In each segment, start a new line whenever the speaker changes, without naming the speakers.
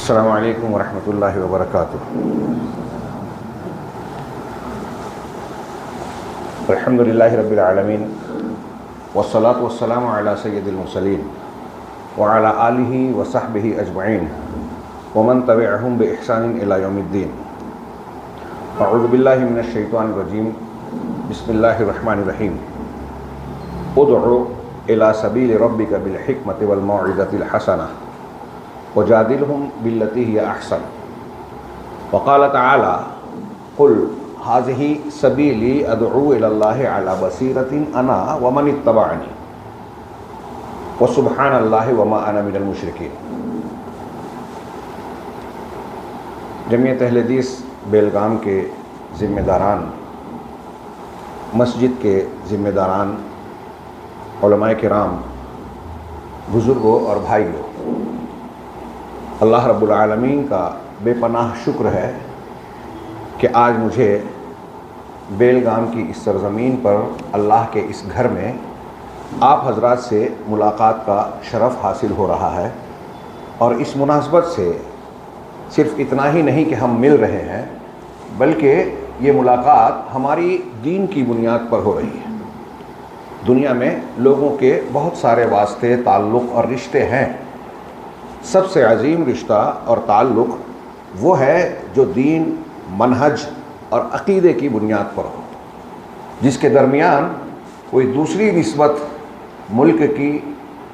अस्सलामु अलैकुम वरहमतुल्लाहि वबरकातुहू। अल्हम्दुलिल्लाहि रब्बिल आलमीन वस्सलातु वस्सलामु अला सय्यिदिल मुरसलीन व अला आलिहि व सहबिहि अजमईन व मन तबिअहुम बि इहसानिन इला यौमिद्दीन। अऊज़ु बिल्लाहि मिनश शैतानिर रजीम। बिस्मिल्लाहिर रहमानिर रहीम। उदउ इला सबीलि रब्बिका बिल हिकमति वल मौइज़तिल हसना वजादिलहुम बिल्लती हिय अहसन। वक़ाल तआला कुल हाज़िही सबीली अदउ इलल्लाहि अला बसीरतिन अना व मन इत्तबअनी व सुब्हानल्लाहि व मा अना मिनल मुशरिकीन। जमीयत अहले हदीस बेलगाम के ज़िम्मेदारान, मस्जिद के ज़िम्मेदारान, उलमाए किराम, बुज़ुर्गों और भाइयों, अल्लाह रब्बुल आलमीन का बेपनाह शुक्र है कि आज मुझे बेलगाम की इस सरज़मीन पर अल्लाह के इस घर में आप हज़रात से मुलाकात का शरफ़ हासिल हो रहा है। और इस मुनासबत से सिर्फ़ इतना ही नहीं कि हम मिल रहे हैं, बल्कि ये मुलाकात हमारी दीन की बुनियाद पर हो रही है। दुनिया में लोगों के बहुत सारे वास्ते, ताल्लुक़ और रिश्ते हैं। सबसे अजीम रिश्ता और ताल्लुक़ वो है जो दीन, मनहज और अक़ीदे की बुनियाद पर हो, जिसके दरमियान कोई दूसरी निस्बत मुल्क की,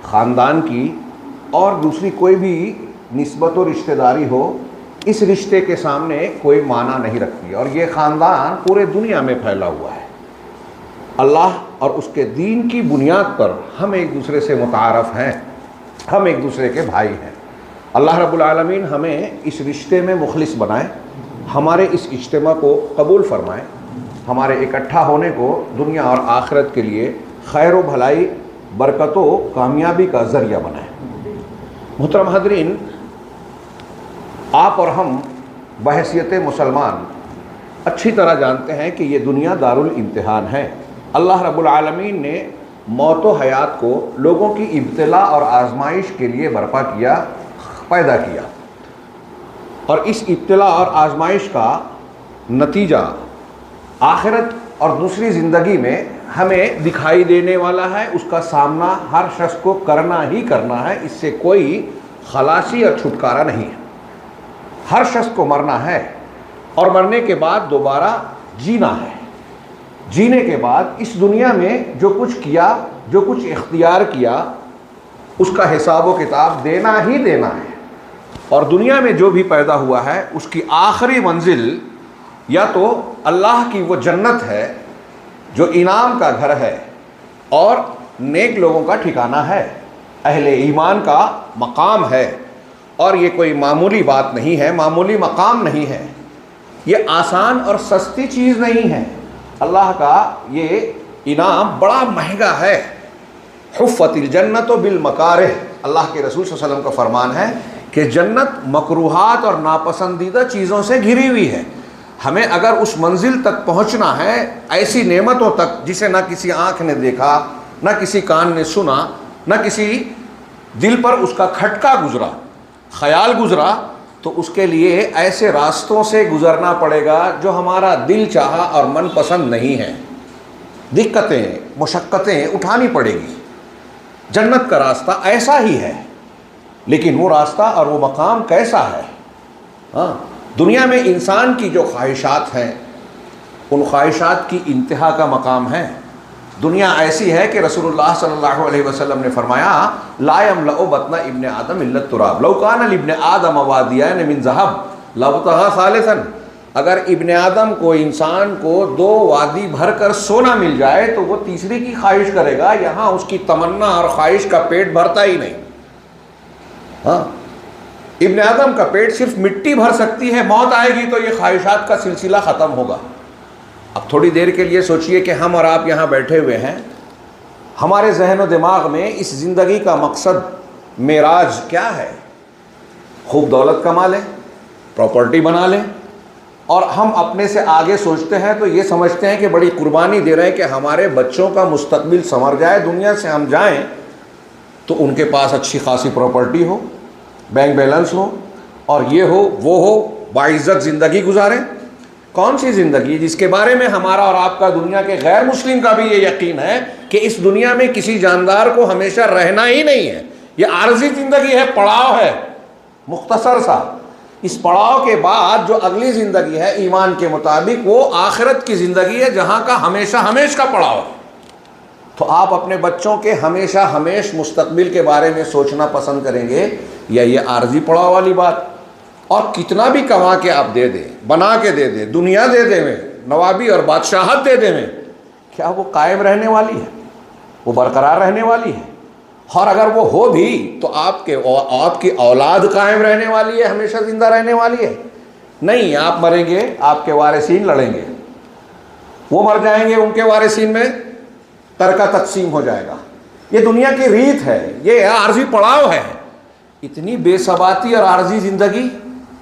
ख़ानदान की और दूसरी कोई भी निस्बत और रिश्तेदारी हो, इस रिश्ते के सामने कोई माना नहीं रखती। और ये ख़ानदान पूरे दुनिया में फैला हुआ है। अल्लाह और उसके दीन की बुनियाद पर हम एक दूसरे से मुतारफ़ हैं, हम एक दूसरे के भाई हैं। अल्लाह रब्बुल आलमीन हमें इस रिश्ते में मुखलिस बनाए, हमारे इस इज्तिमा को कबूल फरमाए, हमारे इकट्ठा होने को दुनिया और आखिरत के लिए खैर व भलाई, बरकत व कामयाबी का ज़रिया बनाए। मुहतरम हाज़रीन, आप और हम बहैसियत मुसलमान अच्छी तरह जानते हैं कि ये दुनिया दारुल इम्तिहान है। अल्लाह रब्बुल आलमीन ने मौत व हयात को लोगों की इब्तिला और आजमाइश के लिए बर्पा किया, पैदा किया। और इस इब्तिला और आजमाइश का नतीजा आखिरत और दूसरी ज़िंदगी में हमें दिखाई देने वाला है। उसका सामना हर शख्स को करना ही करना है, इससे कोई खलासी और छुटकारा नहीं है। हर शख्स को मरना है और मरने के बाद दोबारा जीना है। जीने के बाद इस दुनिया में जो कुछ किया, जो कुछ इख्तियार किया, उसका हिसाब व किताब देना ही देना है। और दुनिया में जो भी पैदा हुआ है उसकी आखिरी मंजिल या तो अल्लाह की वो जन्नत है जो इनाम का घर है और नेक लोगों का ठिकाना है, अहले ईमान का मकाम है। और ये कोई मामूली बात नहीं है, मामूली मकाम नहीं है, ये आसान और सस्ती चीज़ नहीं है। अल्लाह का ये इनाम बड़ा महंगा है। हुफ़्फ़तिल जन्नतो बिल मकारिह, अल्लाह के रसूल सल्लल्लाहु अलैहि वसल्लम का फरमान है कि जन्नत मकरूहात और नापसंदीदा चीज़ों से घिरी हुई है। हमें अगर उस मंजिल तक पहुंचना है, ऐसी नेमतों तक जिसे ना किसी आँख ने देखा, ना किसी कान ने सुना, ना किसी दिल पर उसका खटका गुजरा, ख्याल गुजरा, तो उसके लिए ऐसे रास्तों से गुजरना पड़ेगा जो हमारा दिल चाहा और मन पसंद नहीं है। दिक्कतें, मुशक्क़तें उठानी पड़ेगी। जन्नत का रास्ता ऐसा ही है, लेकिन वो रास्ता और वो मकाम कैसा है? हाँ, दुनिया में इंसान की जो ख्वाहिशात हैं, उन ख्वाहिशात की इंतहा का मकाम है। दुनिया ऐसी है कि रसूलुल्लाह सल्लल्लाहु अलैहि वसल्लम ने फरमाया, ला यमलअ बत्न इब्न आदम इल्ला तुराब लौ कान लिब्न आदम वादियान मिन ज़हब लबतग़ा सालिसन। अगर इब्न आदम को, इंसान को, दो वादी भर कर सोना मिल जाए तो वो तीसरी की ख्वाहिश करेगा। यहाँ उसकी तमन्ना और ख्वाहिश का पेट भरता ही नहीं। हाँ, इब्न आदम का पेट सिर्फ मिट्टी भर सकती है, मौत आएगी तो ये ख्वाहिशात का सिलसिला ख़त्म होगा। अब थोड़ी देर के लिए सोचिए कि हम और आप यहाँ बैठे हुए हैं, हमारे जहन व दिमाग में इस ज़िंदगी का मकसद, मेराज क्या है? खूब दौलत कमा लें, प्रॉपर्टी बना लें, और हम अपने से आगे सोचते हैं तो ये समझते हैं कि बड़ी कुर्बानी दे रहे हैं कि हमारे बच्चों का मुस्तकबिल संवर जाए, दुनिया से हम जाएं तो उनके पास अच्छी खासी प्रॉपर्टी हो, बैंक बैलेंस हो और ये हो वो हो, बाइज्जत ज़िंदगी गुजारें। कौन सी ज़िंदगी जिसके बारे में हमारा और आपका, दुनिया के गैर मुस्लिम का भी ये यकीन है कि इस दुनिया में किसी जानदार को हमेशा रहना ही नहीं है, ये आर्जी ज़िंदगी है, पड़ाव है मुख्तसर सा। इस पड़ाव के बाद जो अगली ज़िंदगी है ईमान के मुताबिक वो आखिरत की ज़िंदगी है, जहाँ का हमेशा हमेश का पड़ाव है। तो आप अपने बच्चों के हमेशा हमेश मुस्तकबिल के बारे में सोचना पसंद करेंगे या ये आर्जी पड़ाव वाली बात? और कितना भी कमा के आप दे दें, बना के दे दें, दुनिया दे दे में, नवाबी और बादशाहत दे दे में, क्या वो कायम रहने वाली है? वो बरकरार रहने वाली है? और अगर वो हो भी तो आपकी औलाद कायम रहने वाली है, हमेशा जिंदा रहने वाली है? नहीं, आप मरेंगे, आपके वारिसीन लड़ेंगे, वो मर जाएंगे, उनके वारिसीन में तरका तकसीम हो जाएगा। ये दुनिया की रीत है, ये आर्जी पड़ाव है। इतनी बेसबाती और आर्जी ज़िंदगी,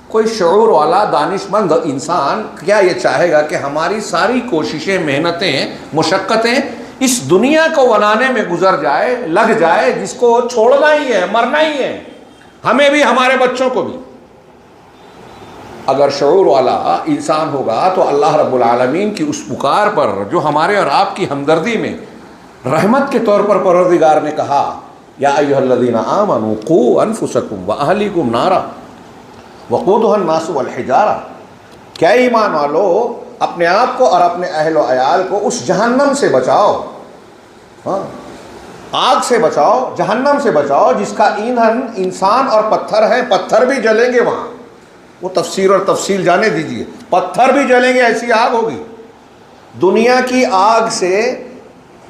कोई शऊर वाला दानिशमंद इंसान क्या ये चाहेगा कि हमारी सारी कोशिशें, मेहनतें, मुशक्क़तें इस दुनिया को बनाने में गुजर जाए, लग जाए, जिसको छोड़ना ही है, मरना ही है, हमें भी हमारे बच्चों को भी? अगर शऊर वाला इंसान होगा तो अल्लाह रब्बुल आलमीन की उस पुकार पर जो हमारे और आपकी हमदर्दी में रहमत के तौर पर परवरदिगार ने कहा, या अय्युहल्लज़ीना आमनू क़ू अनफुसकुम व अहलीकुम नारा वक़ूदुहा अन्नासु वल हिजारा, क्या ईमान वालो, अपने आप को और अपने अहल व अयाल को उस जहन्नम से बचाओ, हाँ, आग से बचाओ, जहन्नम से बचाओ जिसका ईंधन इंसान और पत्थर है। पत्थर भी जलेंगे वहाँ, वो तफसीर और तफसील जाने दीजिए, पत्थर भी जलेंगे, ऐसी आग होगी। दुनिया की आग से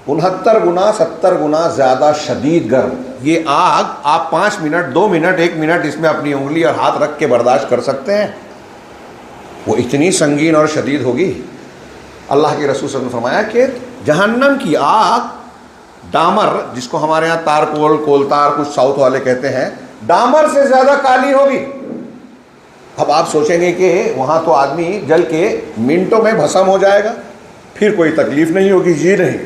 69 गुना 70 गुना ज़्यादा शदीद गर्म ये आग आप 5 मिनट, 2 मिनट, 1 मिनट इसमें अपनी उंगली और हाथ रख के बर्दाश्त कर सकते हैं? वो इतनी संगीन और शदीद होगी। अल्लाह के रसूल सल्लल्लाहु अलैहि वसल्लम ने फरमाया कि जहन्नम की आग डामर, जिसको हमारे यहाँ तारकोल, कोलतार, कुछ साउथ वाले कहते हैं, डामर से ज़्यादा काली होगी। अब आप सोचेंगे कि वहाँ तो आदमी जल के मिनटों में भस्म हो जाएगा, फिर कोई तकलीफ़ नहीं होगी, जी नहीं।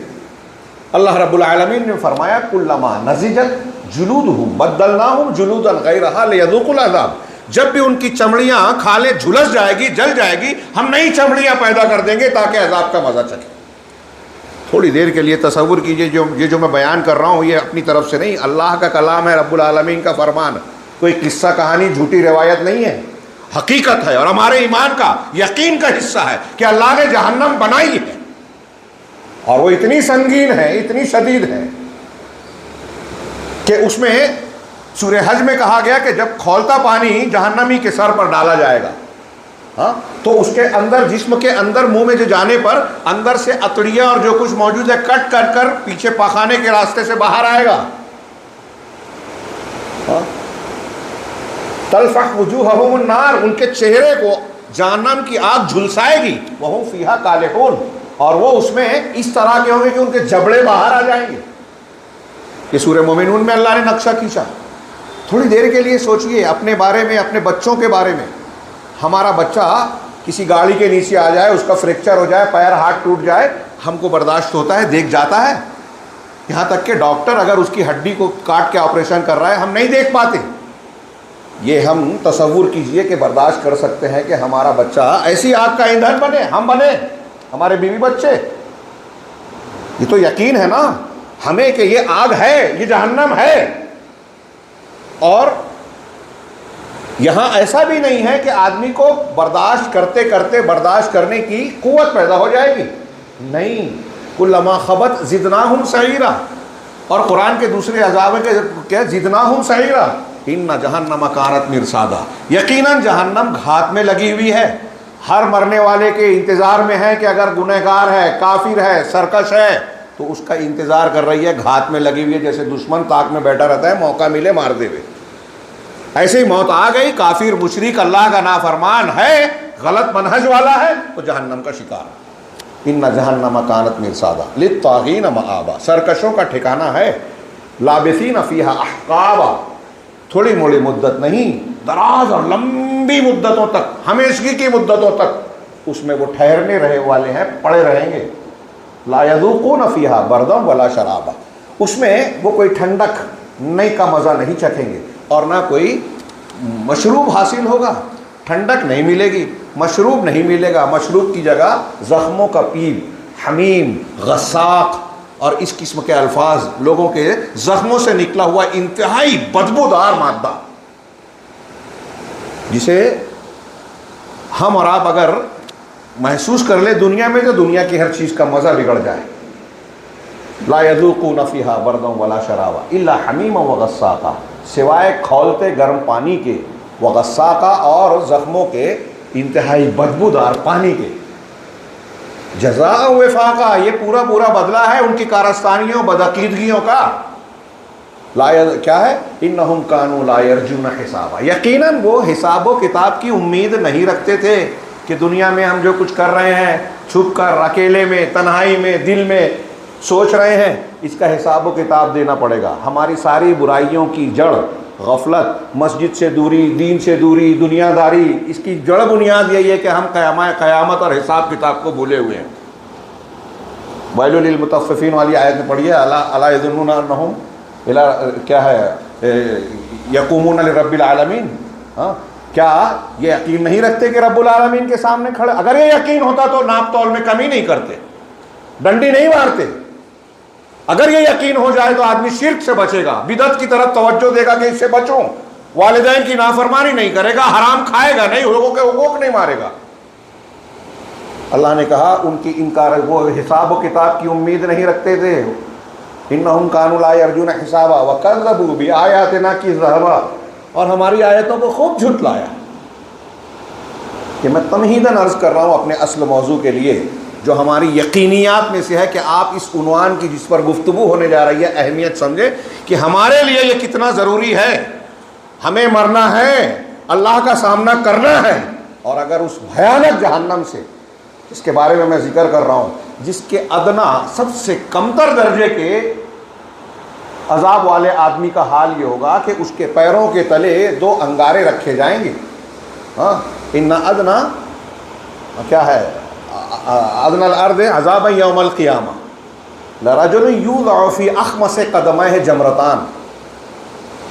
अल्लाह रब्बुल आलमीन ने फरमाया, कुल्लमा नज़िजत जुलूदुहुम बद्दलनाहुम जुलूदन गैरहा लियज़ूक़ुल अज़ाब, जब भी उनकी चमड़ियाँ खाले झुलस जाएगी, जल जाएगी, हम नई चमड़ियाँ पैदा कर देंगे ताकि अज़ाब का मज़ा चखे। थोड़ी देर के लिए तसव्वुर कीजिए, जो मैं बयान कर रहा हूँ ये अपनी तरफ से नहीं, अल्लाह का कलाम है, रब्बुल आलमीन का फरमान, कोई किस्सा कहानी, झूठी रिवायत नहीं है, हकीकत है और हमारे ईमान का, यकीन का हिस्सा है कि अल्लाह ने जहन्नम बनाई है और वो इतनी संगीन है, इतनी शदीद है कि उसमें सूरह हज में कहा गया कि जब खौलता पानी जहन्नमी के सर पर डाला जाएगा, हाँ, तो उसके अंदर, जिस्म के अंदर, मुंह में जो जाने पर अंदर से अतड़ियाँ और जो कुछ मौजूद है कट कर कर पीछे पखाने के रास्ते से बाहर आएगा। हाँ? तलफ़ह वुजूहहुमुन नार, उनके चेहरे को जहन्नम की आग झुलसाएगी। वहुम फ़ीहा कालिहून, और वो उसमें इस तरह के होंगे कि उनके जबड़े बाहर आ जाएंगे। ये सूरह मोमिनून में अल्लाह ने नक्शा खींचा। थोड़ी देर के लिए सोचिए अपने बारे में, अपने बच्चों के बारे में। हमारा बच्चा किसी गाड़ी के नीचे आ जाए, उसका फ्रैक्चर हो जाए, पैर हाथ टूट जाए, हमको बर्दाश्त होता है, देख जाता है। यहाँ तक कि डॉक्टर अगर उसकी हड्डी को काट के ऑपरेशन कर रहा है, हम नहीं देख पाते। ये हम तसव्वुर कीजिए कि बर्दाश्त कर सकते हैं कि हमारा बच्चा ऐसी आग का ईंधन बने, हम बने, हमारे बीवी बच्चे। ये तो यकीन है ना हमें कि ये आग है, ये जहन्नम है। और यहाँ ऐसा भी नहीं है कि आदमी को बर्दाश्त करते करते बर्दाश्त करने की कुव्वत पैदा हो जाएगी, नहीं। कुल्लमा खबत जिदनाहुम सईरा, और कुरान के दूसरे अज़ाब के क्या, जिदनाहुम सईरा इन्ना जहन्नम कानत मिरसादा, यकीनन जहन्नम घात में लगी हुई है। हर मरने वाले के इंतज़ार में है कि अगर गुनहगार है, काफिर है, सरकश है, तो उसका इंतज़ार कर रही है, घात में लगी हुई है। जैसे दुश्मन ताक में बैठा रहता है, मौका मिले मार देवे, ऐसे ही मौत आ गई। काफिर, मुशरिक, अल्लाह का नाफरमान है, गलत मनहज वाला है, तो जहन्नम का शिकार। इन्ना जहन्नम कानत मिरसादा लित्तागीन मआबा, सरकशों का ठिकाना है। लाबिसीन फीहा अहकाबा, थोड़ी मोड़ी मुद्दत नहीं, दराज और लंबी मुद्दतों तक, हमेशगी की मुद्दतों तक उसमें वो ठहरने रहे वाले हैं, पड़े रहेंगे। ला यज़ूक़ून फ़ीहा बरदम वला शराबा, उसमें वो कोई ठंडक नहीं का मज़ा नहीं चखेंगे और ना कोई मशरूब हासिल होगा, ठंडक नहीं मिलेगी, मशरूब नहीं मिलेगा। मशरूब की जगह ज़ख्मों का पीब, हमीम, गस्साक और इस किस्म के अल्फाज, लोगों के ज़ख्मों से निकला हुआ इंतहाई बदबूदार मादा, जिसे हम और आप अगर महसूस कर ले दुनिया में, तो दुनिया की हर चीज़ का मज़ा बिगड़ जाए। ला यज़ूक़ून फ़ीहा बरदन वला शराबा इल्ला हमीमा व गस्साका, सिवाय खौलते गर्म पानी के, व गस्साका और ज़ख्मों के इंतहाई बदबूदार पानी के। जज़ा वफ़ाक़ा, ये पूरा पूरा बदला है उनकी कारस्तानियों बदअक़ीदगियों का। क्या है, इन्नहुम कानू ला यरजून हिसाबा, यकीनन वो हिसाब व किताब की उम्मीद नहीं रखते थे कि दुनिया में हम जो कुछ कर रहे हैं, छुप कर, अकेले में, तन्हाई में, दिल में सोच रहे हैं, इसका हिसाब व किताब देना पड़ेगा। हमारी सारी बुराइयों की जड़ गफलत, मस्जिद से दूरी, दीन से दूरी, दुनियादारी, इसकी जड़ बुनियाद यही है कि हम क़यामत और हिसाब किताब को भूले हुए हैं। वैलुल लिल मुतफ़्फ़िफ़ीन वाली आयत में पढ़िए, अला यज़ुन्नुना अन्नहुम इला, क्या है, यक़ूमून लिरब्बिल आलमीन। हाँ, क्या ये यकीन नहीं रखते कि रब्बुल आलमीन के सामने खड़े? अगर ये यकीन होता तो नाप तौल में कमी नहीं करते, डंडी नहीं मारते। अगर ये यकीन हो जाए तो आदमी शिर्क से बचेगा, बिदअत की तरफ तवज्जो देगा कि इससे बचूं, वालिदैन की नाफरमानी नहीं करेगा, हराम खाएगा नहीं, लोगों के हुकूक नहीं मारेगा। अल्लाह ने कहा उनकी इनकार, वो हिसाब व किताब की उम्मीद नहीं रखते थे। इन्नहुम कानू ला यरजून हिसाबा व कज़्ज़बू बिआयातिना की ज़हबा, और हमारी आयतों को खूब झुटलाया। कि मैं तमहीदन अर्ज़ कर रहा हूँ अपने असल मौजू के लिए, जो हमारी यकीनियात में से है, कि आप इस उन्वान की जिस पर गुफ्तगू होने जा रही है अहमियत समझे कि हमारे लिए ये कितना ज़रूरी है। हमें मरना है, अल्लाह का सामना करना है, और अगर उस भयानक जहन्नम से, इसके बारे में मैं जिक्र कर रहा हूँ, जिसके अदना सबसे कमतर दर्जे के अजाब वाले आदमी का हाल ये होगा कि उसके पैरों के तले 2 अंगारे रखे जाएंगे। हाँ, इन्ना अदना क्या है, अदनल अर्द अज़ाबन यौमल क़ियामा लरजुल यूज़अ फ़ी अख़मस क़दमैहि जमरतान।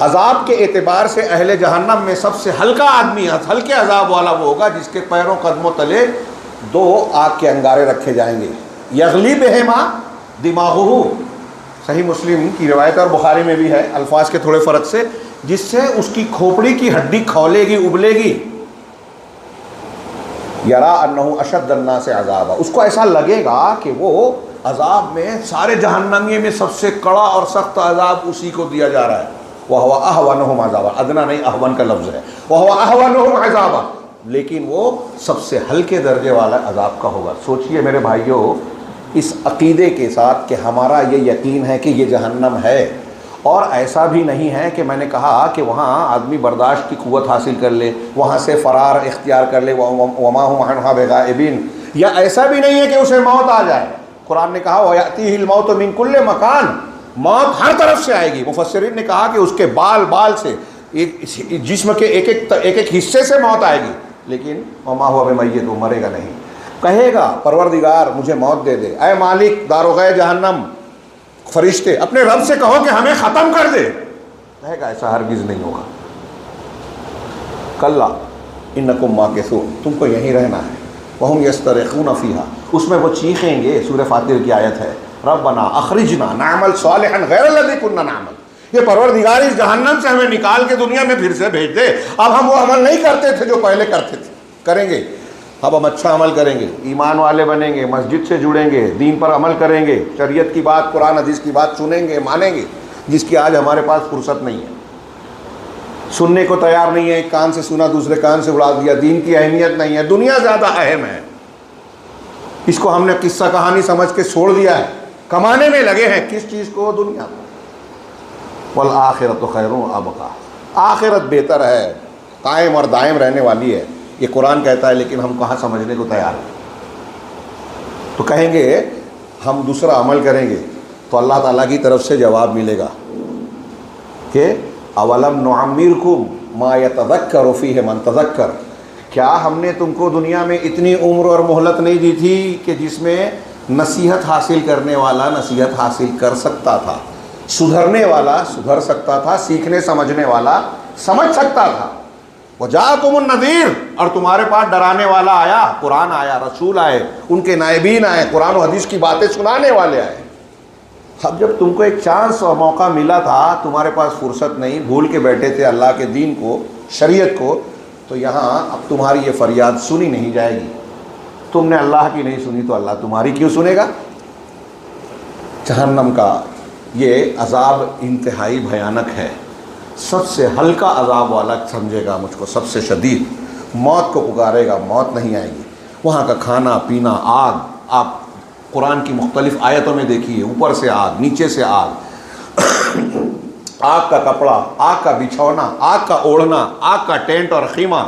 अजाब के एतबार से अहले जहन्नम में सबसे हल्का आदमी, हल्के अजाब वाला वो होगा जिसके पैरों कदमों तले 2 आग के अंगारे रखे जाएंगे। यगली बिहिमा दिमागुहु, सही मुस्लिम की रवायत और बुखारी में भी है, अल्फाज के थोड़े फ़र्क से, जिससे उसकी खोपड़ी की हड्डी खौलेगी, उबलेगी। यरा अन्नहु अशद्दन्ना से अज़ाबा, उसको ऐसा लगेगा कि वो अजाब में, सारे जहन्नमी में सबसे कड़ा और सख्त अजाब उसी को दिया जा रहा है। वह हुआ अहवनुहुम अज़ाबा, अदना नहीं, अहवन का लफ्ज़ है। वह हुआ अहवनुहुम अज़ाबा, लेकिन वो सबसे हल्के दर्जे वाला अजाब का होगा। सोचिए मेरे भाइयों, इस अक़ीदे के साथ कि हमारा ये यकीन है कि ये जहन्नम है, और ऐसा भी नहीं है कि मैंने कहा कि वहाँ आदमी बर्दाश्त की क़ुव्वत हासिल कर ले, वहाँ से फ़रार इख्तियार कर ले, वमा हुम अन्हा बिगाइबिन, या ऐसा भी नहीं है कि उसे मौत आ जाए। कुरान ने कहा वयअतीहिल मौत मिन कुल्लि मकान, मौत हर तरफ से आएगी। मुफस्सिरीन ने कहा कि उसके बाल बाल से, एक जिस्म के एक एक हिस्से से मौत आएगी, लेकिन वमा हुआ बिमय्यित, वो मरेगा नहीं। कहेगा परवरदिगार मुझे मौत दे दे, ऐ मालिक दारोग़े जहन्नम, फरिश्ते अपने रब से कहो कि हमें ख़त्म कर दे। कहेगा ऐसा हरगिज़ नहीं होगा। कल्ला इन्नकुम माकिसून, तुमको यहीं रहना है। वहुम यस्तरिख़ून फ़ीहा, उसमें वो चीखेंगे। सूरह फातिर की आयत है, रब्बना अख़रिजना नअमल सालिहन गैरल्लज़ी कुन्ना नअमल, ये परवरदिगार इस जहन्नम से हमें निकाल के दुनिया में फिर से भेज दे। अब हम वो अमल नहीं करते थे जो पहले करते थे, करेंगे। अब हम अच्छा अमल करेंगे, ईमान वाले बनेंगे, मस्जिद से जुड़ेंगे, दीन पर अमल करेंगे, शरीयत की बात, कुरान हदीस की बात सुनेंगे, मानेंगे, जिसकी आज हमारे पास फुर्सत नहीं है। सुनने को तैयार नहीं है, एक कान से सुना दूसरे कान से उड़ा दिया। दीन की अहमियत नहीं है, दुनिया ज़्यादा अहम है, इसको हमने किस्सा कहानी समझ के छोड़ दिया है। कमाने में लगे हैं, किस चीज़ को? दुनिया को। वल आखिरत खैरुन व अबका, आखिरत बेहतर है, कायम और दायम रहने वाली है, ये कुरान कहता है, लेकिन हम कहाँ समझने को तैयार हैं। तो कहेंगे हम दूसरा अमल करेंगे तो अल्लाह ताला की तरफ से जवाब मिलेगा कि अवलम नुअम्मिरकुम मा यतज़क्करु फ़ीहि मन तज़क्कर, क्या हमने तुमको दुनिया में इतनी उम्र और मोहलत नहीं दी थी कि जिसमें नसीहत हासिल करने वाला नसीहत हासिल कर सकता था, सुधरने वाला सुधर सकता था, सीखने समझने वाला समझ सकता था। वजाकुमुन नज़ीर, और तुम्हारे पास डराने वाला आया, कुरान आया, रसूल आए, उनके नायबीन आए, कुरान और हदीस की बातें सुनाने वाले आए। अब जब तुमको एक चांस और मौका मिला था, तुम्हारे पास फुर्सत नहीं, भूल के बैठे थे अल्लाह के दीन को, शरीयत को, तो यहाँ अब तुम्हारी ये फरियाद सुनी नहीं जाएगी। तुमने अल्लाह की नहीं सुनी तो अल्लाह तुम्हारी क्यों सुनेगा। जहन्नम का ये अजाब इंतहाई भयानक है, सबसे हल्का अजाब वाला समझेगा मुझको, सबसे शदीद। मौत को पुकारेगा, मौत नहीं आएगी। वहाँ का खाना पीना, आग, आप कुरान की मुख्तलिफ आयतों में देखिए, ऊपर से आग, नीचे से आग, आग का कपड़ा, आग का बिछौना, आग का ओढ़ना, आग का टेंट और खीमा,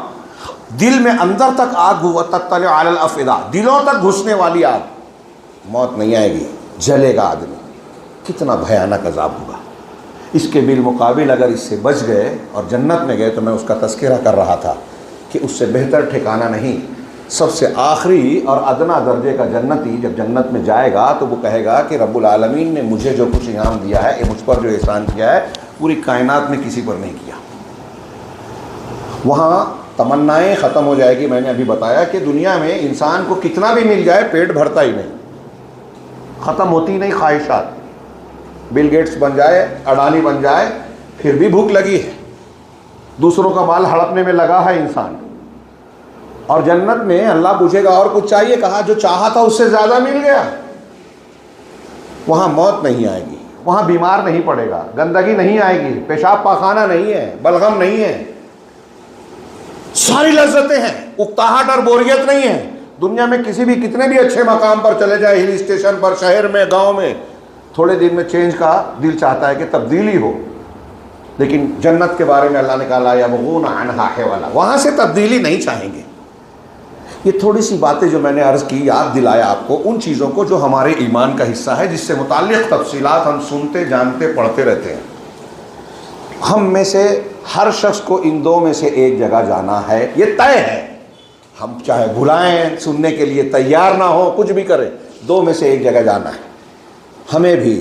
दिल में अंदर तक आग हुआ, तत्तले अलल अफिदा, दिलों तक घुसने वाली आग। मौत नहीं आएगी, जलेगा आदमी। कितना भयानक अजाब होगा। इसके बिलमुकाबिल अगर इससे बच गए और जन्नत में गए, तो मैं उसका तस्करा कर रहा था कि उससे बेहतर ठिकाना नहीं। सबसे आखिरी और अदना दर्जे का जन्नती जब जन्नत में जाएगा तो वो कहेगा कि रब्बुल आलमीन ने मुझे जो कुछ इनाम दिया है, ये मुझ पर जो एहसान किया है, पूरी कायनात में किसी पर नहीं किया। वहाँ तमन्नाएं ख़त्म हो जाएगी। मैंने अभी बताया कि दुनिया में इंसान को कितना भी मिल जाए पेट भरता ही नहीं, ख़त्म होती नहीं ख्वाहिशात। बिल गेट्स बन जाए, अडानी बन जाए, फिर भी भूख लगी है, दूसरों का माल हड़पने में लगा है इंसान। और जन्नत में अल्लाह पूछेगा और कुछ चाहिए, कहा जो चाहा था उससे ज़्यादा मिल गया। वहाँ मौत नहीं आएगी, वहाँ बीमार नहीं पड़ेगा, गंदगी नहीं आएगी, पेशाब पाखाना नहीं है, बलगम नहीं है, सारी लज्जतें हैं, उकताहट और बोरियत नहीं है। दुनिया में किसी भी कितने भी अच्छे मकाम पर चले जाए, हिल स्टेशन पर, शहर में, गाँव में, थोड़े दिन में चेंज का दिल चाहता है कि तब्दीली हो। लेकिन जन्नत के बारे में अल्लाह ने कहा यबगून अन्हा हिवला, वहाँ से तब्दीली नहीं चाहेंगे। ये थोड़ी सी बातें जो मैंने अर्ज़ की, याद दिलाया आपको उन चीज़ों को जो हमारे ईमान का हिस्सा है, जिससे मुताल्लिक़ तफसीलात हम सुनते, जानते, पढ़ते रहते हैं। हम में से हर शख्स को इन दो में से एक जगह जाना है, ये तय है। हम चाहे भुलाएं, सुनने के लिए तैयार ना हो, कुछ भी करें, दो में से एक जगह जाना है। हमें भी,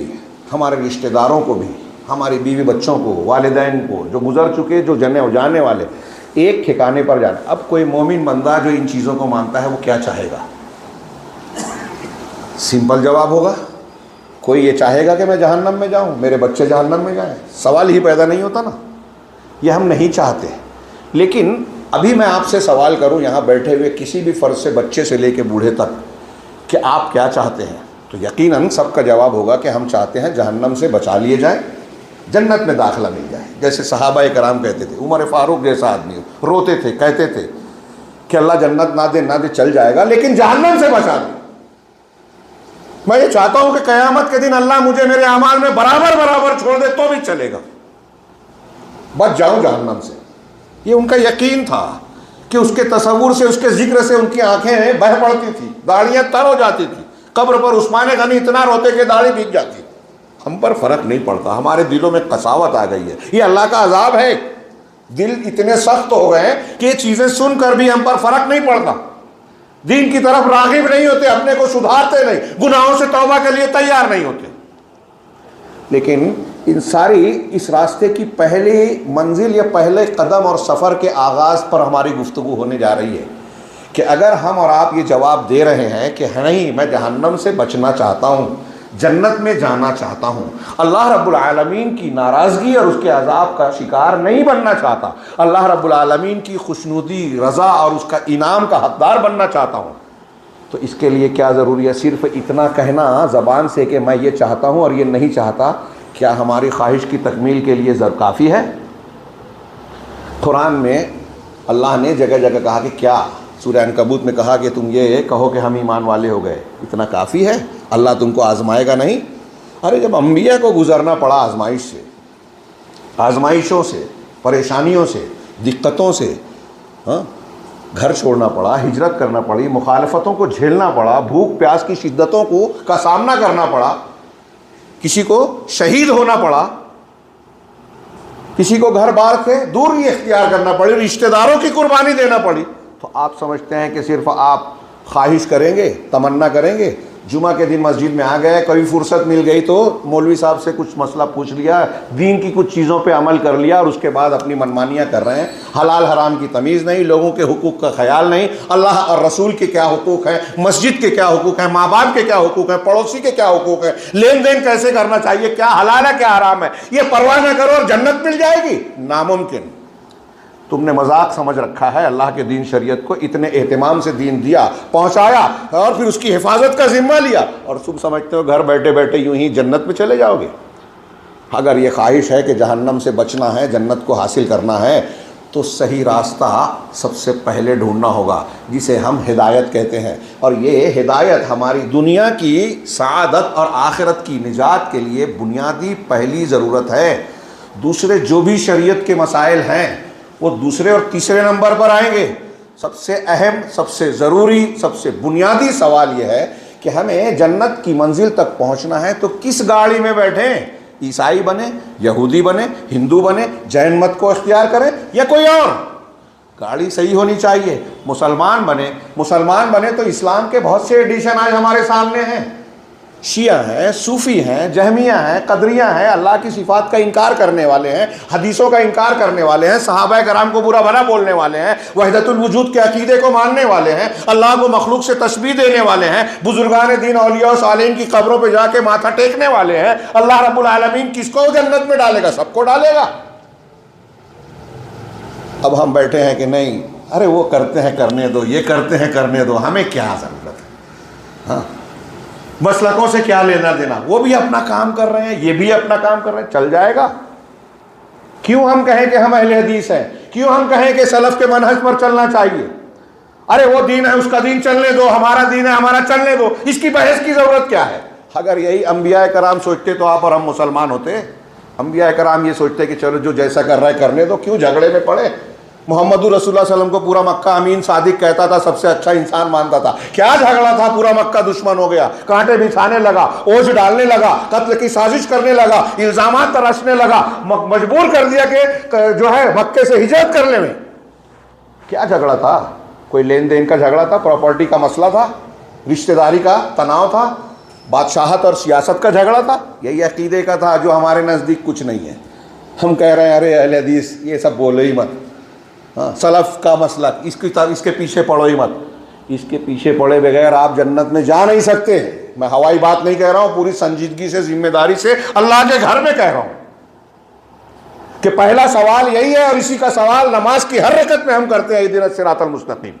हमारे रिश्तेदारों को भी, हमारी बीवी बच्चों को, वालिदैन को, जो गुजर चुके, जो जाने वाले, एक ठिकाने पर जाना। अब कोई मोमिन बंदा जो इन चीज़ों को मानता है, वो क्या चाहेगा? सिंपल जवाब होगा, कोई ये चाहेगा कि मैं जहन्नम में जाऊं, मेरे बच्चे जहन्नम में जाएं? सवाल ही पैदा नहीं होता ना। ये हम नहीं चाहते। लेकिन अभी मैं आपसे सवाल करूं, यहाँ बैठे हुए किसी भी फ़र्द से, बच्चे से लेकर बूढ़े तक, कि आप क्या चाहते हैं, तो यकीनन सबका जवाब होगा कि हम चाहते हैं जहन्नम से बचा लिए जाए, जन्नत में दाखिला मिल जाए। जैसे सहाबा कराम कहते थे, उमर फारूक जैसा आदमी रोते थे, कहते थे कि अल्लाह जन्नत ना दे चल जाएगा, लेकिन जहन्नम से बचा दे। मैं ये चाहता हूं कि क़यामत के दिन अल्लाह मुझे मेरे अमाल में बराबर छोड़ दे तो भी चलेगा, बच जाऊं जहन्नम से। ये उनका यकीन था कि उसके तसव्वुर से, उसके जिक्र से उनकी आंखें बह पड़ती थी, दाढ़ियां तर हो जाती थी। कब्र पर उस्मान गनी इतना रोते कि दाढ़ी भीग जाती। हम पर फर्क नहीं पड़ता, हमारे दिलों में कसावत आ गई है। ये अल्लाह का अजाब है। दिल इतने सख्त हो गए कि ये चीज़ें सुनकर भी हम पर फर्क नहीं पड़ता, दीन की तरफ राग़िब नहीं होते, अपने को सुधारते नहीं, गुनाहों से तौबा के लिए तैयार नहीं होते। लेकिन इस रास्ते की पहली मंजिल या पहले कदम और सफ़र के आगाज़ पर हमारी गुफ्तगू होने जा रही है कि अगर हम और आप ये जवाब दे रहे हैं कि नहीं, मैं जहन्नम से बचना चाहता हूँ, जन्नत में जाना चाहता हूँ, अल्लाह रब्बुल आलमीन की नाराज़गी और उसके अजाब का शिकार नहीं बनना चाहता, अल्लाह रब्बुल आलमीन की खुशनुदी, रज़ा और उसका इनाम का हकदार बनना चाहता हूँ, तो इसके लिए क्या ज़रूरी है? सिर्फ़ इतना कहना ज़बान से कि मैं ये चाहता हूँ और ये नहीं चाहता, क्या हमारी ख्वाहिश की तकमील के लिए काफ़ी है? कुरान में अल्लाह ने जगह जगह कहा कि क्या, सूरह अनकबूत में कहा कि तुम ये कहो कि हम ईमान वाले हो गए, इतना काफ़ी है? अल्लाह तुमको आज़माएगा नहीं? अरे जब अम्बिया को गुज़रना पड़ा आज़माइश से, आज़माइशों से, परेशानियों से, दिक्कतों से, हाँ, घर छोड़ना पड़ा, हिजरत करना पड़ी, मुखालफतों को झेलना पड़ा, भूख प्यास की शिद्दतों का सामना करना पड़ा, किसी को शहीद होना पड़ा, किसी को घर बार से दूरी इख्तियार करना पड़ी, रिश्तेदारों की कुर्बानी देना पड़ी, तो आप समझते हैं कि सिर्फ आप ख्वाहिश करेंगे, तमन्ना करेंगे। जुमा के दिन मस्जिद में आ गए, कभी फुर्सत मिल गई तो मौलवी साहब से कुछ मसला पूछ लिया, दीन की कुछ चीज़ों पे अमल कर लिया और उसके बाद अपनी मनमानियाँ कर रहे हैं। हलाल हराम की तमीज़ नहीं, लोगों के हुकूक का ख्याल नहीं, अल्लाह और रसूल के क्या हुकूक हैं, मस्जिद के क्या हुकूक हैं, माँ बाप के क्या हुकूक हैं, पड़ोसी के क्या हुकूक हैं, लेन देन कैसे करना चाहिए, क्या हलाल है क्या हराम है, ये परवाह न करो और जन्नत मिल जाएगी, नामुमकिन। तुमने मजाक समझ रखा है अल्लाह के दीन शरीयत को, इतने एहतमाम से दीन दिया, पहुंचाया और फिर उसकी हिफाजत का जिम्मा लिया और तुम समझते हो घर बैठे बैठे यूं ही जन्नत में चले जाओगे। अगर ये ख्वाहिश है कि जहन्नम से बचना है, जन्नत को हासिल करना है, तो सही रास्ता सबसे पहले ढूंढना होगा, जिसे हम हिदायत कहते हैं। और ये हिदायत हमारी दुनिया की सआदत और आखिरत की निजात के लिए बुनियादी पहली ज़रूरत है। दूसरे जो भी शरीयत के मसाइल हैं वो दूसरे और तीसरे नंबर पर आएंगे। सबसे अहम, सबसे ज़रूरी, सबसे बुनियादी सवाल यह है कि हमें जन्नत की मंजिल तक पहुंचना है तो किस गाड़ी में बैठें? ईसाई बने, यहूदी बने, हिंदू बने, जैन मत को इख्तियार करें या कोई और? गाड़ी सही होनी चाहिए। मुसलमान बने तो इस्लाम के बहुत से एडिशन आज हमारे सामने हैं। शिया हैं, सूफ़ी हैं, जहमिया हैं, कदरिया हैं, अल्लाह की सिफ़ात का इनकार करने वाले हैं, हदीसों का इनकार करने वाले हैं, सहाबा कराम को बुरा भला बोलने वाले हैं, वहदतुल वजूद के अकीदे को मानने वाले हैं, अल्लाह को मखलूक से तशबीह देने वाले हैं, बुजुर्गान दीन औलिया और सालिहीन की कब्रों पर जाके माथा टेकने वाले हैं। अल्लाह रब्बुल आलमीन किसको जन्नत में डालेगा? सबको डालेगा। अब हम बैठे हैं कि नहीं, अरे वो करते हैं करने दो, ये करते हैं करने दो, हमें क्या ज़रूरत है, हाँ मसलकों से क्या लेना देना, वो भी अपना काम कर रहे हैं, ये भी अपना काम कर रहे हैं, चल जाएगा। क्यों हम कहें कि हम अहले हदीस हैं? क्यों हम कहें कि सलफ के मनहज पर चलना चाहिए? अरे वो दीन है, उसका दीन चलने दो, हमारा दीन है, हमारा चलने दो, इसकी बहस की ज़रूरत क्या है? अगर यही अंबिया कराम सोचते तो आप और हम मुसलमान होते। अंबिया कराम ये सोचते कि चलो जो जैसा कर रहा है करने दो, क्यों झगड़े में पड़े? मोहम्मद रसूलुल्लाह सल्लल्लाहु अलैहि वसल्लम को पूरा मक्का अमीन सादिक कहता था, सबसे अच्छा इंसान मानता था। क्या झगड़ा था? पूरा मक्का दुश्मन हो गया, कांटे बिछाने लगा, ओझ डालने लगा, कत्ल की साजिश करने लगा, इल्जामात तराशने लगा, मजबूर कर दिया कि जो है मक्के से हिजरत करने में। क्या झगड़ा था? कोई लेन देन का झगड़ा था? प्रॉपर्टी का मसला था? रिश्तेदारी का तनाव था? बादशाहत और सियासत का झगड़ा था? यही अकीदे का था जो हमारे नज़दीक कुछ नहीं है। हम कह रहे हैं अरे अहले हदीस ये सब बोलो ही मत, हाँ सलफ़ का मसला इसके पीछे पड़ो ही मत। इसके पीछे पड़े बगैर आप जन्नत में जा नहीं सकते। मैं हवाई बात नहीं कह रहा हूँ, पूरी संजीदगी से, जिम्मेदारी से अल्लाह के घर में कह रहा हूँ कि पहला सवाल यही है और इसी का सवाल नमाज की हर रकत में हम करते हैं, इहदिना सिरातल मुस्तकीम,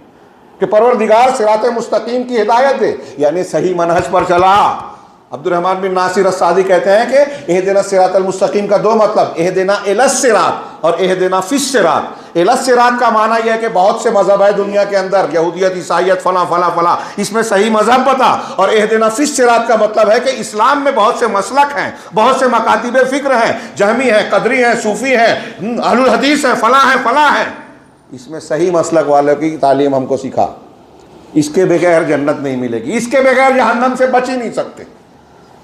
कि परवरदिगार सिरात मुस्तकीम की हिदायत दे, यानी सही मनहज पर चला। अब्दुर्रहमान बिन नासिर अस्सादी कहते हैं कि इहदिना सिरातल मुस्तकीम का दो मतलब, इहदिना इलस सिरात और इहदिना फिस सिरात। इलस सिरात का माना यह है कि बहुत से मजहब है दुनिया के अंदर, यहूदियत, ईसाइयत, फला फला फला, इसमें सही मजहब बता। और इहदिना फिस सिरात का मतलब है कि इस्लाम में बहुत से मसलक हैं, बहुत से मकातिब फ़िक्र हैं, जहमी हैं, कदरी हैं, सूफ़ी हैं, अहलुल हदीस हैं, फला है फला है। इसमें सही मसलक वालों की तालीम हमको सिखा। इसके बगैर जन्नत नहीं मिलेगी, इसके बगैर जहन्नम से बच ही नहीं सकते।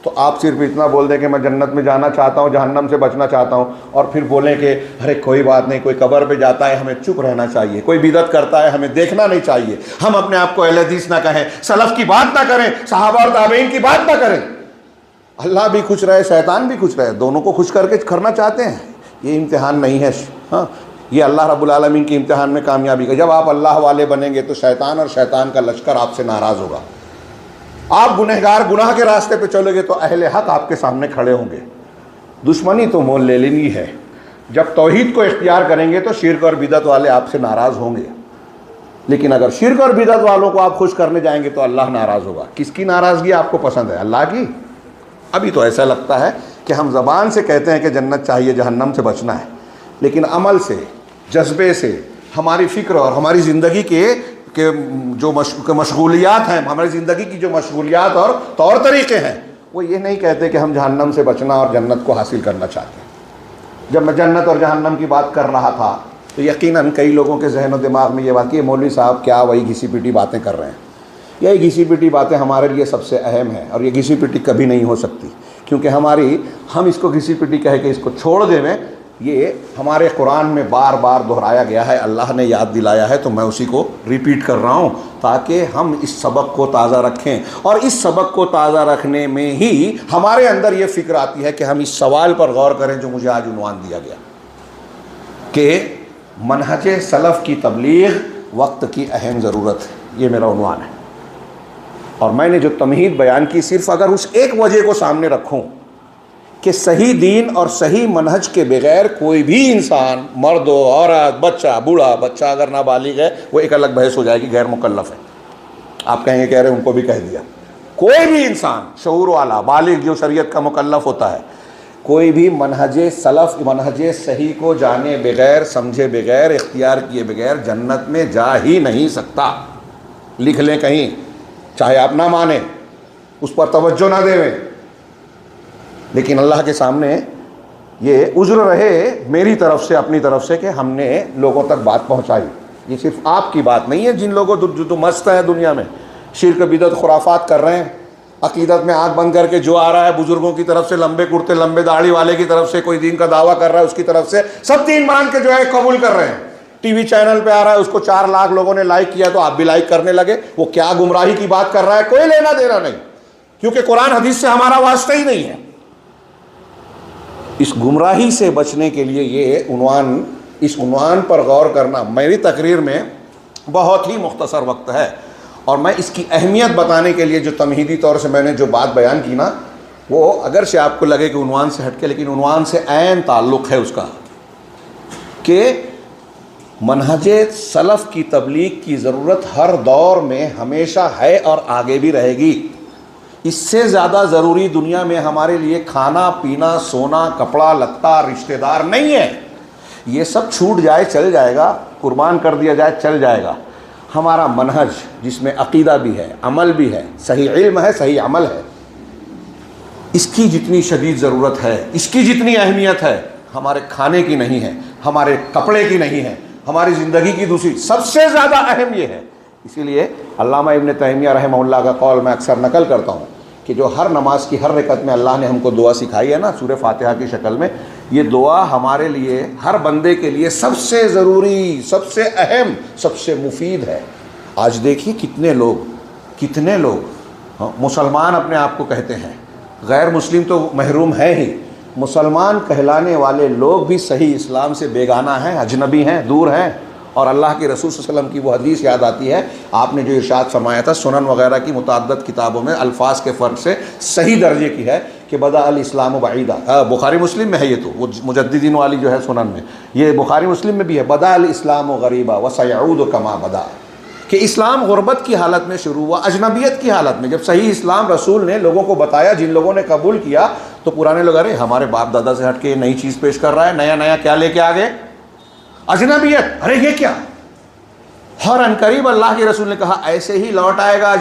तो आप सिर्फ इतना बोल दें कि मैं जन्नत में जाना चाहता हूँ, जहन्नम से बचना चाहता हूँ, और फिर बोलें कि अरे कोई बात नहीं, कोई कब्र पे जाता है हमें चुप रहना चाहिए, कोई बिदअत करता है हमें देखना नहीं चाहिए, हम अपने आप को अहले हदीस ना कहें, सलफ़ की बात ना करें, सहाबा और ताबईन की बात ना करें। अल्लाह भी खुश रहे, शैतान भी खुश रहे, दोनों को खुश करके करना चाहते हैं। ये इम्तिहान नहीं है, हाँ ये अल्लाह रब्बुल आलमीन के इम्तिहान में कामयाबी का। जब आप अल्लाह वाले बनेंगे तो शैतान और शैतान का लश्कर आपसे नाराज़ होगा। आप गुनहगार गुनाह के रास्ते पे चलोगे तो अहले हक आपके सामने खड़े होंगे। दुश्मनी तो मोल ले लेनी है। जब तौहीद को इख्तियार करेंगे तो शिर्क और बिदअत वाले आपसे नाराज़ होंगे, लेकिन अगर शिर्क और बिदअत वालों को आप खुश करने जाएंगे तो अल्लाह नाराज़ होगा। किसकी नाराज़गी आपको पसंद है? अल्लाह की? अभी तो ऐसा लगता है कि हम ज़बान से कहते हैं कि जन्नत चाहिए, जहन्नम से बचना है, लेकिन अमल से, जज्बे से, हमारी फ़िक्र और हमारी ज़िंदगी के जो मशगूलियात हैं, हमारी ज़िंदगी की जो मशगूलियात और तौर तरीक़े हैं, वो ये नहीं कहते कि हम जहन्नम से बचना और जन्नत को हासिल करना चाहते हैं। जब मैं जन्नत और जहन्नम की बात कर रहा था तो यकीनन कई लोगों के जहन और दिमाग में ये बात कि ये मौलवी साहब क्या वही घिसी पिटी बातें कर रहे हैं। यही घिसी पिटी बातें हमारे लिए सबसे अहम है, और ये घिसी पिटी कभी नहीं हो सकती, क्योंकि हम इसको घिसी पिटी कह के इसको छोड़ देवें ये हमारे कुरान में बार बार दोहराया गया है, अल्लाह ने याद दिलाया है, तो मैं उसी को रिपीट कर रहा हूँ ताकि हम इस सबक को ताज़ा रखें। और इस सबक को ताज़ा रखने में ही हमारे अंदर ये फ़िक्र आती है कि हम इस सवाल पर गौर करें जो मुझे आज उन्वान दिया गया कि मनहज सलफ़ की तबलीग वक्त की अहम ज़रूरत है। ये मेरा उन्वान है और मैंने जो तमहीद बयान की सिर्फ़ अगर उस एक वजह को सामने रखूँ कि सही दीन और सही मनहज के बग़ैर कोई भी इंसान, मर्द हो, औरत, बच्चा, बूढ़ा, बच्चा अगर नाबालिग है वो एक अलग बहस हो जाएगी, गैर मुकल्लफ़ है। आप कहेंगे कह रहे उनको भी कह दिया। कोई भी इंसान शऊर वाला बालिग जो शरीयत का मुकल्लफ़ होता है, कोई भी मनहज सलफ़, मनहज सही को जाने बग़ैर, समझे बग़ैर, इख्तियार किए बग़ैर जन्नत में जा ही नहीं सकता। लिख लें कहीं, चाहे आप ना माने, उस पर तवज्जो ना देवें, लेकिन अल्लाह के सामने ये उज़्र रहे मेरी तरफ से, अपनी तरफ से कि हमने लोगों तक बात पहुंचाई। ये सिर्फ आपकी बात नहीं है। जिन लोगों जो मस्त है दुनिया में, शिर्क, बिदअत, खुराफात कर रहे हैं, अकीदत में आँख बंद करके जो आ रहा है बुज़ुर्गों की तरफ से, लंबे कुर्ते लंबे दाढ़ी वाले की तरफ से, कोई दीन का दावा कर रहा है उसकी तरफ से, सब दीन मान के जो है कबूल कर रहे हैं। टीवी चैनल पे आ रहा है, उसको 4 लाख लोगों ने लाइक किया तो आप भी लाइक करने लगे। वो क्या गुमराही की बात कर रहा है, कोई लेना देना नहीं, क्योंकि कुरान हदीस से हमारा वास्ता ही नहीं है। इस गुमराही से बचने के लिए ये उन्वान, इस उन्वान पर गौर करना मेरी तकरीर में बहुत ही मुख्तसर वक्त है और मैं इसकी अहमियत बताने के लिए जो तमहीदी तौर से मैंने जो बात बयान की ना, वो अगर से आपको लगे कि उन्वान से हटके, लेकिन उन्वान से ऐन ताल्लुक़ है उसका कि मनहज सलफ़ की तबलीग की ज़रूरत हर दौर में हमेशा है और आगे भी रहेगी। इससे ज़्यादा ज़रूरी दुनिया में हमारे लिए खाना पीना, सोना, कपड़ा लत्ता, रिश्तेदार नहीं है। ये सब छूट जाए चल जाएगा, कुर्बान कर दिया जाए चल जाएगा। हमारा मनहज जिसमें अक़ीदा भी है, अमल भी है, सही इल्म है, सही अमल है, इसकी जितनी शदीद ज़रूरत है, इसकी जितनी अहमियत है, हमारे खाने की नहीं है, हमारे कपड़े की नहीं है, हमारी ज़िंदगी की दूसरी सबसे ज़्यादा अहम ये है। इसीलिए अल्लामा इब्न तैमिया रहमहुल्लाह का कौल मैं अक्सर नकल करता हूँ कि जो हर नमाज की हर रकत में अल्लाह ने हमको दुआ सिखाई है ना, सूरह फातिहा की शक्ल में, ये दुआ हमारे लिए, हर बंदे के लिए सबसे ज़रूरी, सबसे अहम, सबसे मुफीद है। आज देखिए कितने लोग हाँ, मुसलमान अपने आप को कहते हैं, गैर मुस्लिम तो महरूम है ही, मुसलमान कहलाने वाले लोग भी सही इस्लाम से बेगाना हैं, अजनबी हैं, दूर हैं। और अल्लाह के रसूल सल्लल्लाहु अलैहि वसल्लम की वो हदीस याद आती है, आपने जो इरशाद फरमाया था, सुनन वगैरह की मुतअद्दिद किताबों में अल्फाज के फ़र्क से सही दर्जे की है कि बदा अल इस्लाम बईदा। बुखारी मुस्लिम में है ये, तो वो मुजद्दिदीन वाली जो है सुनन में, ये बुखारी मुस्लिम में भी है, बदा अल इस्लाम गरीबा व सयऊद कमा बदा, कि इस्लाम गुरबत की हालत में शुरू हुआ, अजनबियत की हालत में। जब सही इस्लाम रसूल ने लोगों को बताया, जिन लोगों ने कबूल किया, तो पुराने लोग अरे हमारे बाप दादा से हट के नई चीज़ पेश कर रहा है, नया नया क्या लेके आ गए, अजनबियत, अरे ये क्या। हर अनकरीब अल्लाह के रसूल ने कहा ऐसे ही लौट आएगा,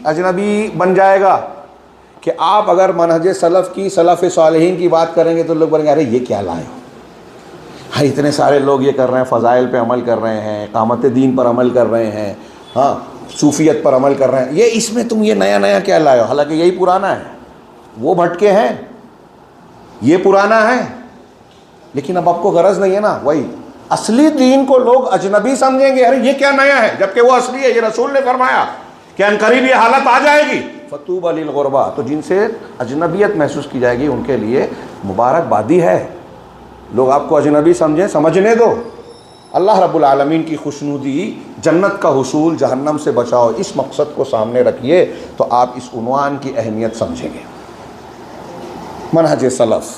अजनबी बन जाएगा कि आप अगर मनहज सलफ़ की, सलफ़ सालिहीन की बात करेंगे तो लोग बोलेंगे अरे ये क्या लाए हो। हाँ, इतने सारे लोग ये कर रहे हैं, फ़ज़ाइल पे अमल कर रहे हैं, इक़ामत दीन पर अमल कर रहे हैं, हाँ सूफ़ियत पर अमल कर रहे हैं, ये इसमें तुम ये नया नया क्या लाए हो। हालांकि यही पुराना है, वो भटके हैं, ये पुराना है, लेकिन अब आपको गरज नहीं है ना। वही असली दीन को लोग अजनबी समझेंगे, अरे ये क्या नया है, जबकि वो असली है। ये रसूल ने फरमाया कि अनकरीब ये हालत आ जाएगी, फतूबा लिल गुरबा, तो जिनसे अजनबियत महसूस की जाएगी उनके लिए मुबारकबादी है। लोग आपको अजनबी समझें, समझने दो। अल्लाह रब्बुल आलमीन की खुशनुदी, जन्नत का हुसूल, जहन्नम से बचाओ, इस मकसद को सामने रखिए तो आप इस उन्वान की अहमियत समझेंगे। मनहज सलफ़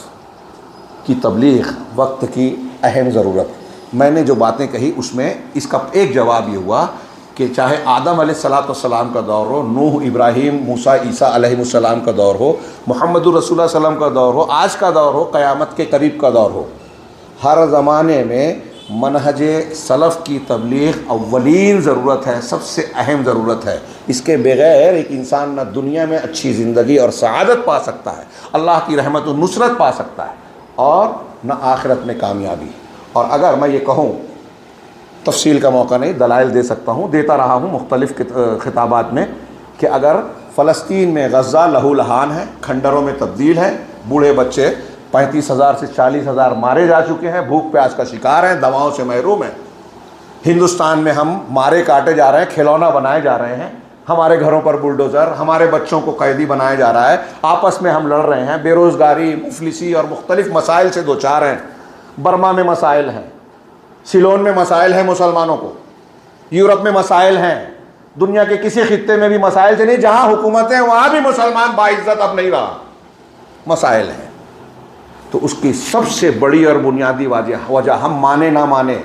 की तबलीग वक्त की अहम ज़रूरत। मैंने जो बातें कही उसमें इसका एक जवाब ये हुआ कि चाहे आदम अलैहिस्सलाम का दौर हो, नूह, इब्राहीम, मूसा, ईसा अलैहिस्सलाम का दौर हो, मुहम्मदुर रसूलुल्लाह सल्लल्लाहु अलैहि वसल्लम का दौर हो, आज का दौर हो, क़यामत के करीब का दौर हो, हर ज़माने में मनहज सलफ़ की तबलीग अव्वलीन ज़रूरत है, सबसे अहम ज़रूरत है। इसके बग़ैर एक इंसान न दुनिया में अच्छी ज़िंदगी और सआदत पा सकता है, अल्लाह की रहमत और नुसरत पा सकता है, और न आखिरत में कामयाबी। और अगर मैं ये कहूँ, तफसील का मौका नहीं, दलाइल दे सकता हूँ, देता रहा हूँ मुख्तलिफ़ खिताबात में, कि अगर फ़लस्तीन में गज़ा लहू लहान है, खंडरों में तब्दील है, बूढ़े बच्चे 35,000 से 40,000 मारे जा चुके हैं, भूख प्यास का शिकार हैं, दवाओं से महरूम हैं। हिंदुस्तान में हम मारे काटे जा रहे हैं, खिलौना बनाए जा रहे हैं, हमारे घरों पर बुलडोज़र, हमारे बच्चों को कैदी बनाया जा रहा है, आपस में हम लड़ रहे हैं, बेरोज़गारी, मुफलिसी और मुख्तलिफ मसाइल से दो चार हैं। बर्मा में मसाइल हैं, सिलोन में मसाइल हैं मुसलमानों को, यूरोप में मसाइल हैं, दुनिया के किसी खित्ते में भी मसाइल थे नहीं। जहाँ हुकूमतें हैं वहाँ भी मुसलमान बाइज्जत अब नहीं रहा, मसाइल हैं। तो उसकी सबसे बड़ी और बुनियादी वजह हम माने ना माने,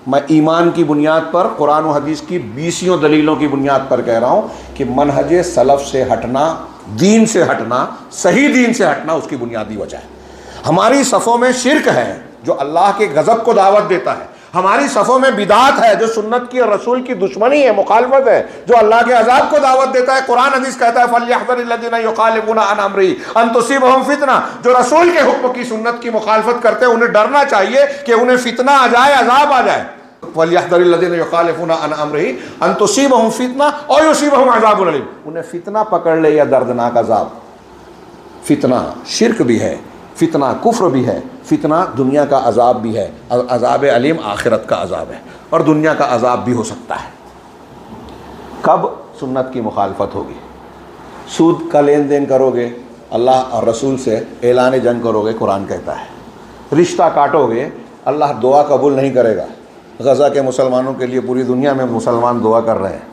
मैं ईमान की बुनियाद पर, कुरान और हदीस की 20 दलीलों की बुनियाद पर कह रहा हूँ कि मनहज सलफ़ से हटना, दीन से हटना, सही दीन से हटना उसकी बुनियादी वजह है। हमारी सफ़ों में शिरक है जो अल्लाह के गज़ब को दावत देता है, हमारी सफ़ों में बिदात है जो सुन्नत की और रसूल की दुश्मनी है, मुखालफत है, जो अल्लाह के अज़ाब को दावत देता है। कुरान हदीस कहता है फल्यहज़रिल्लज़ीना युख़ालिफ़ूना अन अम्रिही अन तुसीबहुम फितना, जो रसूल के हुक्म की, सुन्नत की मुखालफत करते हैं उन्हें डरना चाहिए कि उन्हें फितना आ जाए, अजाब आ जाए। फल्यहज़रिल्लज़ीना युख़ालिफ़ूना अन अम्रिही अन तुसीबहुम फितना और युसीबहुम अज़ाबुन अलीम, उन्हें फितना पकड़ ले या दर्दनाक अजाब। फितना शिरक भी है, फितना कुफ्र भी है, फितना दुनिया का अजाब भी है, अजाब अलीम आखिरत का अजाब है, और दुनिया का अजाब भी हो सकता है। कब सुन्नत की मुखालफत होगी, सूद का लेन देन करोगे, अल्लाह और रसूल से ऐलान जंग करोगे, कुरान कहता है। रिश्ता काटोगे, अल्लाह दुआ कबूल नहीं करेगा। गज़ा के मुसलमानों के लिए पूरी दुनिया में मुसलमान दुआ कर रहे हैं,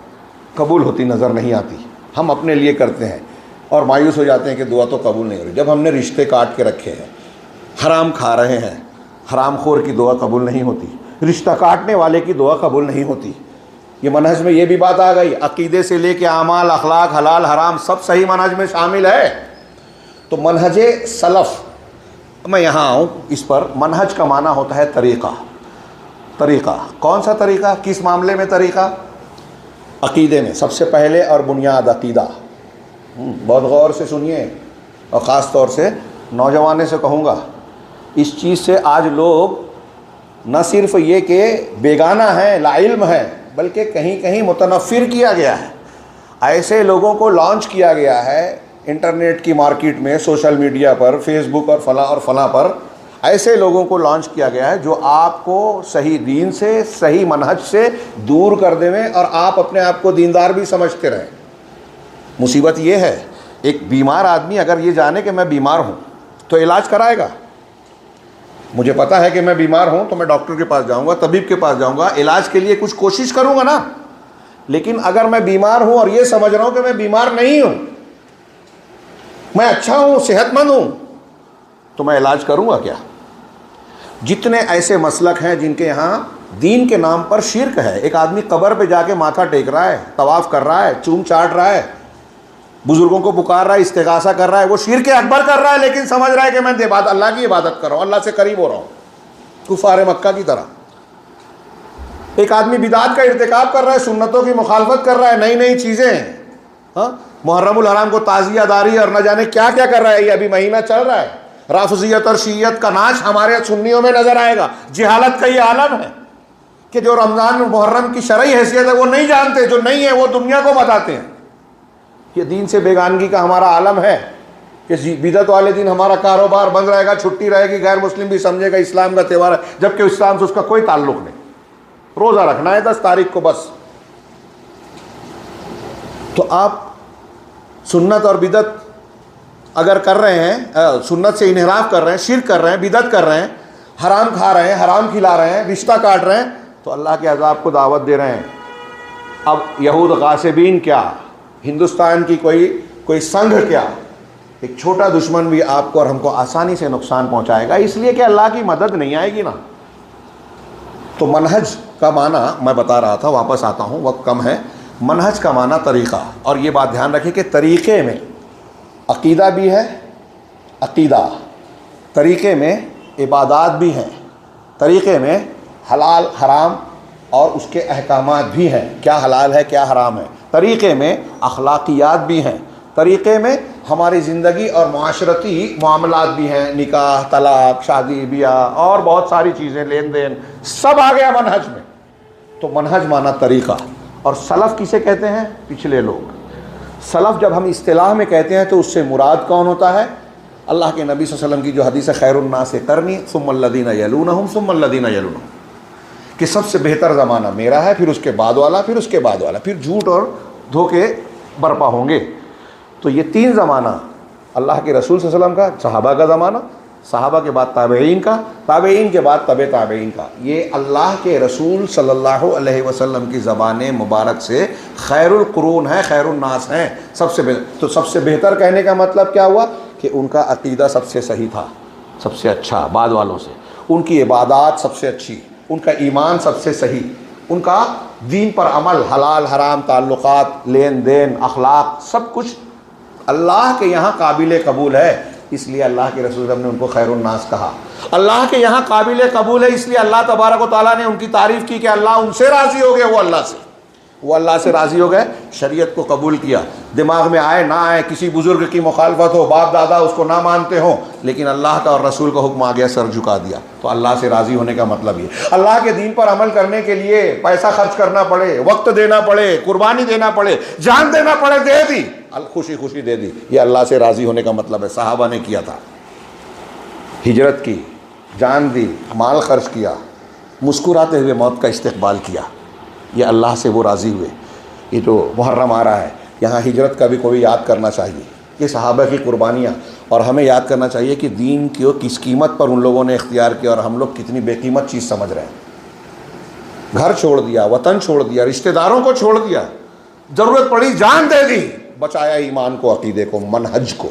कबूल होती नज़र नहीं आती। हम अपने लिए करते हैं और मायूस हो जाते हैं कि दुआ तो कबूल नहीं हो रही। जब हमने रिश्ते काट के रखे हैं, हराम खा रहे हैं, हराम खोर की दुआ कबूल नहीं होती, रिश्ता काटने वाले की दुआ कबूल नहीं होती। ये मनहज में ये भी बात आ गई, अकीदे से लेके आमाल, अखलाक, हलाल हराम सब सही मनहज में शामिल है। तो मनहज सलफ़, मैं यहाँ आऊँ इस पर। मनहज का माना होता है तरीक़ा। तरीक़ा कौन सा तरीक़ा, किस मामले में तरीक़ा? अकीदे में सबसे पहले और बुनियाद अकीदा। बहुत गौर से सुनिए, और ख़ास तौर से नौजवानों से कहूँगा, इस चीज़ से आज लोग न सिर्फ ये कि बेगाना है, लाइल्म है, बल्कि कहीं कहीं मुतनफ़िर किया गया है। ऐसे लोगों को लॉन्च किया गया है इंटरनेट की मार्केट में, सोशल मीडिया पर, फेसबुक और फला पर ऐसे लोगों को लॉन्च किया गया है जो आपको सही दीन से, सही मनहज से दूर कर देवें और आप अपने आप को दीनदार भी समझते रहें। मुसीबत ये है, एक बीमार आदमी अगर ये जाने कि मैं बीमार हूँ तो इलाज कराएगा। मुझे पता है कि मैं बीमार हूँ तो मैं डॉक्टर के पास जाऊँगा, तबीब के पास जाऊँगा, इलाज के लिए कुछ कोशिश करूँगा ना। लेकिन अगर मैं बीमार हूँ और ये समझ रहा हूँ कि मैं बीमार नहीं हूँ, मैं अच्छा हूँ, सेहतमंद हूँ, तो मैं इलाज करूँगा क्या? जितने ऐसे मसलक हैं जिनके यहाँ दीन के नाम पर शिरक है। एक आदमी कब्र पे जाके माथा टेक रहा है, तवाफ़ कर रहा है, चूम चाट रहा है, बुज़ुर्गों को पुकार रहा है, इस्तिग़ासा कर रहा है, वो शिरक अकबर कर रहा है, लेकिन समझ रहा है कि मैं अल्लाह की इबादत कर रहा हूँ, अल्लाह से करीब हो रहा हूँ, कुफ़ार मक्का की तरह। एक आदमी बिदात का इर्तिकाब कर रहा है, सुन्नतों की मुखालफत कर रहा है, नई नई चीज़ें, हाँ, मुहर्रमुल हराम को ताज़ियादारी और न जाने क्या क्या कर रहा है। ये अभी महीना चल रहा है, राफ़िज़ियत और शीयत का नाच हमारे सुन्नियों में नज़र आएगा। जिहालत का ये आलम है कि जो रमज़ान मुहर्रम की शरई हैसियत है वो नहीं जानते, जो नहीं है वो दुनिया को बताते हैं। ये दीन से बेगानगी का हमारा आलम है कि बिदत वाले दिन हमारा कारोबार बंद रहेगा, छुट्टी रहेगी, गैर मुस्लिम भी समझेगा इस्लाम का त्यौहार है, जबकि इस्लाम से उसका कोई ताल्लुक़ नहीं। रोज़ा रखना है 10 तारीख को बस। तो आप सुन्नत और बिदत अगर कर रहे हैं, सुन्नत से इन्हिराफ कर रहे हैं, शिर्क कर रहे हैं, बिदत कर रहे हैं, हराम खा रहे हैं, हराम खिला रहे हैं, रिश्ता काट रहे हैं, तो अल्लाह के अज़ाब को दावत दे रहे हैं। अब यहूद गासिबीन क्या, हिंदुस्तान की कोई संघ क्या, एक छोटा दुश्मन भी आपको और हमको आसानी से नुकसान पहुंचाएगा, इसलिए कि अल्लाह की मदद नहीं आएगी ना। तो मनहज का माना मैं बता रहा था, वापस आता हूँ, वक्त कम है। मनहज का माना तरीक़ा, और ये बात ध्यान रखें कि तरीक़े में अक़ीदा भी है, अक़ीदा, तरीक़े में इबादात भी हैं, तरीक़े में हलाल हराम और उसके अहकामात भी हैं, क्या हलाल है क्या हराम है, तरीक़े में अखलाक़ियात भी हैं, तरीक़े में हमारी ज़िंदगी और माशरती मामलात भी हैं, निकाह, तलाक़, शादी ब्याह और बहुत सारी चीज़ें, लेन देन, सब आ गया मनहज में। तो मनहज माना तरीक़ा। और सलफ़ किसे कहते हैं? पिछले लोग। सलफ़ जब हम इस्तिलाह में कहते हैं तो उससे मुराद कौन होता है? अल्लाह के नबी सल्लल्लाहु अलैहि वसल्लम की जो हदीस है, खैरुन्नास करनी सुम्मल्लज़ीना यलूनहुम सुम्मल्लज़ीना यलूनहुम, कि सबसे बेहतर ज़माना मेरा है, फिर उसके बाद वाला, फिर उसके बाद वाला, फिर झूठ और धोखे बर्पा होंगे। तो ये 3 ज़माना, अल्लाह के रसूल सल्लल्लाहु अलैहि वसल्लम का, सहाबा का ज़माना, सहाबा के बाद ताबेईन का, ताबेईन के बाद तबे ताबेईन का, ये अल्लाह के रसूल सल्लल्लाहु अलैहि वसल्लम की ज़बान मुबारक से खैरुल कुरून है, खैरुन्नास हैं, सबसे बेहतर। तो सबसे बेहतर कहने का मतलब क्या हुआ कि उनका अक़ीदा सबसे सही था, सबसे अच्छा बाद वालों से, उनकी इबादत सबसे अच्छी, उनका ईमान सबसे सही, उनका दीन पर अमल, हलाल हराम ताल्लुकात, लेन देन, अखलाक, सब कुछ अल्लाह के यहाँ काबिल कबूल है, इसलिए अल्लाह के रसूल ने उनको खैरुन्नास कहा। अल्लाह के यहाँ काबिल कबूल है, इसलिए अल्लाह तबारक व तआला ने उनकी तारीफ़ की कि अल्लाह उनसे राज़ी हो गए, वो अल्लाह से राज़ी हो गए, शरीयत को कबूल किया। दिमाग में आए ना आए, किसी बुज़ुर्ग की मुखालफत हो, बाप दादा उसको ना मानते हो, लेकिन अल्लाह का और रसूल का हुक्म आ गया, सर झुका दिया। तो अल्लाह से राज़ी होने का मतलब ये, अल्लाह के दीन पर अमल करने के लिए पैसा खर्च करना पड़े, वक्त देना पड़े, कुर्बानी देना पड़े, जान देना पड़े, दे दी, खुशी खुशी दे दी, ये अल्लाह से राज़ी होने का मतलब है। सहाबा ने किया था, हिजरत की, जान दी, माल खर्च किया, मुस्कुराते हुए मौत का इस्तकबाल किया, ये अल्लाह से वो राज़ी हुए। ये तो मुहर्रम आ रहा है, यहाँ हिजरत का भी कोई याद करना चाहिए, ये सहाबा की कुर्बानियाँ, और हमें याद करना चाहिए कि दीन को किस कीमत पर उन लोगों ने इख्तियार किया और हम लोग कितनी बेकीमत चीज़ समझ रहे हैं। घर छोड़ दिया, वतन छोड़ दिया, रिश्तेदारों को छोड़ दिया, ज़रूरत पड़ी जान दे दी, बचाया ईमान को, अक़ीदे को, मनहज को।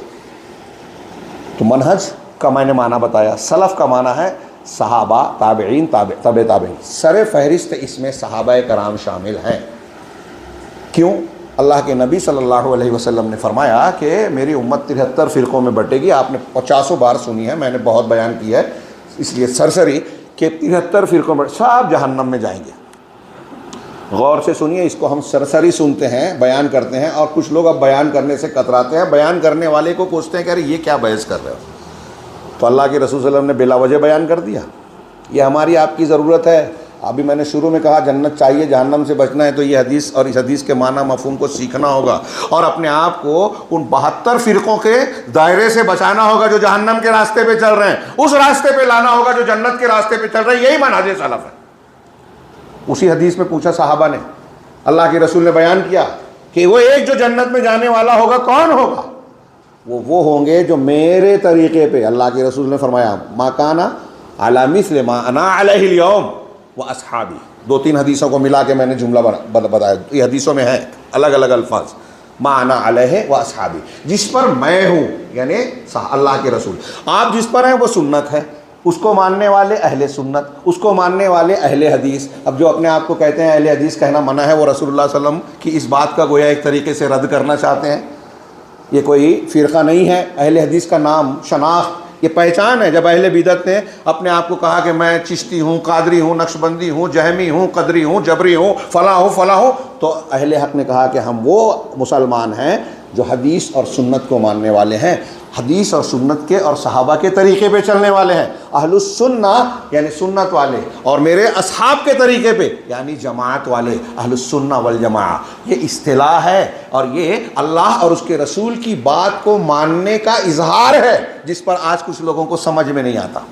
तो मनहज का मैंने माना बताया, सलफ़ का माना है सहाबा, ताबेईन, तबे ताबेईन, सर फहरिस्त इसमें सहाबा कराम शामिल हैं। क्यों? अल्लाह के नबी सल्लल्लाहु अलैहि वसल्लम ने फरमाया कि मेरी उम्मत 73 फ़िरक़ों में बटेगी। आपने 50 बार सुनी है, मैंने बहुत बयान किया है, इसलिए सरसरी कि 73 फ़िरक़ों में सब जहन्नम में जाएंगे। गौर से सुनिए, इसको हम सरसरी सुनते हैं, बयान करते हैं, और कुछ लोग अब बयान करने से कतराते हैं, बयान करने वाले को पूछते हैं कि अरे ये क्या बहस कर रहे हो। तो अल्लाह के रसूल सल्लल्लाहु अलैहि वसल्लम ने बिला वजह बयान कर दिया। ये हमारी आपकी ज़रूरत है। अभी मैंने शुरू में कहा जन्नत चाहिए, जहन्नम से बचना है, तो ये हदीस और इस हदीस के माना मफ़हूम को सीखना होगा और अपने आप को उन 72 फ़िरक़ों के दायरे से बचाना होगा जो जहन्नम के रास्ते पे चल रहे हैं, उस रास्ते पे लाना होगा जो जन्नत के रास्ते पे चल रहे हैं। यही मनहज सलफ़ है। उसी हदीस में पूछा साहबा ने, अल्लाह के रसूल ने बयान किया कि वो एक जो जन्नत में जाने वाला होगा, कौन होगा? वो होंगे जो मेरे तरीक़े पे, अल्लाह के रसूल ने फरमाया मा काना अला मिस्ल मा अना अलैहिल यौम व अस्हाबी। 2-3 हदीसों को मिला के मैंने जुमला बताया, ये हदीसों में है अलग अलग अल्फाज, मा अना अलैहि व अस्हाबी, जिस पर मैं हूँ, यानी अल्लाह के रसूल, आप जिस पर हैं वो सुन्नत है, उसको मानने वाले अहले सुन्नत, उसको मानने वाले अहले हदीस। अब जो अपने आप को कहते हैं अहले हदीस कहना मना है, वो रसूलुल्लाह सल्लल्लाहु अलैहि वसल्लम की इस बात का गोया एक तरीके से रद्द करना चाहते हैं। ये कोई फ़िरक़ा नहीं है, अहले हदीस का नाम, शनाख्त, ये पहचान है। जब अहले बिदत ने अपने आप को कहा कि मैं चिश्ती हूँ, कादरी हूँ, नक्शबंदी हूँ, जहमी हूँ, कदरी हूँ, जबरी हूँ, फ़लाँ हूँ, तो अहले हक़ ने कहा कि हम वो मुसलमान हैं जो हदीस और सुन्नत को मानने वाले हैं, हदीस और सुन्नत के और सहाबा के तरीक़े पे चलने वाले हैं, अहलुस सुन्ना यानी सुन्नत वाले, और मेरे असहाब के तरीक़े पे यानी जमात वाले, अहलुस सुन्ना वल जमाआ। ये इस्तिलाह है और ये अल्लाह और उसके रसूल की बात को मानने का इजहार है, जिस पर आज कुछ लोगों को समझ में नहीं आता।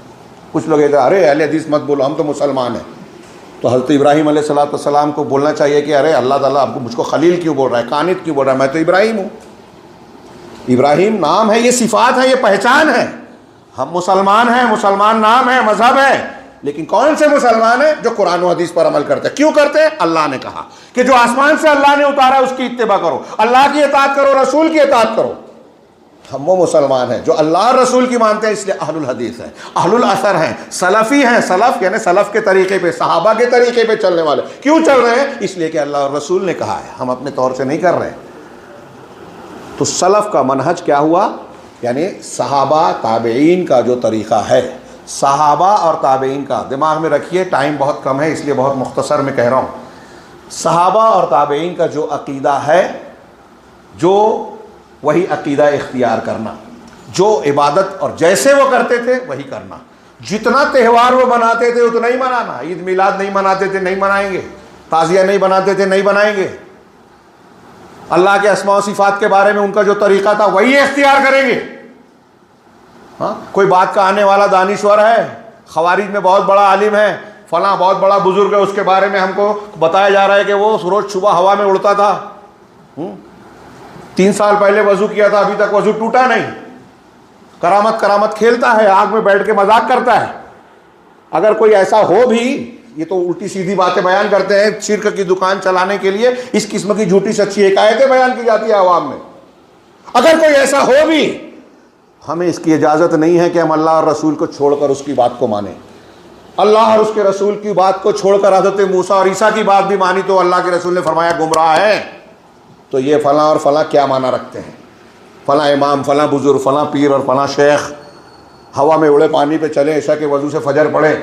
कुछ लोग कहते हैं अरे अहले हदीस मत बोलो, हम तो मुसलमान हैं। तो हज़रत इब्राहीम अलैहिस्सलाम को बोलना चाहिए कि अरे अल्लाह ताला आपको मुझको खलील क्यों बोल रहा है, कानित क्यों बोल रहा है, मैं तो इब्राहीम हूँ। इब्राहीम नाम है, ये सिफ़ात है, ये पहचान है। हम मुसलमान हैं, मुसलमान नाम है, मज़हब है, लेकिन कौन से मुसलमान हैं? जो कुरान और हदीस पर अमल करते हैं। क्यों करते हैं? अल्लाह ने कहा कि जो आसमान से अल्लाह ने उतारा उसकी इत्तिबा करो, अल्लाह की इताअत करो, रसूल की इताअत करो। हम वो मुसलमान हैं जो अल्लाह रसूल की मानते हैं, इसलिए अहलुल हदीस हैं, अहलुल असर हैं, सलफ़ी हैं। सलफ़ यानी सलफ़ के तरीक़े पे, सहाबा के तरीक़े पे चलने वाले। क्यों चल रहे हैं? इसलिए कि अल्लाह और रसूल ने कहा है, हम अपने तौर से नहीं कर रहे हैं। तो सलफ़ का मनहज क्या हुआ? यानी सहाबा ताबेईन का जो तरीक़ा है, सहाबा और ताबेईन का, दिमाग में रखिए, टाइम बहुत कम है इसलिए बहुत मुख्तसर में कह रहा हूँ। सहाबा और ताबेईन का जो अक़ीदा है, जो वही अक़ीदा इख्तियार करना, जो इबादत और जैसे वो करते थे वही करना। जितना त्यौहार वो मनाते थे उतना ही मनाना। ईद मिलाद नहीं मनाते थे, नहीं मनाएंगे। ताज़िया नहीं बनाते थे, नहीं बनाएंगे। अल्लाह के अस्मा व सिफ़ात के बारे में उनका जो तरीक़ा था वही इख्तियार करेंगे। हाँ, कोई बात का आने वाला दानिश्वर है, खवारिज में बहुत बड़ा आलिम है, फला बहुत बड़ा बुजुर्ग है, उसके बारे में हमको बताया जा रहा है कि वो रोज सुबह हवा में उड़ता था, 3 साल पहले वजू किया था, अभी तक वजू टूटा नहीं, करामत करामत खेलता है, आग में बैठ के मजाक करता है। अगर कोई ऐसा हो भी, ये तो उल्टी सीधी बातें बयान करते हैं, शिर्क की दुकान चलाने के लिए इस किस्म की झूठी सच्ची हिकायतें बयान की जाती है आवाम में। अगर कोई ऐसा हो भी, हमें इसकी इजाज़त नहीं है कि हम अल्लाह और रसूल को छोड़कर उसकी बात को माने। अल्लाह और उसके रसूल की बात को छोड़कर हज़रत मूसा और ईसा की बात भी मानी तो अल्लाह के रसूल ने फरमाया गुमराह है। तो ये फ़लाँ और फ़लाँ क्या माना रखते हैं, फ़लाँ इमाम, फ़लाँ बुजुर्ग, फ़लाँ पीर और फ़लाँ शेख हवा में उड़े, पानी पे चले, ऐसा के वजू से फजर पड़े,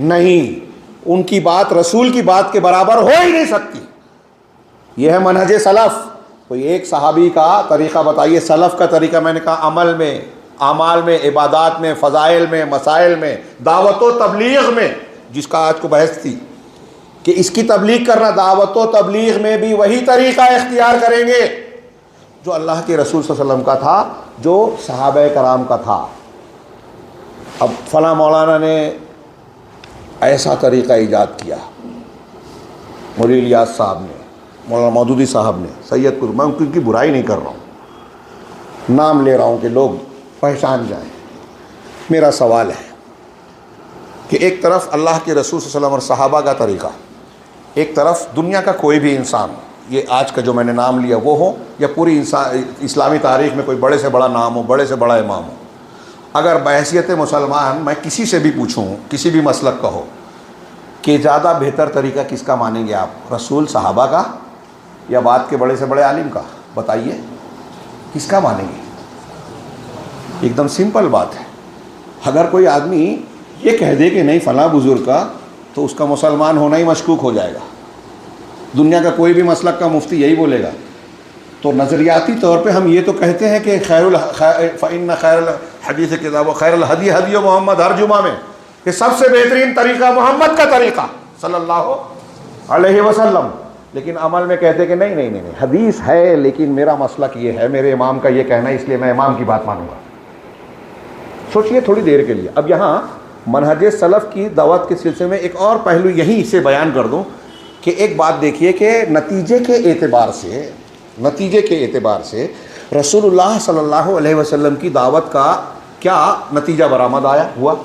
नहीं, उनकी बात रसूल की बात के बराबर हो ही नहीं सकती। यह है मनहज सलफ़। कोई एक सहाबी का तरीक़ा बताइए, सलफ़ का तरीक़ा। मैंने कहा अमल में, आमाल में, इबादात में, फ़ज़ाइल में, मसाइल में, दावत व तबलीग में, जिसका आज को बहस थी कि इसकी तबलीग करना, दावत व तबलीग में भी वही तरीक़ा इख्तियार करेंगे जो अल्लाह के रसूल सल्लल्लाहु अलैहि वसल्लम का था, जो सहाबा कराम का था। अब फ़लाँ मौलाना ने ऐसा तरीक़ा ईजाद किया, मौलवी इलियास साहब ने, मौलाना मौदूदी साहब ने, सैयदपुर, मैं उनकी बुराई नहीं कर रहा हूँ, नाम ले रहा हूँ कि लोग पहचान जाएं। मेरा सवाल है कि एक तरफ अल्लाह के रसूल सल्लल्लाहु अलैहि वसल्लम और सहाबा का तरीक़ा, एक तरफ दुनिया का कोई भी इंसान, ये आज का जो मैंने नाम लिया वो हो, या पूरी इस्लामी तारीख़ में कोई बड़े से बड़ा नाम हो, बड़े से बड़ा इमाम हो, अगर बहैसियत मुसलमान मैं किसी से भी पूछूं, किसी भी मसलक का हो, कि ज़्यादा बेहतर तरीक़ा किसका मानेंगे आप, रसूल सहाबा का या बात के बड़े से बड़े आलिम का, बताइए किसका मानेंगे? एकदम सिंपल बात है। अगर कोई आदमी ये कह दे कि नहीं फ़लाँ बुज़ुर्ग का, तो उसका मुसलमान होना ही मशकूक हो जाएगा। दुनिया का कोई भी मसलक का मुफ्ती यही बोलेगा। तो नज़रियाती तौर पे हम ये तो कहते हैं कि फ़इन्न खैरुल हदीस किताब खैरुल हदी हदी मोहम्मद, हर जुमा में, कि सबसे बेहतरीन तरीक़ा मोहम्मद का तरीक़ा सल्लल्लाहु अलैहि वसल्लम। लेकिन अमल में कहते कि नहीं नहीं नहीं नहीं, हदीस है लेकिन मेरा मसलक ये है, मेरे इमाम का ये कहना है, इसलिए मैं इमाम की बात मानूंगा। सोचिए थोड़ी देर के लिए। अब यहाँ मनहज सलफ़ की दावत के सिलसिले में एक और पहलू यहीं से बयान कर दूँ कि एक बात देखिए कि नतीजे के एतबार से रसूलुल्लाह सल्लल्लाहु अलैहि वसल्लम की दावत का क्या नतीजा बरामद आया हुआ।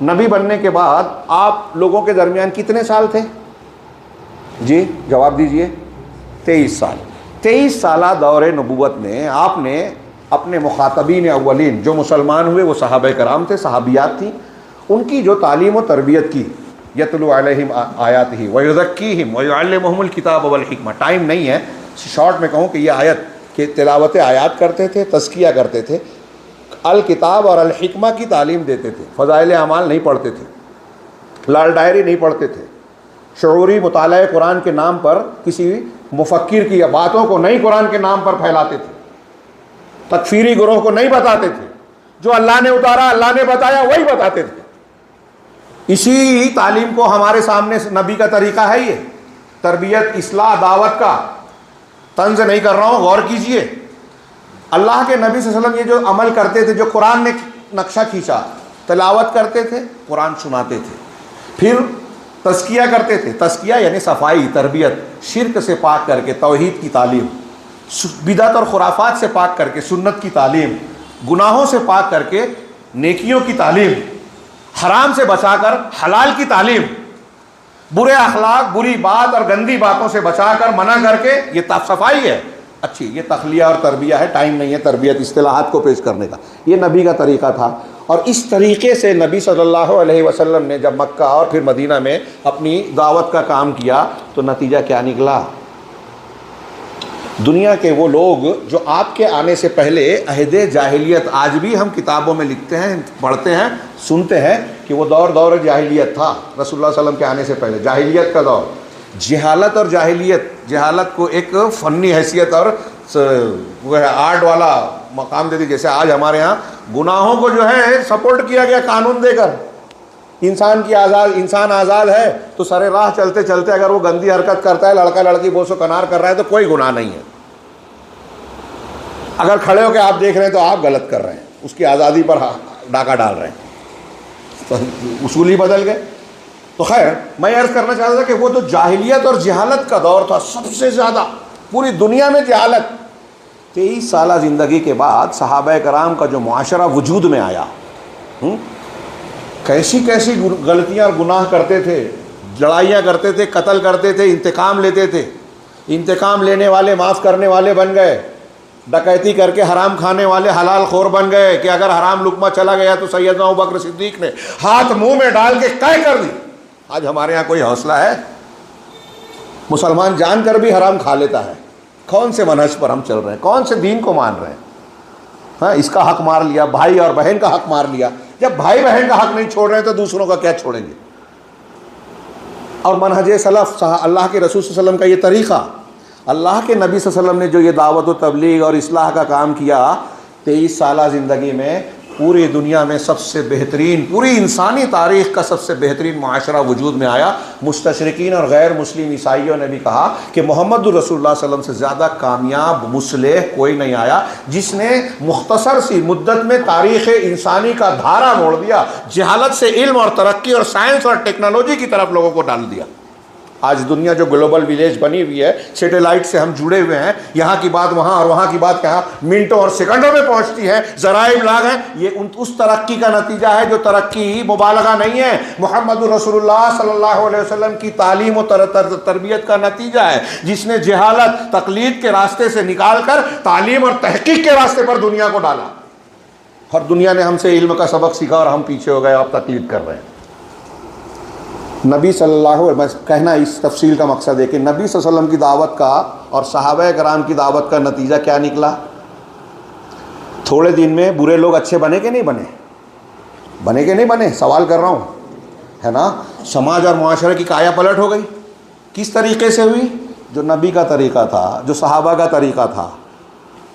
नबी बनने के बाद आप लोगों के दरमियान कितने साल थे जी, जवाब दीजिए। 23 साल। 23 साला दौरे नबूवत में आपने अपने मुखातबीन अव्वलीन जो मुसलमान हुए वो सहाबा कराम थे, सहाबियात थी, उनकी जो तालीम व तरबियत की, यतलू अलैहिम आयातिही व युज़क्कीहिम व युअल्लिमुहुमुल किताब वल हिकमा। टाइम नहीं है, शॉर्ट में कहूँ कि ये आयत के तिलावत आयात करते थे, तज़किया करते थे, अल किताब और अल हिकमा की तालीम देते थे, फ़ज़ाइल अमाल नहीं पढ़ते थे, लाल डायरी नहीं पढ़ते थे, शऊरी मुताला कुरान के नाम पर किसी मुफक्किर की बातों को नहीं कुरान के नाम पर फैलाते थे, तकफीरी गुरोह को नहीं बताते थे, जो अल्लाह ने उतारा, अल्लाह ने बताया वही बताते थे। इसी तालीम को हमारे सामने नबी का तरीक़ा है ये, तरबियत, इस्लाह, दावत का। तंज नहीं कर रहा हूँ, गौर कीजिए। अल्लाह के नबी सल्लल्लाहु अलैहि वसल्लम ये जो अमल करते थे, जो कुरान ने नक्शा खींचा, तिलावत करते थे, कुरान सुनाते थे, फिर तज़किया करते थे। तज़किया यानी सफाई, तरबियत, शिर्क से पाक करके तौहीद की तालीम, बिदअत और खुराफात से पाक करके सुन्नत की तालीम, गुनाहों से पाक करके नेकियों की तालीम, हराम से बचाकर हलाल की तालीम, बुरे अखलाक, बुरी बात और गंदी बातों से बचाकर मना करके, ये सफाई है। अच्छी, ये तखलिया और तरबिया है। टाइम नहीं है तरबियत इस्तिलाहात को पेश करने का। ये नबी का तरीक़ा था। और इस तरीक़े से नबी सल्लल्लाहु अलैहि वसल्लम ने जब मक्का और फिर मदीना में अपनी दावत का काम किया तो नतीजा क्या निकला? दुनिया के वो लोग जो आपके आने से पहले अहदे जाहिलियत, आज भी हम किताबों में लिखते हैं, पढ़ते हैं, सुनते हैं कि वो दौर जाहिलियत था रसूलुल्लाह सल्लल्लाहु अलैहि वसल्लम के आने से पहले, जाहिलियत का दौर। जहालत और जाहिलियत, जहालत को एक फ़नी हैसियत और वह आर्ट वाला मकाम दे दी। जैसे आज हमारे यहाँ गुनाहों को जो है सपोर्ट किया गया कानून देकर। इंसान आज़ाद है तो सरे राह चलते चलते अगर वो गंदी हरकत करता है, लड़का लड़की बोसो कनार कर रहा है, तो कोई गुनाह नहीं है। अगर खड़े होकर आप देख रहे हैं तो आप गलत कर रहे हैं। उसकी आज़ादी पर डाका डाल रहे हैं, तो उसूल ही बदल गए। तो खैर, मैं अर्ज़ करना चाहता था कि वो तो जाहिलियत और जहालत का दौर था, सबसे ज़्यादा पूरी दुनिया में जहालत। 23 साल ज़िंदगी के बाद सहाबा कराम का जो मुआशरा वजूद में आया, कैसी कैसी गलतियाँ और गुनाह करते थे, लड़ाइयाँ करते थे, कत्ल करते थे, इंतकाम लेते थे। इंतकाम लेने वाले माफ़ करने वाले बन गए, डकैती करके हराम खाने वाले हलाल खोर बन गए कि अगर हराम लुकमा चला गया तो सैयदना अबू बकर सिद्दीक ने हाथ मुंह में डाल के तय कर दी। आज हमारे यहाँ कोई हौसला है? मुसलमान जानकर भी हराम खा लेता है। कौन से मनहज पर हम चल रहे हैं, कौन से दीन को मान रहे हैं? हाँ, इसका हक मार लिया, भाई और बहन का हक मार लिया। जब भाई बहन का हक नहीं छोड़ रहे हैं तो दूसरों का क्या छोड़ेंगे? और मनहज सलफ, अल्लाह के रसूल सल्लल्लाहु अलैहि वसल्लम का ये तरीक़ा, अल्लाह के नबी सल्लल्लाहु अलैहि वसल्लम ने जो ये दावत व तबलीग और इस्लाह का काम किया 23 साल ज़िंदगी में, पूरी दुनिया में सबसे बेहतरीन, पूरी इंसानी तारीख़ का सबसे बेहतरीन मुआशरा वजूद में आया। मुस्तशरिकीन और गैर मुस्लिम ईसाइयों ने भी कहा कि मोहम्मद रसूलुल्लाह सल्लल्लाहु अलैहि वसल्लम से ज़्यादा कामयाब मुस्लिह कोई नहीं आया, जिसने मुख्तसर सी मुद्दत में तारीख़ इंसानी का धारा मोड़ दिया, जहालत से इल्म और तरक्की और साइंस और टेक्नोलॉजी की तरफ लोगों को डाल दिया। आज दुनिया जो ग्लोबल विलेज बनी हुई है, सैटेलाइट से हम जुड़े हुए हैं, यहाँ की बात वहाँ और वहाँ की बात यहाँ मिनटों और सेकंडों में पहुँचती है, ज़राए इब्लाग हैं। ये उस तरक्की का नतीजा है जो तरक्की मुबालगा नहीं है, मोहम्मद रसूलुल्लाह सल्लल्लाहु अलैहि वसल्लम की तालीम और तरबियत का नतीजा है, जिसने जहालत तकलीद के रास्ते से निकाल कर तालीम और तहकीक के रास्ते पर दुनिया को डाला। और दुनिया ने हमसे इल्म का सबक सीखा और हम पीछे हो गए, अब तकलीद कर रहे हैं। नबी सल्लल्लाहु अलैहि वसल्लम, कहना इस तफसील का मकसद है कि नबी सल्लल्लाहु अलैहि वसल्लम की दावत का और सहाबा कराम की दावत का नतीजा क्या निकला? थोड़े दिन में बुरे लोग अच्छे बने कि नहीं बने? बने कि नहीं बने? सवाल कर रहा हूँ, है ना? समाज और मुआशरे की काया पलट हो गई। किस तरीके से हुई? जो नबी का तरीक़ा था, जो सहाबा का तरीक़ा था।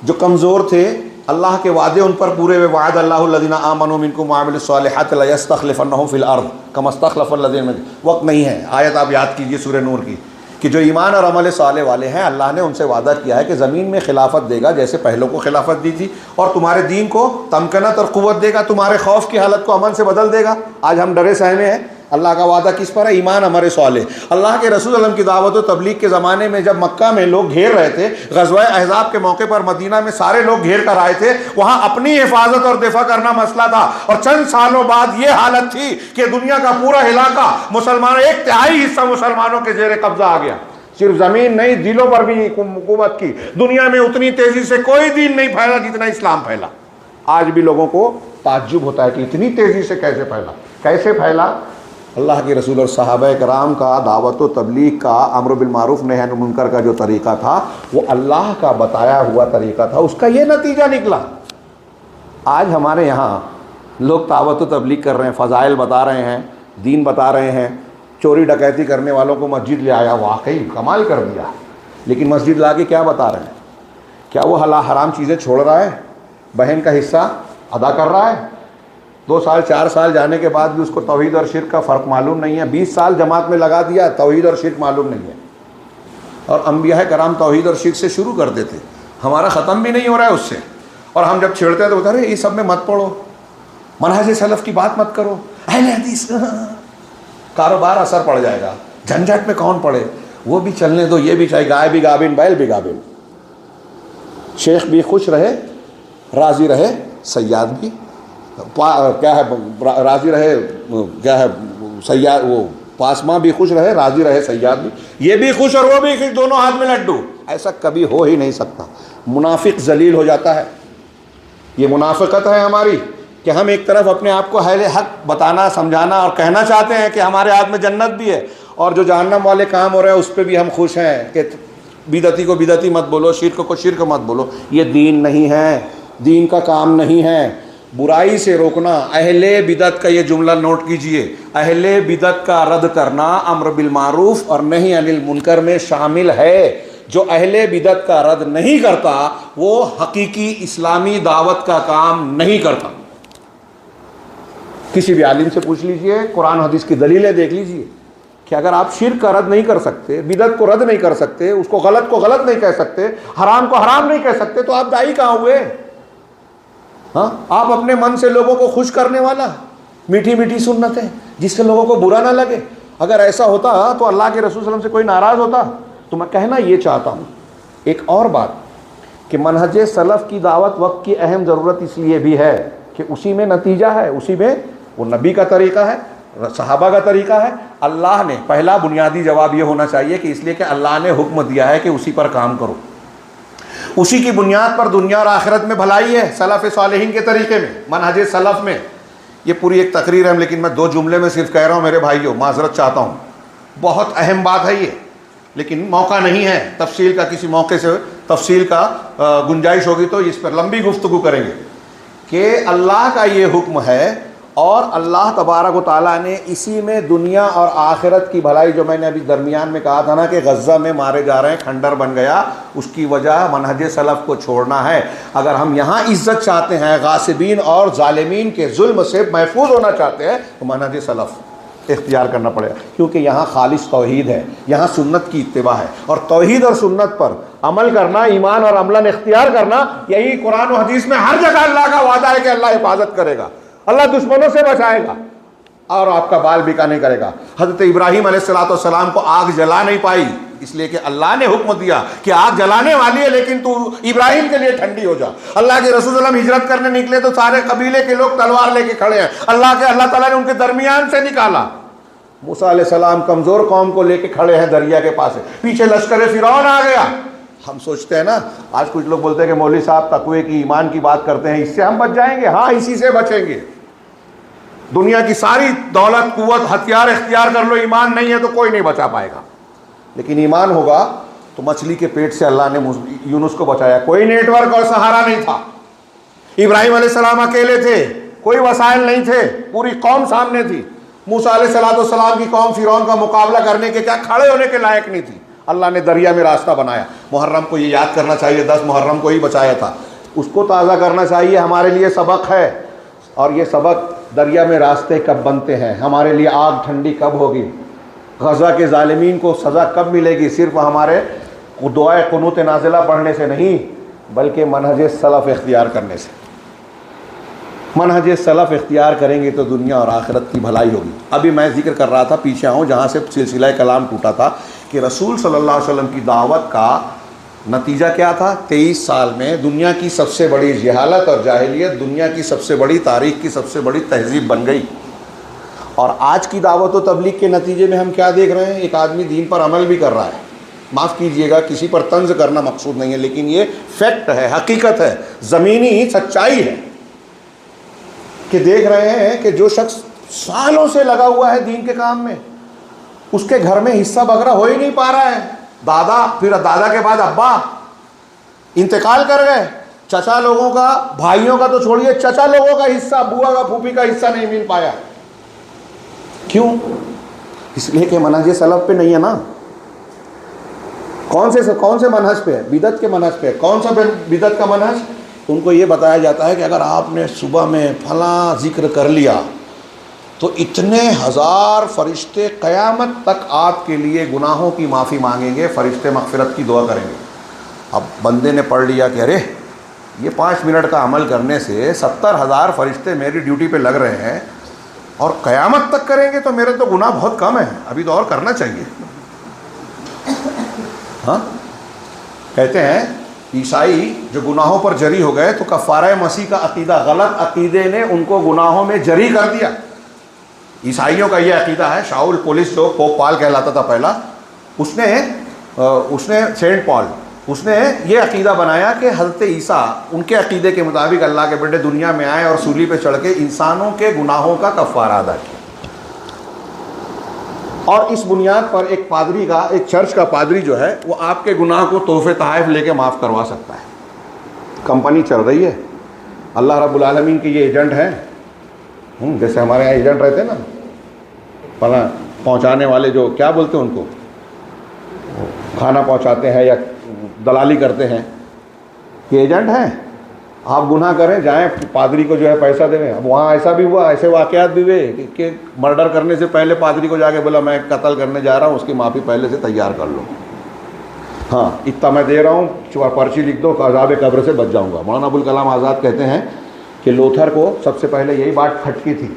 जो कमज़ोर थे, अल्लाह के वादे उन पर पूरे हुए। वादल्लाहुल्लज़ीना आमनू मिनकुम वअमिलुस सालिहाति लयस्तखलिफन्नहुम फिल अर्द कमा इस्तखलफ़ल्लज़ीना। वक्त नहीं है, आयत आप याद कीजिए सूरह नूर की, कि जो ईमान और अमल साले वाले हैं, अल्लाह ने उनसे वादा किया है कि ज़मीन में खिलाफत देगा जैसे पहलों को खिलाफत दी थी, और तुम्हारे दीन को तमकनत और क़ुव्वत देगा, तुम्हारे खौफ की हालत को अमन से बदल देगा। आज हम डरे सहमे हैं। अल्लाह का वादा किस पर है? ईमान अमर साले। अल्लाह के रसूल सल्लल्लाहु अलैहि वसल्लम की दावत व तबलीग के ज़माने में जब मक्का में लोग घेर रहे थे, ग़ज़वा अहज़ाब के मौके पर मदीना में सारे लोग घेर कर आए थे, वहाँ अपनी हिफाजत और दिफा करना मसला था। और चंद सालों बाद ये हालत थी कि दुनिया का पूरा इलाका मुसलमानों, 1/3 हिस्सा मुसलमानों के ज़ेरे कब्जा आ गया। सिर्फ ज़मीन नहीं, दिलों पर भी हुकूमत की। दुनिया में उतनी तेज़ी से कोई दीन नहीं फैला जितना इस्लाम फैला। आज भी लोगों को ताज्जुब होता है कि इतनी तेज़ी से कैसे फैला। कैसे फैला? अल्लाह के रसूल और सहाबा कराम का दावत व तबलीग का, अम्र बिल मारूफ नही अनिल मुनकर का जो तरीक़ा था, वो अल्लाह का बताया हुआ तरीक़ा था। उसका ये नतीजा निकला। आज हमारे यहाँ लोग दावत व तबलीग कर रहे हैं, फ़ज़ाइल बता रहे हैं, दीन बता रहे हैं, चोरी डकैती करने वालों को मस्जिद ले आया, वाकई कमाल कर दिया। लेकिन मस्जिद ला के क्या बता रहे हैं? क्या वो हराम चीज़ें छोड़ रहा है? बहन का हिस्सा अदा कर रहा है? 2 साल 4 साल जाने के बाद भी उसको तौहीद और शिर्क का फ़र्क मालूम नहीं है। 20 साल जमात में लगा दिया, तौहीद और शिर्क मालूम नहीं है। और अंबिया कराम तौहीद और शिर्क से शुरू करते थे, हमारा ख़त्म भी नहीं हो रहा है उससे। और हम जब छेड़ते हैं तो बता रहे ये सब में मत पढ़ो, मनहज सलफ़ की बात मत करो, अहले हदीस, कारोबार असर पड़ जाएगा, झंझट में कौन पड़े, वो भी चलने दो, ये भी चाहिए, गाय भी गाबिन बैल भी गाबिन। शेख भी खुश रहे, राज़ी रहे, सयाद भी क्या है, राज़ी रहे, क्या है सयाद, वो पासमा भी खुश रहे, राज़ी रहे सयाद भी, ये भी खुश और वो भी खुश, दोनों हाथ में लड्डू। ऐसा कभी हो ही नहीं सकता। मुनाफिक जलील हो जाता है। ये मुनाफिकत है हमारी कि हम एक तरफ अपने आप को अहले हक बताना, समझाना और कहना चाहते हैं कि हमारे हाथ में जन्नत भी है, और जो जहन्नम वाले काम हो रहे हैं उस पर भी हम खुश हैं कि बिदती को बिदती मत बोलो, शिर्क को शिर्क मत बोलो। ये दीन नहीं है, दीन का काम नहीं है। बुराई से रोकना, अहले बिदत का ये जुमला नोट कीजिए, अहले बिदत का रद्द करना अम्र बिल मारूफ और नही अनिल मुनकर में शामिल है। जो अहले बिदत का रद्द नहीं करता वो हकीकी इस्लामी दावत का काम नहीं करता। किसी भी आलिम से पूछ लीजिए, कुरान हदीस की दलीलें देख लीजिए कि अगर आप शिर्क का रद्द नहीं कर सकते, बिदत को रद्द नहीं कर सकते, उसको गलत को गलत नहीं कह सकते, हराम को हराम नहीं कह सकते, तो आप दाई कहाँ हुए? हाँ, आप अपने मन से लोगों को खुश करने वाला, मीठी मीठी सुन्नतें जिससे लोगों को बुरा ना लगे। अगर ऐसा होता तो अल्लाह के रसूल सल्लल्लाहु अलैहि वसल्लम से कोई नाराज़ होता? तो मैं कहना ये चाहता हूँ एक और बात कि मनहज सलफ़ की दावत वक्त की अहम ज़रूरत इसलिए भी है कि उसी में नतीजा है, उसी में वो नबी का तरीक़ा है, सहाबा का तरीक़ा है। अल्लाह ने पहला बुनियादी जवाब ये होना चाहिए कि इसलिए कि अल्लाह ने हुक्म दिया है कि उसी पर काम करो, उसी की बुनियाद पर दुनिया और आखिरत में भलाई है। सलफ़ सालिहीन के तरीक़े में, मनहज सलफ़ में। ये पूरी एक तकरीर है लेकिन मैं 2 जुमले में सिर्फ कह रहा हूँ मेरे भाइयों, माज़रत चाहता हूँ। बहुत अहम बात है ये, लेकिन मौका नहीं है तफसील का। किसी मौके से तफसील का गुंजाइश होगी तो इस पर लंबी गुफ्तगू करेंगे कि अल्लाह का ये हुक्म है और अल्लाह तबारक व तआला ने इसी में दुनिया और आखिरत की भलाई, जो मैंने अभी दरमियान में कहा था ना कि गज़ा में मारे जा रहे हैं, खंडर बन गया, उसकी वजह मनहज सलफ़ को छोड़ना है। अगर हम यहाँ इज़्ज़त चाहते हैं, गासिबीन और ज़ालिमीन के जुल्म से महफूज होना चाहते हैं, तो मनहज सलफ़ इख्तियार करना पड़ेगा, क्योंकि यहाँ खालिस तौहीद है, यहाँ सुन्नत की इत्तिबा है। और तौहीद और सुन्नत पर अमल करना, ईमान और अमलन इख्तियार करना, यही कुरान और हदीस में हर जगह अल्लाह का वादा है कि अल्लाह हिफाजत करेगा, अल्लाह दुश्मनों से बचाएगा और आपका बाल बिका नहीं करेगा। हज़रत इब्राहीम अलैहिस्सलाम को आग जला नहीं पाई, इसलिए कि अल्लाह ने हुक्म दिया कि आग जलाने वाली है लेकिन तू इब्राहीम के लिए ठंडी हो जा। अल्लाह के रसूल सल्लल्लाहु अलैहि वसल्लम हिजरत करने निकले तो सारे कबीले के लोग तलवार लेके खड़े हैं, अल्लाह ताला ने उनके दरमियान से निकाला। मूसा अलैहिस्सलाम कमज़ोर कौम को लेके खड़े हैं दरिया के पास, पीछे लश्कर फिरौन आ गया। हम सोचते हैं ना, आज कुछ लोग बोलते हैं कि मौलवी साहब तकवे की, ईमान की बात करते हैं, इससे हम बच जाएंगे। हाँ, इसी से बचेंगे। दुनिया की सारी दौलत, कुव्वत, हथियार इख्तियार कर लो, ईमान नहीं है तो कोई नहीं बचा पाएगा। लेकिन ईमान होगा तो मछली के पेट से अल्लाह ने यूनुस को बचाया। कोई नेटवर्क और सहारा नहीं था। इब्राहिम अलैहिस्सलाम अकेले थे, कोई वसाइल नहीं थे, पूरी कौम सामने थी। मूसा अलैहिस्सलाम की कौम फिरौन का मुकाबला करने के क्या खड़े होने के लायक नहीं थी। अल्लाह ने दरिया में रास्ता बनाया। मुहर्रम को ये याद करना चाहिए, 10 मुहर्रम को ही बचाया था, उसको ताज़ा करना चाहिए। हमारे लिए सबक है, और ये सबक दरिया में रास्ते कब बनते हैं, हमारे लिए आग ठंडी कब होगी, गज़ा के ज़ालिमीन को सज़ा कब मिलेगी, सिर्फ हमारे दुआए कुनूत नाज़िला पढ़ने से नहीं, बल्कि मनहज सलफ़ इख्तियार करने से। मनहज सलफ़ इख्तियार करेंगे तो दुनिया और आखिरत की भलाई होगी। अभी मैं जिक्र कर रहा था, पीछे आऊँ जहाँ से सिलसिला कलाम टूटा था, कि रसूल सल्लल्लाहु अलैहि वसल्लम की दावत का नतीजा क्या था। 23 साल में दुनिया की सबसे बड़ी जहालत और जाहिलियत, दुनिया की सबसे बड़ी तारीख़ की सबसे बड़ी तहज़ीब बन गई। और आज की दावत व तबलीग के नतीजे में हम क्या देख रहे हैं, एक आदमी दीन पर अमल भी कर रहा है। माफ़ कीजिएगा, किसी पर तंज करना मकसूद नहीं है, लेकिन ये फैक्ट है, हकीकत है, ज़मीनी सच्चाई है कि देख रहे हैं कि जो शख्स सालों से लगा हुआ है दीन के काम में, उसके घर में हिस्सा बकरा हो ही नहीं पा रहा है। दादा, फिर दादा के बाद अब्बा इंतकाल कर गए, चचा लोगों का, भाइयों का तो छोड़िए, चचा लोगों का हिस्सा, बुआ का, फूफी का हिस्सा नहीं मिल पाया। क्यों? इसलिए कि मनहज सलफ़ पे नहीं है ना। कौन से मनहज पे है? बिदत के मनहज पे है। कौन सा बिदत का मनहज? उनको ये बताया जाता है कि अगर आपने सुबह में फला जिक्र कर लिया तो इतने हज़ार फरिश्ते क़यामत तक आपके लिए गुनाहों की माफ़ी मांगेंगे, फरिश्ते मग़फ़िरत की दुआ करेंगे। अब बंदे ने पढ़ लिया कि अरे ये 5 मिनट का अमल करने से 70,000 फरिश्ते मेरी ड्यूटी पे लग रहे हैं और क़यामत तक करेंगे, तो मेरे तो गुनाह बहुत कम है, अभी तो और करना चाहिए। हाँ, कहते हैं ईसाई जो गुनाहों पर जरी हो गए तो कफ़ारा मसीह का अक़ीदा, गलत अक़ीदे ने उनको गुनाहों में जरी कर दिया। ईसाइयों का ये अक़ीदा है। शाउल पुलिस जो पोप पाल कहलाता था पहला, उसने सेंट पॉल, उसने ये अक़ीदा बनाया कि हज़रत ईसा उनके अक़ीदे के मुताबिक अल्लाह के बेटे दुनिया में आए और सूली पे चढ़ के इंसानों के गुनाहों का कफ़ारा अदा किया। और इस बुनियाद पर एक पादरी का, एक चर्च का पादरी जो है, वो आपके गुनाह को तोहफ़े तोहफ़ लेके माफ़ करवा सकता है। कंपनी चल रही है, अल्लाह रब्बुल आलमीन के ये एजेंट हैं। जैसे हमारे यहाँ एजेंट रहते हैं ना, फला पहुँचाने वाले, जो क्या बोलते हैं उनको, खाना पहुँचाते हैं या दलाली करते हैं, ये एजेंट हैं। आप गुनाह करें, जाएं पादरी को जो है पैसा देवें। अब वहाँ ऐसा भी हुआ, ऐसे वाक़यात भी हुए कि मर्डर करने से पहले पादरी को जाके बोला मैं कत्ल करने जा रहा हूँ, उसकी माफ़ी पहले से तैयार कर लो। हाँ, इतना मैं दे रहा हूँ, पर्ची लिख दो, अज़ाब कब्र से बच जाऊँगा। मौलाना अबुल कलाम आज़ाद कहते हैं कि लूथर को सबसे पहले यही बात खटकी थी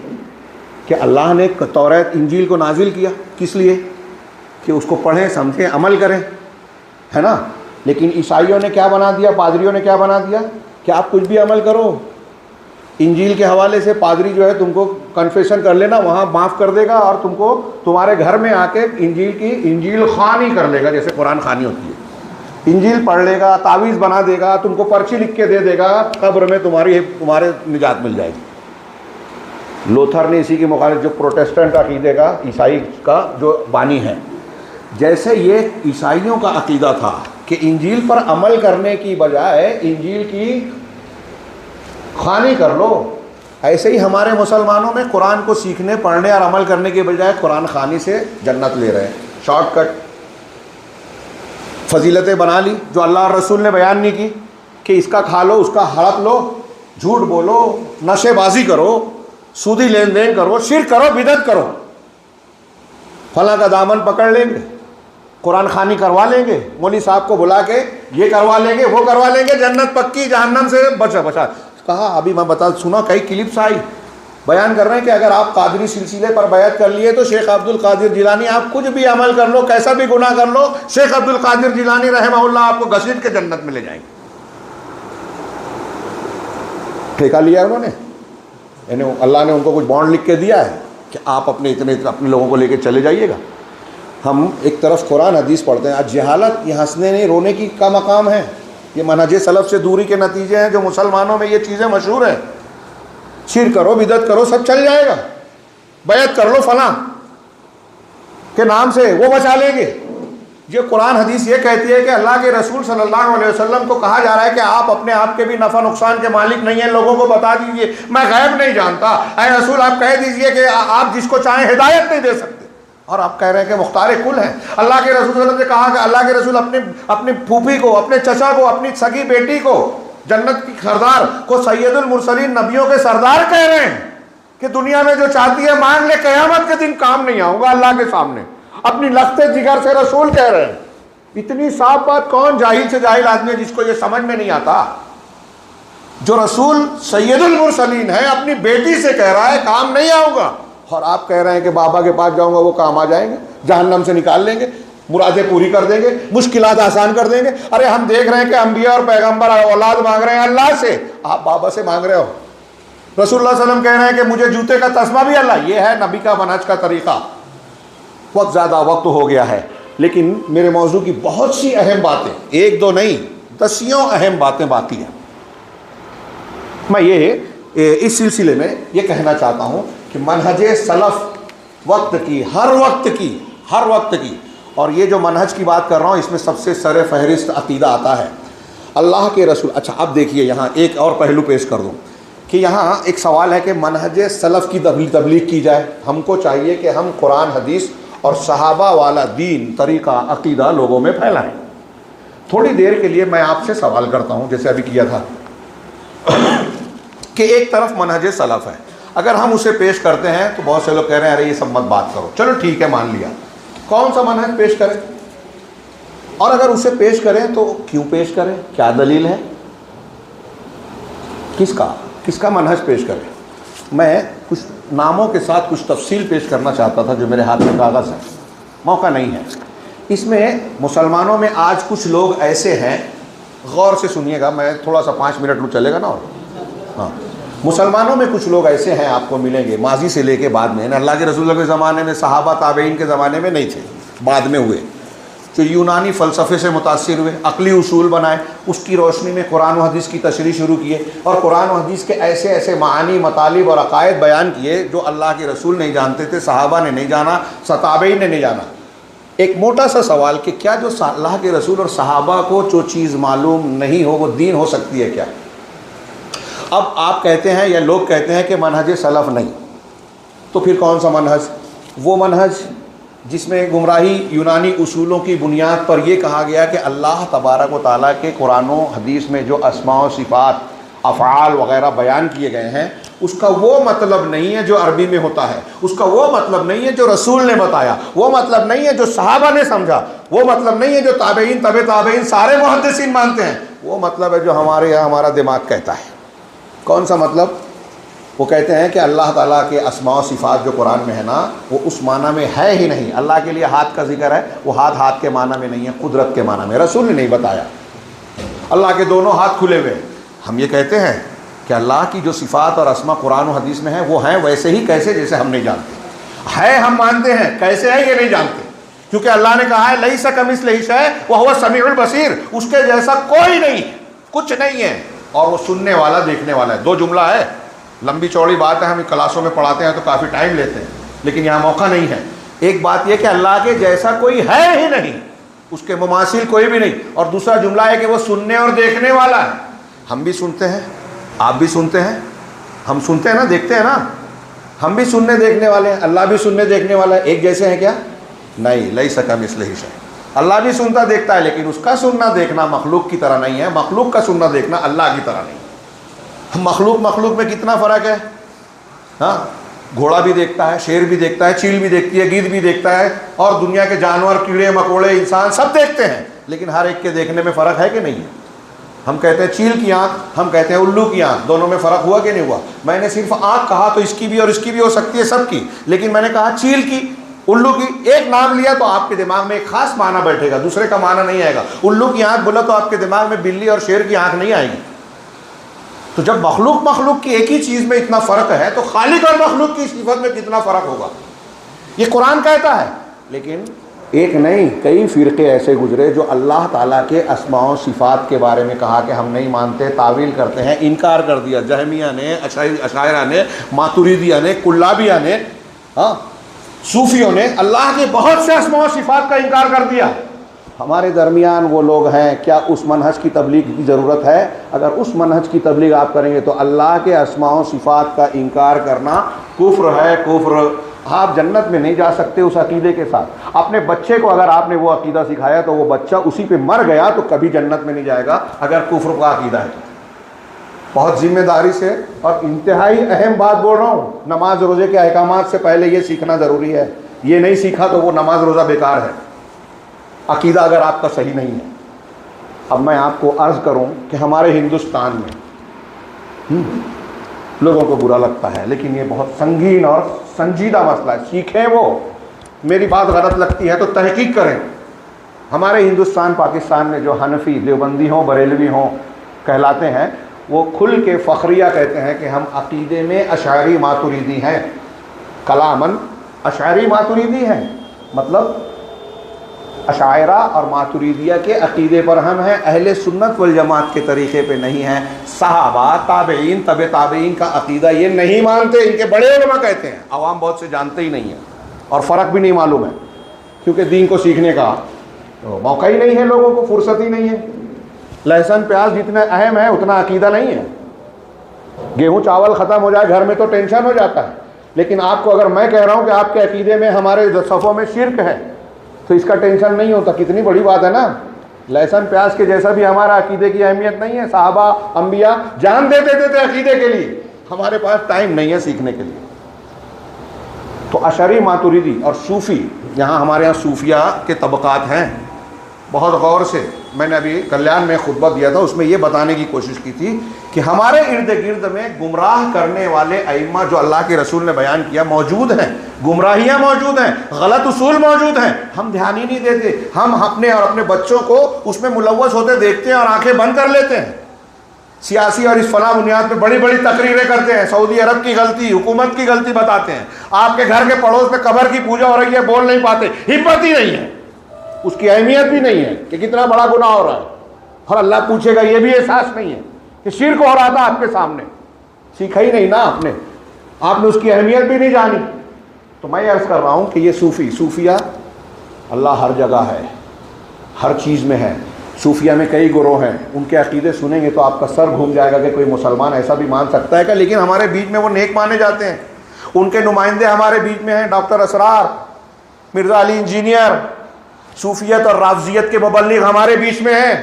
कि अल्लाह ने तौरात इंजील को नाजिल किया किस लिए, कि उसको पढ़ें, समझें, अमल करें, है ना। लेकिन ईसाइयों ने क्या बना दिया, पादरियों ने क्या बना दिया कि आप कुछ भी अमल करो, इंजील के हवाले से पादरी जो है तुमको कन्फेशन कर लेना, वहाँ माफ़ कर देगा और तुमको तुम्हारे घर में आके इंजील खानी कर लेगा, जैसे कुरान खानी होती है, इंजील पढ़ लेगा, तावीज़ बना देगा, तुमको पर्ची लिख के दे देगा, कब्र में तुम्हारे निजात मिल जाएगी। लूथर ने इसी के मुखालिफ, जो प्रोटेस्टेंट अकीदे का, ईसाई का जो बानी है, जैसे ये ईसाइयों का अकीदा था कि इंजील पर अमल करने की बजाय इंजील की खानी कर लो, ऐसे ही हमारे मुसलमानों में कुरान को सीखने, पढ़ने और अमल करने के बजाय कुरान खानी से जन्नत ले रहे हैं, शॉर्टकट फजीलतें बना ली जो अल्लाह और रसूल ने बयान नहीं की, कि इसका खा लो, उसका हड़प लो, झूठ बोलो, नशेबाजी करो, सूदी लेन देन करो, शिर्क करो, बिदअत करो, फला का दामन पकड़ लेंगे, कुरान खानी करवा लेंगे, मौली साहब को बुला के ये करवा लेंगे, वो करवा लेंगे, जन्नत पक्की, जहन्नम से बचा। कहा अभी मैं सुना कई क्लिप्स आई, बयान कर रहे हैं कि अगर आप कादरी सिलसिले पर बैत कर लिए तो शेख अब्दुल कादिर जिलानी, आप कुछ भी अमल कर लो, कैसा भी गुनाह कर लो, शेख अब्दुल कादिर जिलानी रहमहुल्लाह आपको घसीट के जन्नत में ले जाएंगे। ठेका लिया उन्होंने, यानी अल्लाह ने उनको कुछ बॉन्ड लिख के दिया है कि आप अपने लोगों को लेके चले जाइएगा। हम एक तरफ कुरान हदीस पढ़ते हैं, आज जहालत, ये हंसने नहीं रोने की का मकाम है, ये मनहज सलफ से दूरी के नतीजे हैं जो मुसलमानों में ये चीज़ें मशहूर हैं। शिर करो, बिदत करो, सब चल जाएगा, बैत कर लो फला के नाम से, वो बचा लेंगे। ये कुरान हदीस ये कहती है कि अल्लाह के रसूल सल्लल्लाहु अलैहि वसल्लम को कहा जा रहा है कि आप अपने आप के भी नफ़ा नुकसान के मालिक नहीं हैं, लोगों को बता दीजिए मैं गैब नहीं जानता। ऐ रसूल आप कह दीजिए कि आप जिसको चाहें हिदायत नहीं दे सकते, और आप कह रहे हैं कि मुख्तार कुल हैं। अल्लाह के रसूल सल्लल्लाहु अलैहि वसल्लम ने कहा कि अल्लाह के रसूल अपनी फूफी को, अपने चचा को, अपनी सगी बेटी को, जन्नत की सरदार को सैयदुल मुरसलीन, नबियों के सरदार कह रहे हैं कि दुनिया में जो चाहती है मांग ले, क़यामत के दिन काम नहीं आऊंगा अल्लाह के सामने। अपनी लख्ते जिगर से रसूल कह रहे हैं। इतनी साफ बात कौन जाहिल से जाहिल आदमी है जिसको ये समझ में नहीं आता? जो रसूल सैयदुल मुरसलीन है अपनी बेटी से कह रहा है काम नहीं आऊंगा, और आप कह रहे हैं कि बाबा के पास जाऊंगा वो काम आ जाएंगे, जहन्नम से निकाल लेंगे, मुरादें पूरी कर देंगे, मुश्किलात आसान कर देंगे। अरे हम देख रहे हैं कि अंबिया और पैगंबर औलाद मांग रहे हैं अल्लाह से, आप बाबा से मांग रहे हो। रसूलुल्लाह सल्लल्लाहु अलैहि वसल्लम कह रहे हैं कि मुझे जूते का तस्मा भी अल्लाह। ये है नबी का मनहज का तरीका। बहुत ज़्यादा वक्त हो गया है, लेकिन मेरे मौजू की बहुत सी अहम बातें, एक दो नहीं दसियों अहम बातें बाकी हैं। मैं ये इस सिलसिले में ये कहना चाहता हूँ कि मनहज सलफ़ वक्त की, हर वक्त की, और ये जो मनहज की बात कर रहा हूँ इसमें सबसे सर फहरिस्त अकीदा आता है अल्लाह के रसूल। अच्छा अब देखिए यहाँ एक और पहलू पेश कर दूँ कि यहाँ एक सवाल है कि मनहज सलफ़ की तबलीग की जाए। हमको चाहिए कि हम कुरान हदीस और सहाबा वाला दीन, तरीक़ा, अकीदा लोगों में फैलाएं। थोड़ी देर के लिए मैं आपसे सवाल करता हूँ, जैसे अभी किया था कि एक तरफ मनहज सलफ़ है, अगर हम उसे पेश करते हैं तो बहुत से लोग कह रहे हैं अरे ये सब मत बात करो। चलो ठीक है, मान लिया, कौन सा मनहज पेश करें? और अगर उसे पेश करें तो क्यों पेश करें, क्या दलील है, किसका मनहज पेश करें? मैं कुछ नामों के साथ कुछ तफसील पेश करना चाहता था जो मेरे हाथ में कागज़ है, मौका नहीं है। इसमें मुसलमानों में आज कुछ लोग ऐसे हैं, गौर से सुनिएगा, मैं थोड़ा सा 5 मिनट में चलेगा ना। और हाँ, मुसलमानों में कुछ लोग ऐसे हैं आपको मिलेंगे, माजी से लेके बाद में, अल्लाह के रसूल के ज़माने में, सहाबा ताबईन के ज़माने में नहीं थे, बाद में हुए, जो यूनानी फ़लसफ़े से मुतासिर हुए, अक़ली उसूल बनाए, उसकी रोशनी में कुरान व हदीस की तशरीह शुरू किए, और कुरान व हदीस के ऐसे ऐसे मानी, मतालिब और अक़ायद बयान किए जो अल्लाह के रसूल नहीं जानते थे, सहाबा ने नहीं जाना, ताबईन ने नहीं जाना। एक मोटा सा सवाल कि क्या जो अल्लाह के रसूल और सहाबा को जो चीज़ मालूम नहीं हो वो दीन हो सकती है क्या? अब आप कहते हैं या लोग कहते हैं कि मनहज सलफ़ नहीं, तो फिर कौन सा मनहज? वो मनहज जिसमें गुमराही यूनानी उसूलों की बुनियाद पर यह कहा गया कि अल्लाह तबारक व तआला के कुरान व हदीस में जो अस्मा व सिफ़ात, अफ़आल वग़ैरह बयान किए गए हैं, उसका वो मतलब नहीं है जो अरबी में होता है, उसका वो मतलब नहीं है जो रसूल ने बताया, वो मतलब नहीं है जो सहाबा ने समझा, वो मतलब नहीं है जो ताबईन, तबे ताबईन सारे मुहद्दिसीन मानते हैं, वो मतलब है जो हमारे यहाँ हमारा दिमाग कहता है। कौन सा मतलब? वो कहते हैं कि अल्लाह ताला के अस्मा व सिफ़ात जो कुरान में है ना, वो उस माना में है ही नहीं। अल्लाह के लिए हाथ का जिक्र है, वो हाथ के माना में नहीं है, कुदरत के माना में। रसूल ने नहीं बताया। अल्लाह के दोनों हाथ खुले हुए। हम ये कहते हैं कि अल्लाह की जो सिफ़ात और अस्मा कुरान और हदीस में है वो हैं वैसे ही कैसे जैसे हम नहीं जानते। है हम मानते हैं, कैसे है ये नहीं जानते, क्योंकि अल्लाह ने कहा है लैसा कमिस्लिही शै व हुवा समीउल बसीर, उसके जैसा कोई नहीं, कुछ नहीं है, और वो सुनने वाला देखने वाला है। 2 जुमला है, लंबी चौड़ी बात है, हम क्लासों में पढ़ाते हैं तो काफ़ी टाइम लेते हैं, लेकिन यहाँ मौका नहीं है। एक बात यह कि अल्लाह के जैसा कोई है ही नहीं, उसके मुमासिल कोई भी नहीं, और दूसरा जुमला है कि वो सुनने और देखने वाला है। हम भी सुनते हैं, आप भी सुनते हैं, हम सुनते हैं ना, देखते हैं ना, हम भी सुनने देखने वाले हैं, अल्लाह भी सुनने देखने वाला है। एक जैसे हैं क्या? नहीं, लैसा कमिस्लिही शै। अल्लाह भी सुनता देखता है, लेकिन उसका सुनना देखना मखलूक की तरह नहीं है, मखलूक का सुनना देखना अल्लाह की तरह नहीं। मखलूक में कितना फ़र्क है? हाँ, घोड़ा भी देखता है, शेर भी देखता है, चील भी देखती है, गिद्ध भी देखता है, और दुनिया के जानवर, कीड़े मकोड़े, इंसान सब देखते हैं, लेकिन हर एक के देखने में फ़र्क है कि नहीं है? हम कहते हैं चील की आँख, हम कहते हैं उल्लू की आँख, दोनों में फ़र्क हुआ कि नहीं हुआ? मैंने सिर्फ आँख कहा तो इसकी भी और इसकी भी हो सकती है, सबकी, लेकिन मैंने कहा चील की, उल्लू की, एक नाम लिया तो आपके दिमाग में एक खास माना बैठेगा, दूसरे का माना नहीं आएगा। उल्लू की आँख बोला तो आपके दिमाग में बिल्ली और शेर की आँख नहीं आएगी। तो जब मखलूक की एक ही चीज़ में इतना फ़र्क है, तो खालिक और मखलूक की सिफत में कितना फ़र्क होगा? ये कुरान कहता है। लेकिन एक नहीं, कई फ़िरक़े ऐसे गुजरे जो अल्लाह ताला के अस्मा व सिफ़ात के बारे में कहा कि हम नहीं मानते, तावील करते हैं, इनकार कर दिया। जहमिया ने, अशायरा ने, मातुरीदिया ने, कुल्लाबिया ने, हाँ, सूफियों ने अल्लाह के बहुत से अस्मा व सिफ़ात का इनकार कर दिया। हमारे दरमियान वो लोग हैं, क्या उस मनहज की तबलीग की ज़रूरत है? अगर उस मनहज की तबलीग आप करेंगे तो अल्लाह के अस्मा व सिफ़ात का इनकार करना कुफ्र है, कुफ्र। आप जन्नत में नहीं जा सकते उस अकीदे के साथ। अपने बच्चे को अगर आपने वो अकीदा सिखाया तो वो बच्चा उसी पे मर गया तो कभी जन्नत में नहीं जाएगा, अगर कुफ्र का अकीदा है। बहुत ज़िम्मेदारी से और इंतहाई अहम बात बोल रहा हूँ, नमाज रोज़े के अहकामात से पहले ये सीखना ज़रूरी है। ये नहीं सीखा तो वो नमाज रोज़ा बेकार है, अकीदा अगर आपका सही नहीं है। अब मैं आपको अर्ज़ करूं कि हमारे हिंदुस्तान में लोगों को बुरा लगता है, लेकिन ये बहुत संगीन और संजीदा मसला है। सीखें वो, मेरी बात गलत लगती है तो तहकीक करें। हमारे हिंदुस्तान पाकिस्तान में जो हनफी, देवबंदी हों, बरेलवी हों कहलाते हैं, वो खुल के फ़ख्रिया कहते हैं कि हम अकीदे में अशारी मातुरीदी हैं, कलामन अशारी मातुरीदी हैं। मतलब अशायरा और मातुरीदिया के अकीदे पर हम हैं, अहले सुन्नत वल जमात के तरीक़े पे नहीं हैं। सहाबा, ताबईन, तबे ताबईन का अकीदा ये नहीं मानते, इनके बड़े उलमा कहते हैं। आवाम बहुत से जानते ही नहीं है और फ़र्क भी नहीं मालूम है, क्योंकि दीन को सीखने का तो मौका ही नहीं है, लोगों को फुर्सत ही नहीं है। लहसुन प्याज जितना अहम है उतना अकीदा नहीं है। गेहूँ चावल ख़त्म हो जाए घर में तो टेंशन हो जाता है, लेकिन आपको अगर मैं कह रहा हूँ कि आपके अकीदे में, हमारे सफ़ों में शिर्क है, तो इसका टेंशन नहीं होता। कितनी बड़ी बात है ना। लहसुन प्याज के जैसा भी हमारा अकीदे की अहमियत नहीं है। साहबा, अंबिया जान देते थे अकीदे के लिए, हमारे पास टाइम नहीं है सीखने के लिए। तो अशरी, मातुरीदी और सूफ़ी, यहाँ हमारे यहाँ सूफिया के तबक़ात हैं। बहुत गौर से मैंने अभी कल्याण में खुतबा दिया था, उसमें ये बताने की कोशिश की थी कि हमारे इर्द गिर्द में गुमराह करने वाले अइम्मा जो अल्लाह के रसूल ने बयान किया मौजूद हैं, गुमराहियाँ मौजूद हैं, गलत उसूल मौजूद हैं। हम ध्यान ही नहीं देते, हम अपने और अपने बच्चों को उसमें मुलव्वस होते देखते हैं और आंखें बंद कर लेते हैं। सियासी और इस फला बुनियाद पर बड़ी बड़ी तकरीरें करते हैं, सऊदी अरब की गलती, हुकूमत की गलती बताते हैं। आपके घर के पड़ोस में कब्र की पूजा हो रही है, बोल नहीं पाते, हिम्मत ही नहीं है, उसकी अहमियत भी नहीं है कि कितना बड़ा गुनाह हो रहा है, और अल्लाह पूछेगा, ये भी एहसास नहीं है कि शिर्क हो रहा था आपके सामने, सीखा ही नहीं ना आपने उसकी अहमियत भी नहीं जानी। तो मैं अर्ज़ कर रहा हूँ कि ये सूफिया अल्लाह हर जगह है, हर चीज़ में है। सूफिया में कई गुरोह हैं, उनके अकीदे सुनेंगे तो आपका सर घूम जाएगा कि कोई मुसलमान ऐसा भी मान सकता है क्या। लेकिन हमारे बीच में वो नेक माने जाते हैं। उनके नुमाइंदे हमारे बीच में हैं, डॉक्टर असरार, मिर्ज़ा अली इंजीनियर, सूफियत और राफ़ज़ियत के मुबल्लिग हमारे बीच में हैं।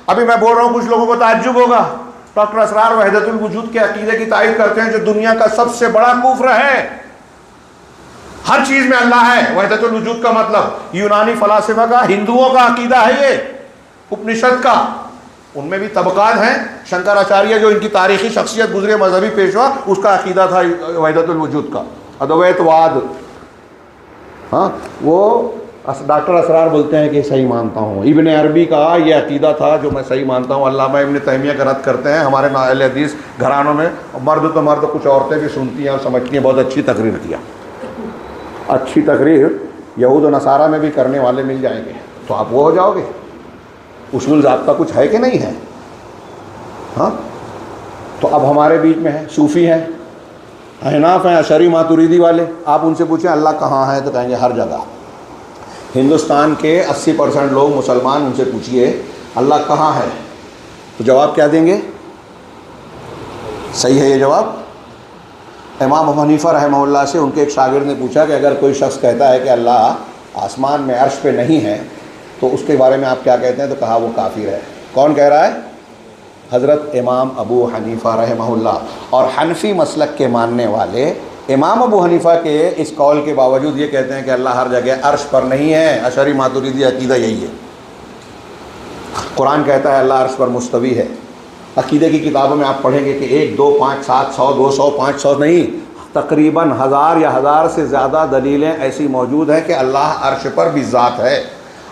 अभी मैं बोल रहा हूँ, कुछ लोगों को ताज्जुब होगा, डॉक्टर असरार वहदतुल वजूद के अकीदे की तारीफ़ करते हैं, जो दुनिया का सबसे बड़ा कुफ्र है। हर चीज़ में अल्लाह है, वहदतुल वजूद का मतलब यूनानी फ़लासफ़ा का, हिंदुओं का अकीदा है, ये उपनिषद का। उनमें भी तबकात हैं। शंकराचार्य जो इनकी तारीखी शख्सियत गुजरे मजहबी पेशवा, उसका अकीदा था वहदतुल वजूद का, अद्वैतवाद। हाँ, वो डॉक्टर असरार बोलते हैं कि सही मानता हूँ। इब्न अरबी का ये अकीदा था जो मैं सही मानता हूँ। अल्लामा इब्न तैमिया का रद्द करते हैं। हमारे अहले हदीस घरानों में मर्द तो मर्द, कुछ औरतें भी सुनती हैं और समझती हैं। बहुत अच्छी तकरीर किया, अच्छी तकरीर यहूद और नसारा में भी करने वाले मिल जाएंगे तो आप वो हो जाओगे। उसूल ज़ाब्ता कुछ है कि नहीं है? हाँ, तो अब हमारे बीच में है सूफ़ी हैं, अहनाफ हैं, अशरी मातुरीदी वाले। आप उनसे पूछें अल्लाह कहाँ है तो कहेंगे हर जगह। हिंदुस्तान के 80% लोग मुसलमान, उनसे पूछिए अल्लाह कहाँ है तो जवाब क्या देंगे? सही है ये जवाब? इमाम अबू हनीफा रहमहुल्लाह से उनके एक शागिर्द ने पूछा कि अगर कोई शख्स कहता है कि अल्लाह आसमान में अर्श पे नहीं है तो उसके बारे में आप क्या कहते हैं? तो कहा वो काफिर है। कौन कह रहा है? हज़रत इमाम अबू हनीफा रहमहुल्लाह। और हनफी मसलक के मानने वाले इमाम अबू हनीफा के इस कौल के बावजूद ये कहते हैं कि अल्लाह हर जगह अर्श पर नहीं है। अशरी मातुरीदी अकीदा यही है। कुरान कहता है अल्लाह अर्श पर मुस्तवी है। अकीदे की किताबों में आप पढ़ेंगे कि 1, 2, 5, 7, 100, 200, 500 नहीं, तकरीबन 1000 या 1000 से ज़्यादा दलीलें ऐसी मौजूद हैं कि अल्लाह अर्श पर भी ज़ात है।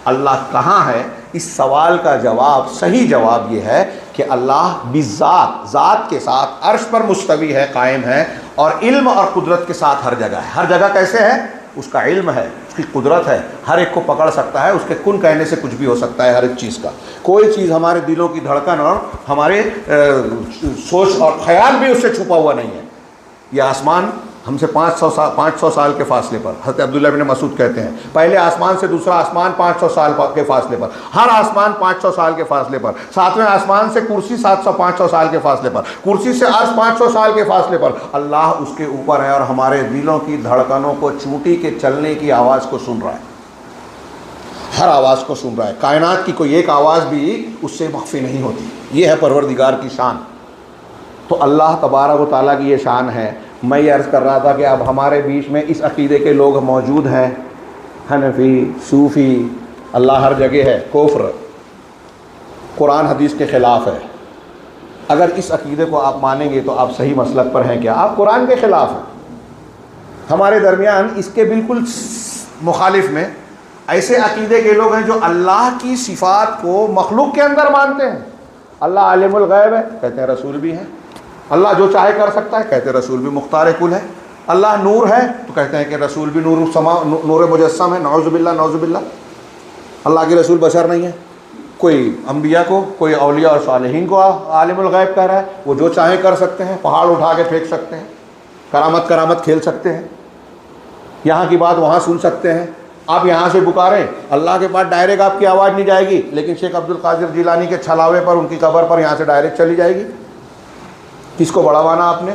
अल्लाह कहाँ है, इस सवाल का जवाब, सही जवाब ये है कि अल्लाह बिज़ात, ज़ात के साथ अर्श पर मुस्तवी है, कायम है, और इल्म और कुदरत के साथ हर जगह है। हर जगह कैसे है? उसका इल्म है, उसकी कुदरत है, हर एक को पकड़ सकता है। उसके कुन कहने से कुछ भी हो सकता है। हर एक चीज़ का, कोई चीज़ हमारे दिलों की धड़कन और हमारे सोच और ख्याल भी उससे छुपा हुआ नहीं है। यह आसमान हमसे 500 साल के फासले पर, हज़रत अब्दुल्ला इब्न मसूद कहते हैं, पहले आसमान से दूसरा आसमान 500 साल के फासले पर, हर आसमान 500 साल के फासले पर, सातवें आसमान से कुर्सी 500 साल के फासले पर, कुर्सी से अर्श 500 साल के फासले पर। अल्लाह उसके ऊपर है और हमारे दिलों की धड़कनों को, चूंटी के चलने की आवाज़ को सुन रहा है, हर आवाज़ को सुन रहा है। कायनात की कोई एक आवाज़ भी उससे मख्फी नहीं होती। ये है परवरदिगार की शान। तो अल्लाह तबारक व तआला की ये शान है। मैं ये अर्ज़ कर रहा था कि अब हमारे बीच में इस अकीदे के लोग मौजूद हैं, हनफी, सूफ़ी, अल्लाह हर जगह है, कुफ्र, कुरान हदीस के ख़िलाफ़ है। अगर इस अकीदे को आप मानेंगे तो आप सही मसलक पर हैं क्या? आप कुरान के ख़िलाफ़ हैं। हमारे दरमियान इसके बिल्कुल मुखालिफ में ऐसे अकीदे के लोग हैं जो अल्लाह की सिफ़ात को मखलूक के अंदर मानते हैं। अल्लाह आलिमुल गैब है, कहते हैं रसूल भी हैं। अल्लाह जो चाहे कर सकता है, कहते हैं रसूल भी मुख्तार कुल है। अल्लाह नूर है तो कहते हैं कि रसूल भी नूर मुजस्सम है। नौज़ुबिल्लाह नौज़ुबिल्लाह। अल्लाह के रसूल बशर नहीं है। कोई अम्बिया को, कोई औलिया और सालिहीन को आलिमुल गैब कह रहा है। वो जो चाहे कर सकते हैं, पहाड़ उठा के फेंक सकते हैं, करामत खेल सकते हैं, यहाँ की बात वहाँ सुन सकते हैं। आप यहाँ से पुकारें, अल्लाह के पास डायरेक्ट आपकी आवाज़ नहीं जाएगी, लेकिन शेख अब्दुल कादिर जिलानी के छलावे पर, उनकी कब्र पर यहाँ से डायरेक्ट चली जाएगी। किसको बढ़ावाना आपने?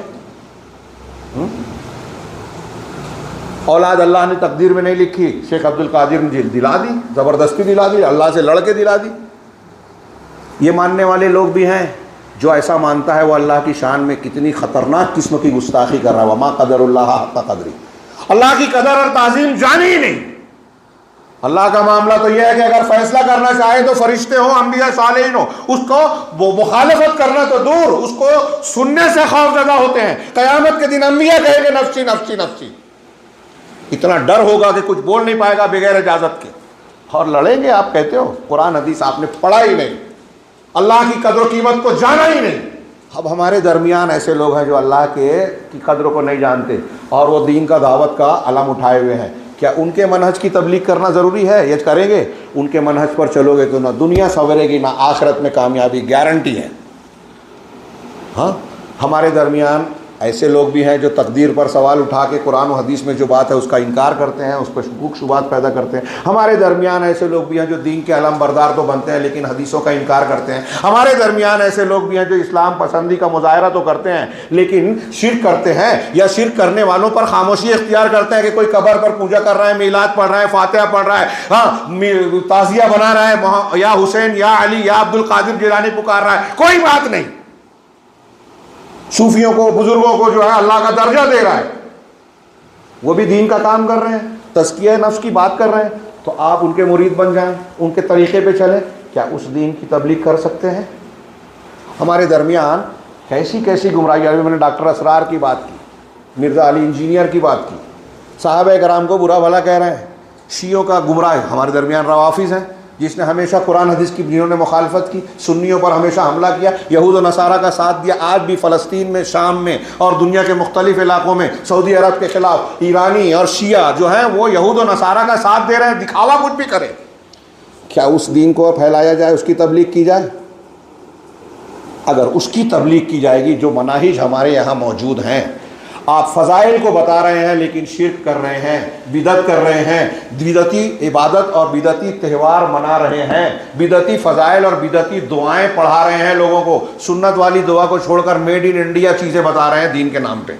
औलाद अल्लाह ने तकदीर में नहीं लिखी, शेख अब्दुल कादिर ने दिला दी, ज़बरदस्ती दिला दी, अल्लाह से लड़के दिला दी। ये मानने वाले लोग भी हैं। जो ऐसा मानता है वो अल्लाह की शान में कितनी ख़तरनाक किस्म की गुस्ताखी कर रहा है। वमा क़दरुल्लाह हक़्क़ क़द्री, अल्लाह की कदर और ताज़ीम जानी ही नहीं। अल्लाह का मामला तो यह है कि अगर फैसला करना चाहे तो फरिश्ते हो, अंबिया सालेहीन हो, उसको वो मुखालफत करना तो दूर, उसको सुनने से खौफज़दा होते हैं। क़यामत के दिन अंबिया कहेंगे नफ्सी नफ्सी नफ्सी, इतना डर होगा कि कुछ बोल नहीं पाएगा बगैर इजाज़त के, और लड़ेंगे। आप कहते हो कुरान हदीस आपने पढ़ा ही नहीं, अल्लाह की कदर कीमत को जाना ही नहीं। अब हमारे दरमियान ऐसे लोग हैं जो अल्लाह की कदर को नहीं जानते और वो दीन का दावत का अलम उठाए हुए हैं। क्या उनके मनहज की तबलीग करना ज़रूरी है? ये करेंगे, उनके मनहज पर चलोगे तो ना दुनिया संवरेगी ना आखिरत में कामयाबी, गारंटी है। हाँ, हमारे दरमियान ऐसे लोग भी हैं जो तकदीर पर सवाल उठा के कुरान और हदीस में जो बात है उसका इनकार करते हैं, उस पर शुकूक शुबात पैदा करते हैं। हमारे दरमियान ऐसे लोग भी हैं जो दीन के अलम बरदार तो बनते हैं लेकिन हदीसों का इनकार करते हैं। हमारे दरमियान ऐसे लोग भी हैं जो इस्लाम पसंदी का मुजाहरा तो करते हैं लेकिन शिर्क करते हैं, या शिर्क करने वालों पर खामोशी इख्तियार करते हैं कि कोई कब्र पर पूजा कर रहा है, मीलाद पढ़ रहा है, फातिहा पढ़ रहा है, हाँ ताज़िया बना रहा है, या हुसैन या अली या अब्दुल कादिर जिलानी पुकार रहा है, कोई बात नहीं। सूफियों को, बुजुर्गों को जो है अल्लाह का दर्जा दे रहा है, वो भी दीन का काम कर रहे हैं, तज़किया नफ्स की बात कर रहे हैं। तो आप उनके मुरीद बन जाएं, उनके तरीक़े पे चलें, क्या उस दीन की तबलीग कर सकते हैं? हमारे दरमियान कैसी कैसी गुमराही। अभी मैंने डॉक्टर असरार की बात की, मिर्ज़ा अली इंजीनियर की बात की, साहबे कराम को बुरा भला कह रहे हैं। शियों का गुमराह हमारे दरमियान रवाफिज़ हैं, जिसने हमेशा कुरान हदीस की जिन्होंने मुखालफत की, सुन्नियों पर हमेशा हमला किया, यहूद और नसारा का साथ दिया। आज भी फ़लस्तीन में, शाम में और दुनिया के मुख्तलिफ़ इलाक़ों में सऊदी अरब के ख़िलाफ़ ईरानी और शिया जो हैं वो यहूद और नसारा का साथ दे रहे हैं। दिखावा कुछ भी करें, क्या उस दीन को फैलाया जाए, उसकी तबलीग की जाए? अगर उसकी तबलीग की जाएगी जो मनाहिज हमारे यहाँ मौजूद हैं, आप फ़ज़ाइल को बता रहे हैं लेकिन शिर्क कर रहे हैं, बिदत कर रहे हैं, बिदती इबादत और बिदती त्यौहार मना रहे हैं, बिदती फ़ज़ाइल और बिदती दुआएं पढ़ा रहे हैं लोगों को, सुन्नत वाली दुआ को छोड़कर मेड इन इंडिया चीज़ें बता रहे हैं दीन के नाम पे,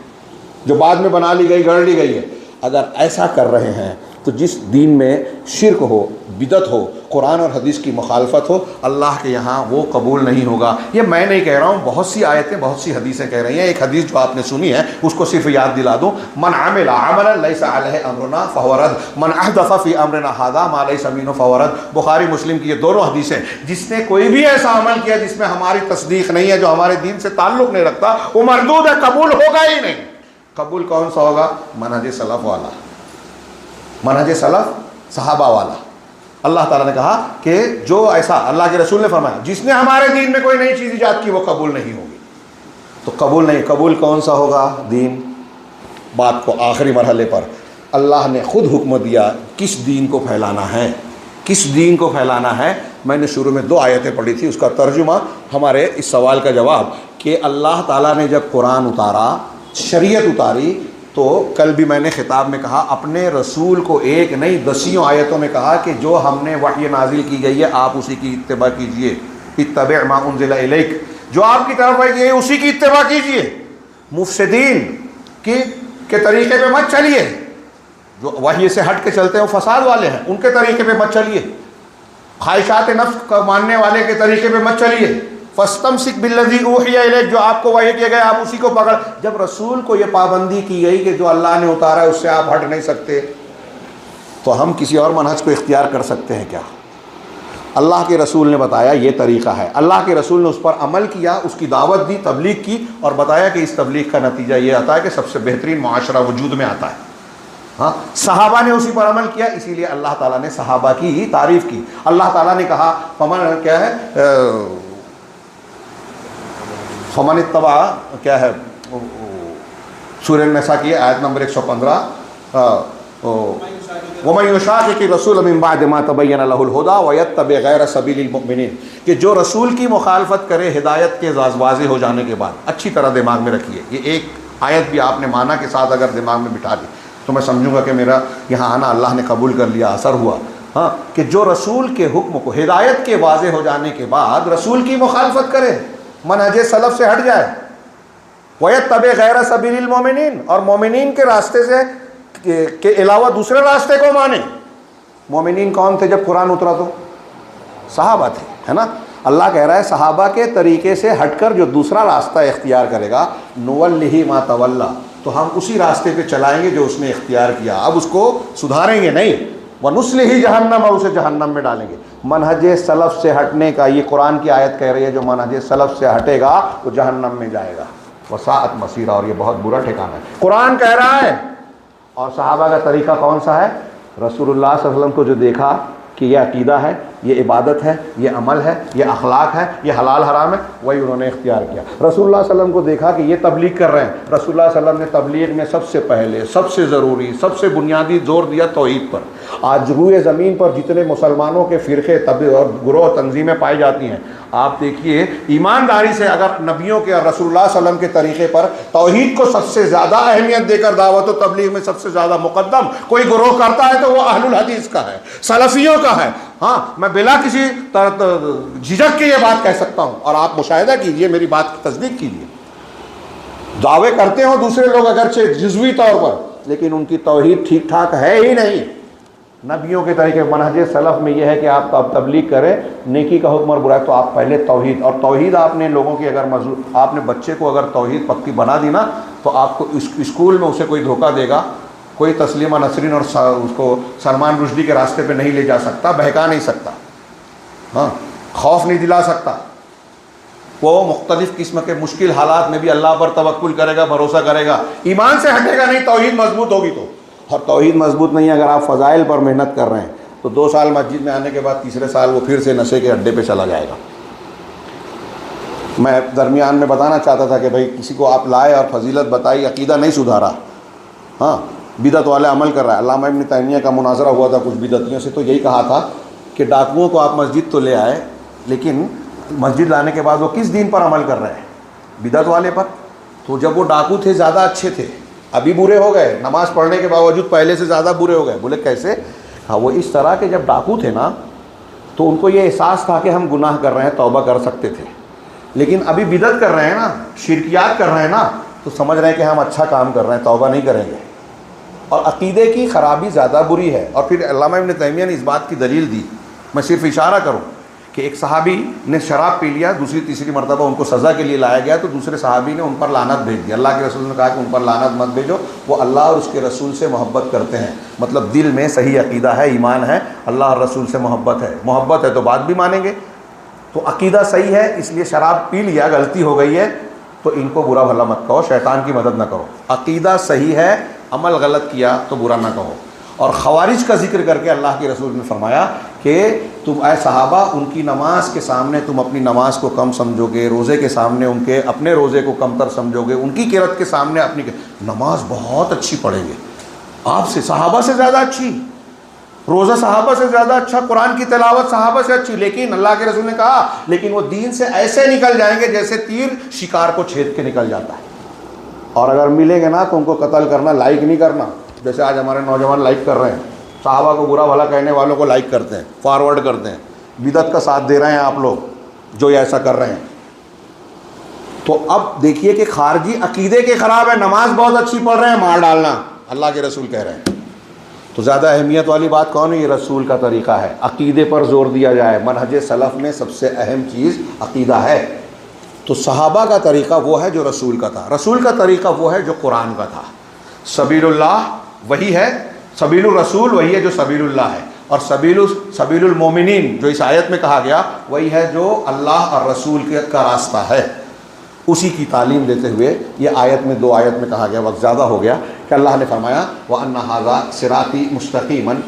जो बाद में बना ली गई, गढ़ ली गई है। अगर ऐसा कर रहे हैं तो जिस दीन में शिर्क हो, बिदत हो, कुरान और हदीस की मुखालफत हो, अल्लाह के यहाँ वो कबूल नहीं होगा। ये मैं नहीं कह रहा हूँ, बहुत सी आयतें, बहुत सी हदीसें कह रही हैं। एक हदीस जो आपने सुनी है उसको सिर्फ याद दिला दूँ, मन आमिला अमलन लैसा अलैहि अमरुना फहुव रद्द, मन अहदफ़ फ़ी अमरिना हाज़ा मा लैसा मिन्हु फहुव रद्द। बुखारी मुस्लिम की ये दोनों हदीसें, जिसने कोई भी ऐसा अमल किया जिसमें हमारी तस्दीक नहीं है, जो हमारे दीन से ताल्लुक़ नहीं रखता, वो मरदूद है, कबूल होगा ही नहीं। कबूल कौन सा होगा? मनहज सलफ़ वाला, मनहज सलफ़ सहाबा वाला। अल्लाह ताला ने कहा कि जो ऐसा, अल्लाह के रसूल ने फरमाया, जिसने हमारे दीन में कोई नई चीज़ ईजाद की वो कबूल नहीं होगी। तो कबूल नहीं, कबूल कौन सा होगा दीन? बात को आखिरी मरहले पर अल्लाह ने ख़ुद हुक्म दिया किस दीन को फैलाना है, किस दीन को फैलाना है। मैंने शुरू में 2 आयतें पढ़ी थी, उसका तर्जुमा, हमारे इस सवाल का जवाब कि अल्लाह ताला ने जब कुरान उतारा, शरीयत उतारी, तो कल भी मैंने खिताब में कहा, अपने रसूल को एक नहीं 10 आयतों में कहा कि जो हमने वही नाजिल की गई है आप उसी की इत्तिबा कीजिए, इत्तबि मा उनज़िला इलैक, जो आपकी तरफ आई है उसी की इत्तिबा कीजिए, मुफसिदीन के तरीके पे मत चलिए, जो वही से हट के चलते हैं वो फसाद वाले हैं, उनके तरीके पे मत चलिए, ख्वाहिशात नफ्स का मानने वाले के तरीके पे मत चलिए, फस्तमसिक बिल्लज़ी ऊहिया इलैक, जो आपको वही किया गया आप उसी को पकड़। जब रसूल को ये पाबंदी की गई कि जो अल्लाह ने उतारा है उससे आप हट नहीं सकते, तो हम किसी और मनहज को इख्तियार कर सकते हैं क्या? अल्लाह के रसूल ने बताया ये तरीक़ा है, अल्लाह के रसूल ने उस पर अमल किया, उसकी दावत दी, तबलीग की और बताया कि इस तबलीग का नतीजा ये आता है कि सबसे बेहतरीन मुआशरा वजूद में आता है। हाँ, सहाबा ने उसी पर अमल किया, इसीलिए अल्लाह ताला ने सहाबा की तारीफ़ की। अल्लाह ताला ने कहा फमन, क्या है, फमन इत्तबा, क्या है, सूरह निसा की आयत नंबर 115, वमन युशाक़िक़ि रसूल मिन बअद मा तबय्यन लहुल हुदा व यत्तबि गैर सबीलिल मुमिनीन, कि जो रसूल की मुखालफत करे हिदायत के वाज़ेह हो जाने के बाद। अच्छी तरह दिमाग में रखिए, ये एक आयत भी आपने माना के साथ अगर दिमाग में बिठा दी तो मैं समझूंगा कि मेरा यहाँ आना अल्लाह ने कबूल कर लिया, असर हुआ। हाँ, कि जो रसूल के हुक्म को हिदायत के वाज़ेह हो जाने के बाद रसूल की मुखालफत करे, मनहज सलफ़ से हट जाए, वयत्तबि गैर सबीलिल मोमिनीन, और मोमिनीन के रास्ते से के अलावा दूसरे रास्ते को माने। मोमिनीन कौन थे जब कुरान उतरा? तो सहाबा थे, है ना। अल्लाह कह रहा है सहाबा के तरीके से हटकर जो दूसरा रास्ता इख्तियार करेगा, नुवल्लिही मा तवल्ला, तो हम उसी रास्ते पे चलाएंगे जो उसने इख्तियार किया, अब उसको सुधारेंगे नहीं, वनुस्लिही जहन्नम, और उसे जहन्नम में डालेंगे। मनहज सलफ़ से हटने का ये कुरान की आयत कह रही है, जो मनहज सलफ़ से हटेगा वो जहन्नम में जाएगा, वसाअत मसीरा, और ये बहुत बुरा ठिकाना है। कुरान कह रहा है, और सहाबा का तरीका कौन सा है? रसूलुल्लाह सल्लल्लाहु अलैहि वसल्लम को जो देखा कि ये अकीदा है, ये इबादत है, ये अमल है, ये अखलाक है, ये हलाल हराम है, वही उन्होंने इख्तियार किया। रसूलुल्लाह सल्लल्लाहु अलैहि वसल्लम को देखा कि ये तबलीग कर रहे हैं, रसूलुल्लाह सल्लल्लाहु अलैहि वसल्लम ने तबलीग में सबसे पहले, सबसे ज़रूरी, सबसे बुनियादी जोर दिया तौहीद पर। आज रूए ज़मीन पर जितने मुसलमानों के फ़िरक़े और गुरोह तंजीमें पाई जाती हैं, आप देखिए ईमानदारी से अगर नबियों के और रसूलुल्लाह सल्लल्लाहु अलैहि वसल्लम के तरीक़े पर तौहीद को सबसे ज़्यादा अहमियत देकर दावत व तबलीग में सबसे ज़्यादा मुक़द्दम कोई गुरोह करता है तो वो अहलुल हदीस का है, सलफ़ियों का है। हाँ, मैं बिला किसी झिझक के ये बात कह सकता हूँ, और आप मुशाहिदा कीजिए, मेरी बात की तस्दीक कीजिए। दावे करते हो दूसरे लोग अगरचे जुज़वी तौर पर, लेकिन उनकी तौहीद ठीक ठाक है ही नहीं। नबियों के तरीके मनहज सलफ़ में यह है कि आप तबलीग करें, नेकी का हुक्म और बुराई, तो आप पहले तौहीद, और तौहीद आपने लोगों की अगर आपने बच्चे को अगर तौहीद पक्की बना दी ना, तो आपको स्कूल में उसे कोई धोखा देगा, कोई तस्लीमा नसरीन और उसको सलमान रुश्दी के रास्ते पे नहीं ले जा सकता, बहका नहीं सकता, हाँ, खौफ नहीं दिला सकता। वो मुख्तलिफ़ किस्म के मुश्किल हालात में भी अल्लाह पर तवक्कुल करेगा, भरोसा करेगा, ईमान से हटेगा नहीं, तौहीद मजबूत होगी तो। और तौहीद मजबूत नहीं, अगर आप फ़ज़ाइल पर मेहनत कर रहे हैं तो 2 साल मस्जिद में आने के बाद तीसरे साल वो फिर से नशे के अड्डे पे चला जाएगा। मैं दरमियान में बताना चाहता था कि भाई किसी को आप लाए और फजीलत बताई, अकीदा नहीं सुधारा, हाँ बिदत वाले अमल कर रहा है। अल्लामा इब्न तैमिया का मुनाजरा हुआ था कुछ बिदतियों से, तो यही कहा था कि डाकुओं को आप मस्जिद तो ले आए, लेकिन मस्जिद लाने के बाद वो किस दीन पर अमल कर रहे हैं? बिदत वाले पर। तो जब वो डाकू थे ज़्यादा अच्छे थे, अभी बुरे हो गए, नमाज़ पढ़ने के बावजूद पहले से ज़्यादा बुरे हो गए। बोले कैसे? हाँ, वो इस तरह के जब डाकू थे ना, तो उनको ये एहसास था कि हम गुनाह कर रहे हैं, तौबा कर सकते थे, लेकिन अभी बिदत कर रहे हैं ना, शिरकियात कर रहे हैं ना, तो समझ रहे हैं कि हम अच्छा काम कर रहे हैं, तौबा नहीं करेंगे। और अकीदे की ख़राबी ज़्यादा बुरी है। और फिर अल्लामा इब्न तैमिया ने इस बात की दलील दी। मैं सिर्फ इशारा करूँ कि एक सहाबी ने शराब पी लिया, दूसरी तीसरी मरतबा उनको सज़ा के लिए लाया गया, तो दूसरे सहाबी ने उन पर लानत भेज दी। अल्लाह के रसूल ने कहा कि उन पर लानत मत भेजो, वो अल्लाह और उसके रसूल से मोहब्बत करते हैं। मतलब दिल में सही अकीदा है, ईमान है, अल्लाह और रसूल से मोहब्बत है तो बात भी मानेंगे। तो अकीदा सही है, इसलिए शराब पी लिया, गलती हो गई है, तो इनको बुरा भला मत कहो, शैतान की मदद ना करो। अकीदा सही है, अमल गलत किया तो बुरा ना कहो। और खवारिज का जिक्र करके अल्लाह के रसूल ने फरमाया कि तुम ऐ सहाबा, उनकी नमाज के सामने तुम अपनी नमाज को कम समझोगे, रोज़े के सामने उनके अपने रोज़े को कमतर समझोगे, उनकी किरत के सामने अपनी नमाज बहुत अच्छी पढ़ेंगे, आपसे सहाबा से ज़्यादा अच्छी, रोज़ा सहाबा से ज़्यादा अच्छा, कुरान की तिलावत सहाबा से अच्छी। लेकिन अल्लाह के रसूल ने कहा, लेकिन वो दीन से ऐसे निकल जाएंगे जैसे तीर शिकार को छेद के निकल जाता है। और अगर मिलेंगे ना तो उनको कत्ल करना, लाइक नहीं करना। जैसे आज हमारे नौजवान लाइक कर रहे हैं, सहाबा को बुरा भला कहने वालों को लाइक करते हैं, फॉरवर्ड करते हैं, बिदत का साथ दे रहे हैं आप लोग जो ऐसा कर रहे हैं। तो अब देखिए कि खारजी अकीदे के ख़राब है, नमाज बहुत अच्छी पढ़ रहे हैं, मार डालना, अल्लाह के रसूल कह रहे हैं। तो ज़्यादा अहमियत वाली बात कौन है? ये रसूल का तरीक़ा है, अकीदे पर ज़ोर दिया जाए। मनहज सलफ़ में सबसे अहम चीज़ अकीदा है। तो सहाबा का तरीक़ा वो है जो रसूल का था, रसूल का तरीक़ा वो है जो कुरान का था। सबीलुल्लाह वही है, सबीलुर रसूल वही है जो सबीलुल्लाह है, और सबीलुल मोमिनीन जो इस आयत में कहा गया वही है जो अल्लाह और रसूल का रास्ता है। उसी की तालीम देते हुए ये आयत में, 2 आयत में कहा गया, वक्त ज़्यादा हो गया, कि अल्लाह ने फरमाया व अन्ना हाज़ा सिराती मुस्तक़ीमन,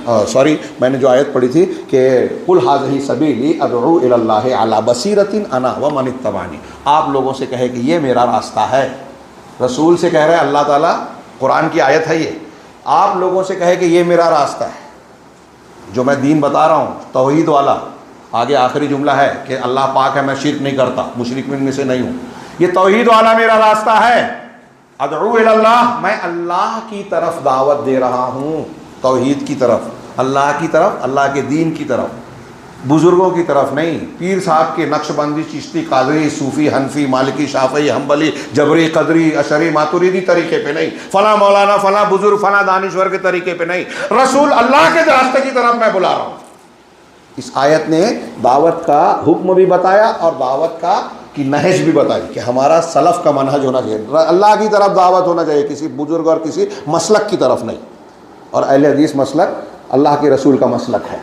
मैंने जो आयत पढ़ी थी कि कुल हाज़िही सबीली अदऊ इलल्लाहि अला बसीरतिन अना व मन इत्तबानी, आप लोगों से कहे कि ये मेरा रास्ता है। रसूल से कह रहे हैं अल्लाह ताला, कुरान की आयत है ये, आप लोगों से कहे कि ये मेरा रास्ता है, जो मैं दीन बता रहा हूँ तौहीद वाला। आगे आखिरी जुमला है कि अल्लाह पाक है, मैं शिर्क नहीं करता, मुशरिकीन में से नहीं हूँ, ये तौहीद वाला मेरा रास्ता है। अदऊ इलल्लाह, मैं अल्लाह की तरफ दावत दे रहा हूँ, तौहीद की तरफ, अल्लाह की तरफ, अल्लाह के दीन की तरफ, बुज़ुर्गों की तरफ नहीं, पीर साहब के, नक्शबंदी, चिश्ती, कादरी, सूफ़ी, हनफी, मालिकी, शाफ़ी, हम्बली, जबरी, कदरी, अशरी, मातुरीदी तरीके पे नहीं, फ़ला मौलाना, फ़ला बुज़ुर्ग, फ़ला दानिश्वर के तरीके पे नहीं, रसूल अल्लाह के रास्ते की तरफ मैं बुला रहा हूँ। इस आयत ने दावत का हुक्म भी बताया और दावत का की नहज भी बताई कि हमारा सलफ़ का मनहज होना चाहिए, अल्लाह की तरफ दावत होना चाहिए, किसी बुज़ुर्ग और किसी मसलक की तरफ नहीं। और अहले हदीस मसलक अल्लाह के रसूल का मसलक है।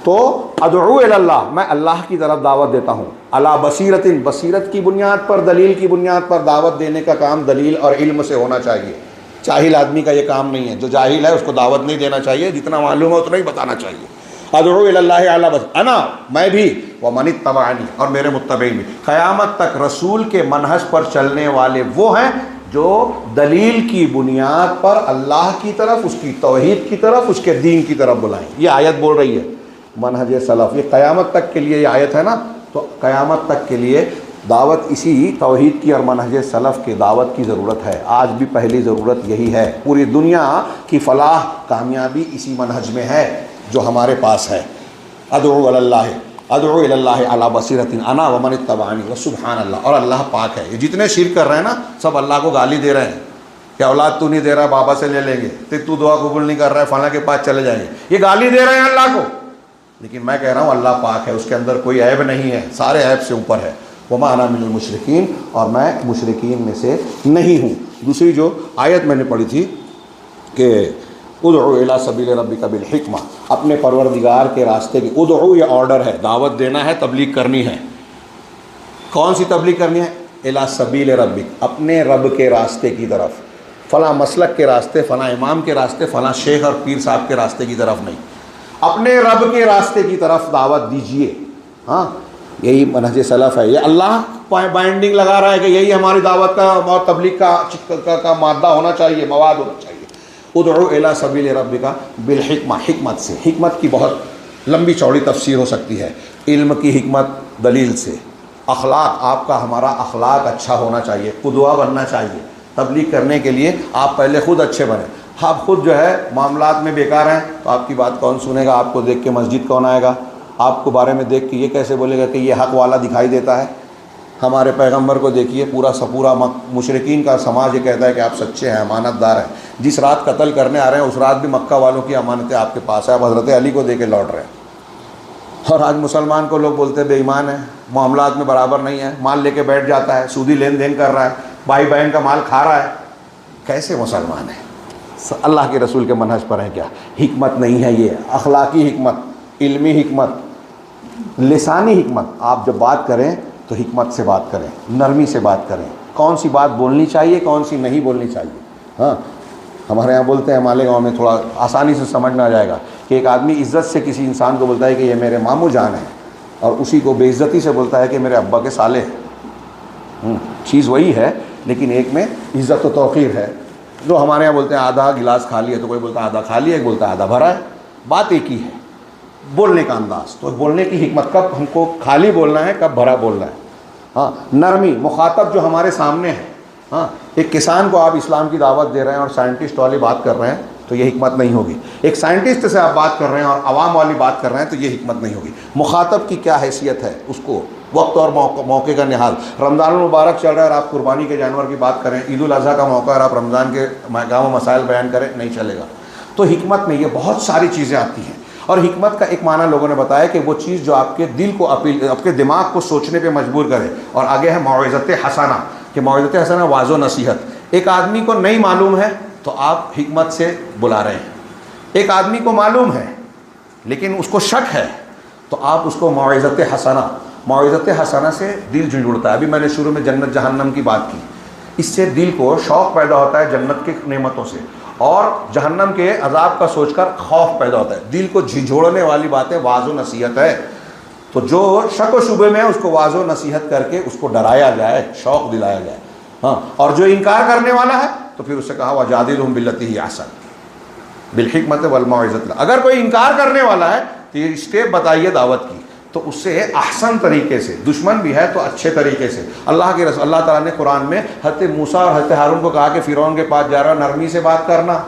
तो अदऊ इलल्लाह, मैं अल्लाह की तरफ दावत देता हूँ, अला बसीरतिन, बसीरत की बुनियाद पर, दलील की बुनियाद पर दावत देने का काम दलील और इल्म से होना चाहिए। जाहिल आदमी का ये काम नहीं है, जो जाहिल है उसको दावत नहीं देना चाहिए, जितना मालूम है उतना ही बताना चाहिए। अदऊ इलल्लाहि अला बस अना, मैं भी, व मन इत्तबानी, और मेरे मुत्तबईन भी। क़यामत तक रसूल के मनहज पर चलने वाले वो हैं जो दलील की बुनियाद पर अल्लाह की तरफ, उसकी तौहीद की तरफ, उसके दीन की तरफ बुलाएं। ये आयत बोल रही है मनहज सलफ़, ये क़यामत तक के लिए ये आयत है ना, तो क़यामत तक के लिए दावत इसी तौहीद की और मनहज सलफ़ की दावत की ज़रूरत है। आज भी पहली ज़रूरत यही है। पूरी दुनिया की फ़लाह, कामयाबी इसी मनहज में है जो हमारे पास है। अदऊ इलल्लाहि अला बसीरतिन अना व मन इत्तबानी व सुब्हान अल्लाह, और अल्लाह पाक है। ये जितने शिर्क कर रहे हैं ना, सब अल्लाह को गाली दे रहे हैं कि औलाद तू नहीं दे रहा, बाबा से ले लेंगे, तू दुआ कबूल नहीं कर रहा है, फला के पास चले जाएंगे, ये गाली दे रहे हैं अल्लाह को। लेकिन मैं कह रहा हूँ अल्लाह पाक है, उसके अंदर कोई ऐब नहीं है, सारे ऐब से ऊपर है। वमा अना मिनल मुशरिकीन, और मैं मुशरिकीन में से नहीं हूँ। दूसरी जो आयत मैंने पढ़ी थी कि उदउ इला सबील रब्बिका बिल हिकमा, अपने परवरदिगार के रास्ते की, उदउ ये ऑर्डर है, दावत देना है, तबलीग करनी है। कौन सी तबलीग करनी है? इला सबील रब्बिक, अपने रब के रास्ते की तरफ, फ़लाँ मसलक के रास्ते, फ़लाँ इमाम के रास्ते, फ़लाँ शेख और पीर साहब के रास्ते की तरफ नहीं, अपने रब के रास्ते की तरफ दावत दीजिए। हाँ, यही मनहज सलफ़ है। ये अल्लाह बाइंडिंग लगा रहा है कि यही हमारी दावत का और तबलीग का मादा होना चाहिए, मवाद होना चाहिए। उदउ इला सबील रब्बिका बिल हिकमा, हिकमत से। हिकमत की बहुत लंबी चौड़ी तफसीर हो सकती है। इल्म की हिकमत दलील से, अखलाक, आपका हमारा अखलाक अच्छा होना चाहिए, कुदवा बनना चाहिए। तबलीग करने के लिए आप पहले ख़ुद अच्छे बने। आप ख़ुद जो है मामलात में बेकार हैं तो आपकी बात कौन सुनेगा? आपको देख के मस्जिद कौन आएगा? आपको बारे में देख के ये कैसे बोलेगा कि ये हक़ वाला दिखाई देता है? हमारे पैगंबर को देखिए, पूरा मुशरिकीन का समाज ये कहता है कि आप सच्चे हैं, अमानतदार हैं। जिस रात कत्ल करने आ रहे हैं उस रात भी मक्का वालों की अमानतें आपके पास है, आप हज़रत अली को दे के लौट रहे हैं। और आज मुसलमान को लोग बोलते हैं बेईमान है, मामलात में बराबर नहीं है, माल लेके बैठ जाता है, सूदी लेन देन कर रहा है, भाई बहन का माल खा रहा है। कैसे मुसलमान है? अल्लाह के रसूल के मनहज पर है क्या? हिकमत नहीं है ये, अखलाकी हिकमत, इल्मी हिकमत, लिसानी हिकमत। आप जब बात करें तो हिकमत से बात करें, नरमी से बात करें, कौन सी बात बोलनी चाहिए, कौन सी नहीं बोलनी चाहिए। हाँ, हमारे यहाँ बोलते हैं, मालेगांव में थोड़ा आसानी से समझ में आ जाएगा कि एक आदमी इज़्ज़त से किसी इंसान को बोलता है कि ये मेरे मामू जान है, और उसी को बेइज्जती से बोलता है कि मेरे अब्बा के साले हैं। चीज़ वही है, लेकिन एक में इज़्ज़त व तौक़ीर है। जो हमारे यहाँ बोलते हैं आधा गिलास खाली है तो कोई बोलता है आधा खाली है, एक बोलता है आधा भरा है। बात एक ही है, बोलने का अंदाज़। तो बोलने की हिकमत, कब हमको खाली बोलना है, कब भरा बोलना है। हाँ, नरमी, मुखातब जो हमारे सामने है। हाँ, एक किसान को आप इस्लाम की दावत दे रहे हैं और साइंटिस्ट वाली बात कर रहे हैं तो ये हिकमत नहीं होगी। एक साइंटिस्ट से आप बात कर रहे हैं और आवाम वाली बात कर रहे हैं तो ये हिकमत नहीं होगी। मुखातब की क्या हैसियत है, उसको वक्त और मौके का निहाल। रमज़ान मुबारक चल रहा है और आप कुर्बानी के जानवर की बात करें, ईद उल अज़हा का मौका और आप रमज़ान के गाँव मसाइल बयान करें, नहीं चलेगा। तो हिकमत में ये बहुत सारी चीज़ें आती हैं। और हिकमत का एक माना लोगों ने बताया कि वो चीज़ जो आपके दिल को अपील, आपके दिमाग को सोचने पे मजबूर करे। और आगे है मौइज़त हसना, कि मौइज़त हसना वाज़ो नसीहत। एक आदमी को नहीं मालूम है तो आप हिकमत से बुला रहे हैं। एक आदमी को मालूम है लेकिन उसको शक है तो आप उसको मौइज़त हसना से दिल जुड़ता है। अभी मैंने शुरू में जन्नत जहन्नम की बात की, इससे दिल को शौक़ पैदा होता है जन्नत की नेमतों से, और जहन्नम के अजाब का सोचकर खौफ पैदा होता है। दिल को झिझोड़ने वाली बातें वाज़ो नसीहत है। तो जो शक व शुबे में है उसको वाज़ो नसीहत करके उसको डराया जाए, शौक़ दिलाया जाए। हाँ, और जो इनकार करने वाला है तो फिर उससे कहा वजादिलहुम बिल्लती ही अहसन बिल-हिकमत वल मौइज़त। अगर कोई इनकार करने वाला है तो ये स्टेप बताइए दावत की, तो उससे अहसन तरीके से, दुश्मन भी है तो अच्छे तरीके से। अल्लाह के रसूल, अल्लाह ताला ने कुरान में हज़रत मूसा और हज़रत हारून को कहा कि फ़िरौन के पास जा रहा, नरमी से बात करना।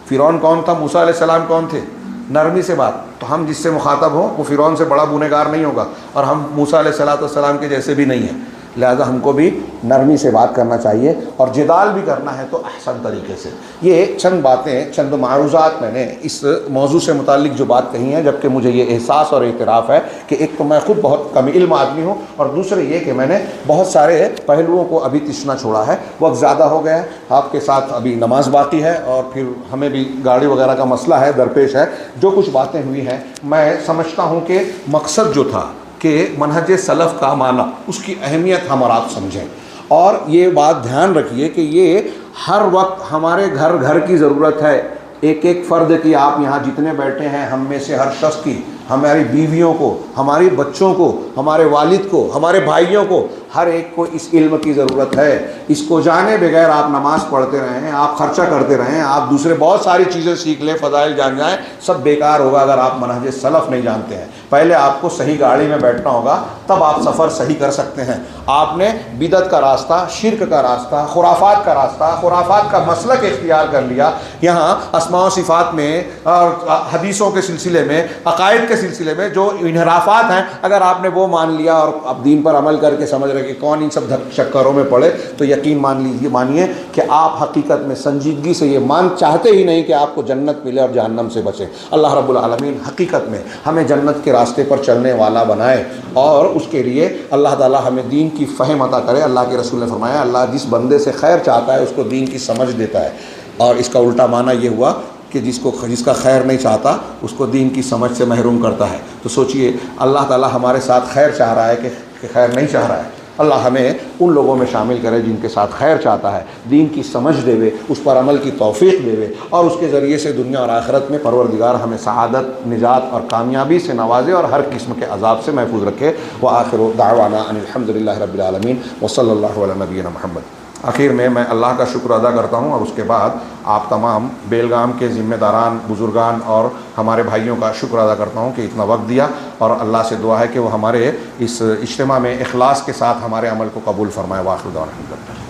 फ़िरौन कौन था? मूसा अलैहिस्सलाम कौन थे? नरमी से बात। तो हम जिससे मुखातब हो वो फ़िरौन से बड़ा गुनहगार नहीं होगा और हम मूसा अलैहिस्सलाम के जैसे भी नहीं हैं। लिहाजा हमको भी नरमी से बात करना चाहिए और जिदाल भी करना है तो अहसन तरीके से। ये चंद बातें, चंद मारूज़ात मैंने इस मौजू से मुताल्लिक़ जो बात कही हैं, जबकि मुझे ये एहसास और इतराफ़ है कि एक तो मैं ख़ुद बहुत कम इल्म आदमी हूँ और दूसरे ये कि मैंने बहुत सारे पहलुओं को अभी तिश्ना छोड़ा है। वक्त ज़्यादा हो गया है, आपके साथ अभी नमाज बाकी है और फिर हमें भी गाड़ी वगैरह का मसला है, दरपेश है। जो कुछ बातें हुई हैं मैं समझता हूँ कि मकसद जो था कि मनहज सलफ़ का माना, उसकी अहमियत हम और आप समझें। और ये बात ध्यान रखिए कि ये हर वक्त हमारे घर घर की ज़रूरत है। एक एक फ़र्द की, आप यहाँ जितने बैठे हैं हम में से हर शख्स की, हमारी बीवियों को, हमारे बच्चों को, हमारे वालिद को, हमारे भाइयों को, हर एक को इस इल्म की ज़रूरत है। इसको जाने बगैर आप नमाज़ पढ़ते रहें, आप ख़र्चा करते रहें, आप दूसरे बहुत सारी चीज़ें सीख लें, फ़ज़ाइल जान जाएँ, सब बेकार होगा अगर आप मनहज सलफ़ नहीं जानते हैं। पहले आपको सही गाड़ी में बैठना होगा, तब आप सफ़र सही कर सकते हैं। आपने बिदअत का रास्ता, शिर्क का रास्ता, खुराफात का रास्ता, खुराफात का मसलक इख्तियार कर लिया। यहाँ अस्मा व सिफ़ात में और हदीसों के सिलसिले में, अक़ाइद के सिलसिले में जो इन्हराफात हैं, अगर आपने वो मान लिया और अब दीन पर अमल करके समझ रहे कि कौन इन सब चक्करों में पड़े, तो यकीन मानिए कि आप हकीकत में संजीदगी से ये चाहते ही नहीं कि आपको जन्नत मिले और जहन्नम से बचे। अल्लाह रब्बुल आलमीन हकीकत में हमें जन्नत के रास्ते पर चलने वाला बनाए और उसके लिए अल्लाह ताला हमें दीन की फ़हम अता करे। अल्लाह के रसूल ने फरमाया, अल्लाह जिस बंदे से खैर चाहता है उसको दीन की समझ देता है, और इसका उल्टा माना ये हुआ कि जिसका खैर नहीं चाहता उसको दीन की समझ से महरूम करता है। तो सोचिए, अल्लाह ताला हमारे साथ खैर चाह रहा है कि कि खैर नहीं चाह रहा है। अल्लाह हमें उन लोगों में शामिल करे जिनके साथ खैर चाहता है, दीन की समझ देवे, उस पर अमल की तौफीक देवे और उसके ज़रिए से दुनिया और आखिरत में परवरदिगार हमें सआदत, निजात और कामयाबी से नवाजे और हर किस्म के अजाब से महफूज रखे। व आखिर दावाना अनिल हम्दुलिल्लाहि रब्बिल आलमीन व सल्लल्लाहु अला नबीना मुहम्मद। आखिर में मैं अल्लाह का शुक्र अदा करता हूँ और उसके बाद आप तमाम बेलगाम के ज़िम्मेदारान, बुज़ुर्गान और हमारे भाइयों का शुक्र अदा करता हूँ कि इतना वक्त दिया, और अल्लाह से दुआ है कि वो हमारे इस इज्तिमा में इखलास के साथ हमारे अमल को कबूल फरमाए। वाखिर दावाना।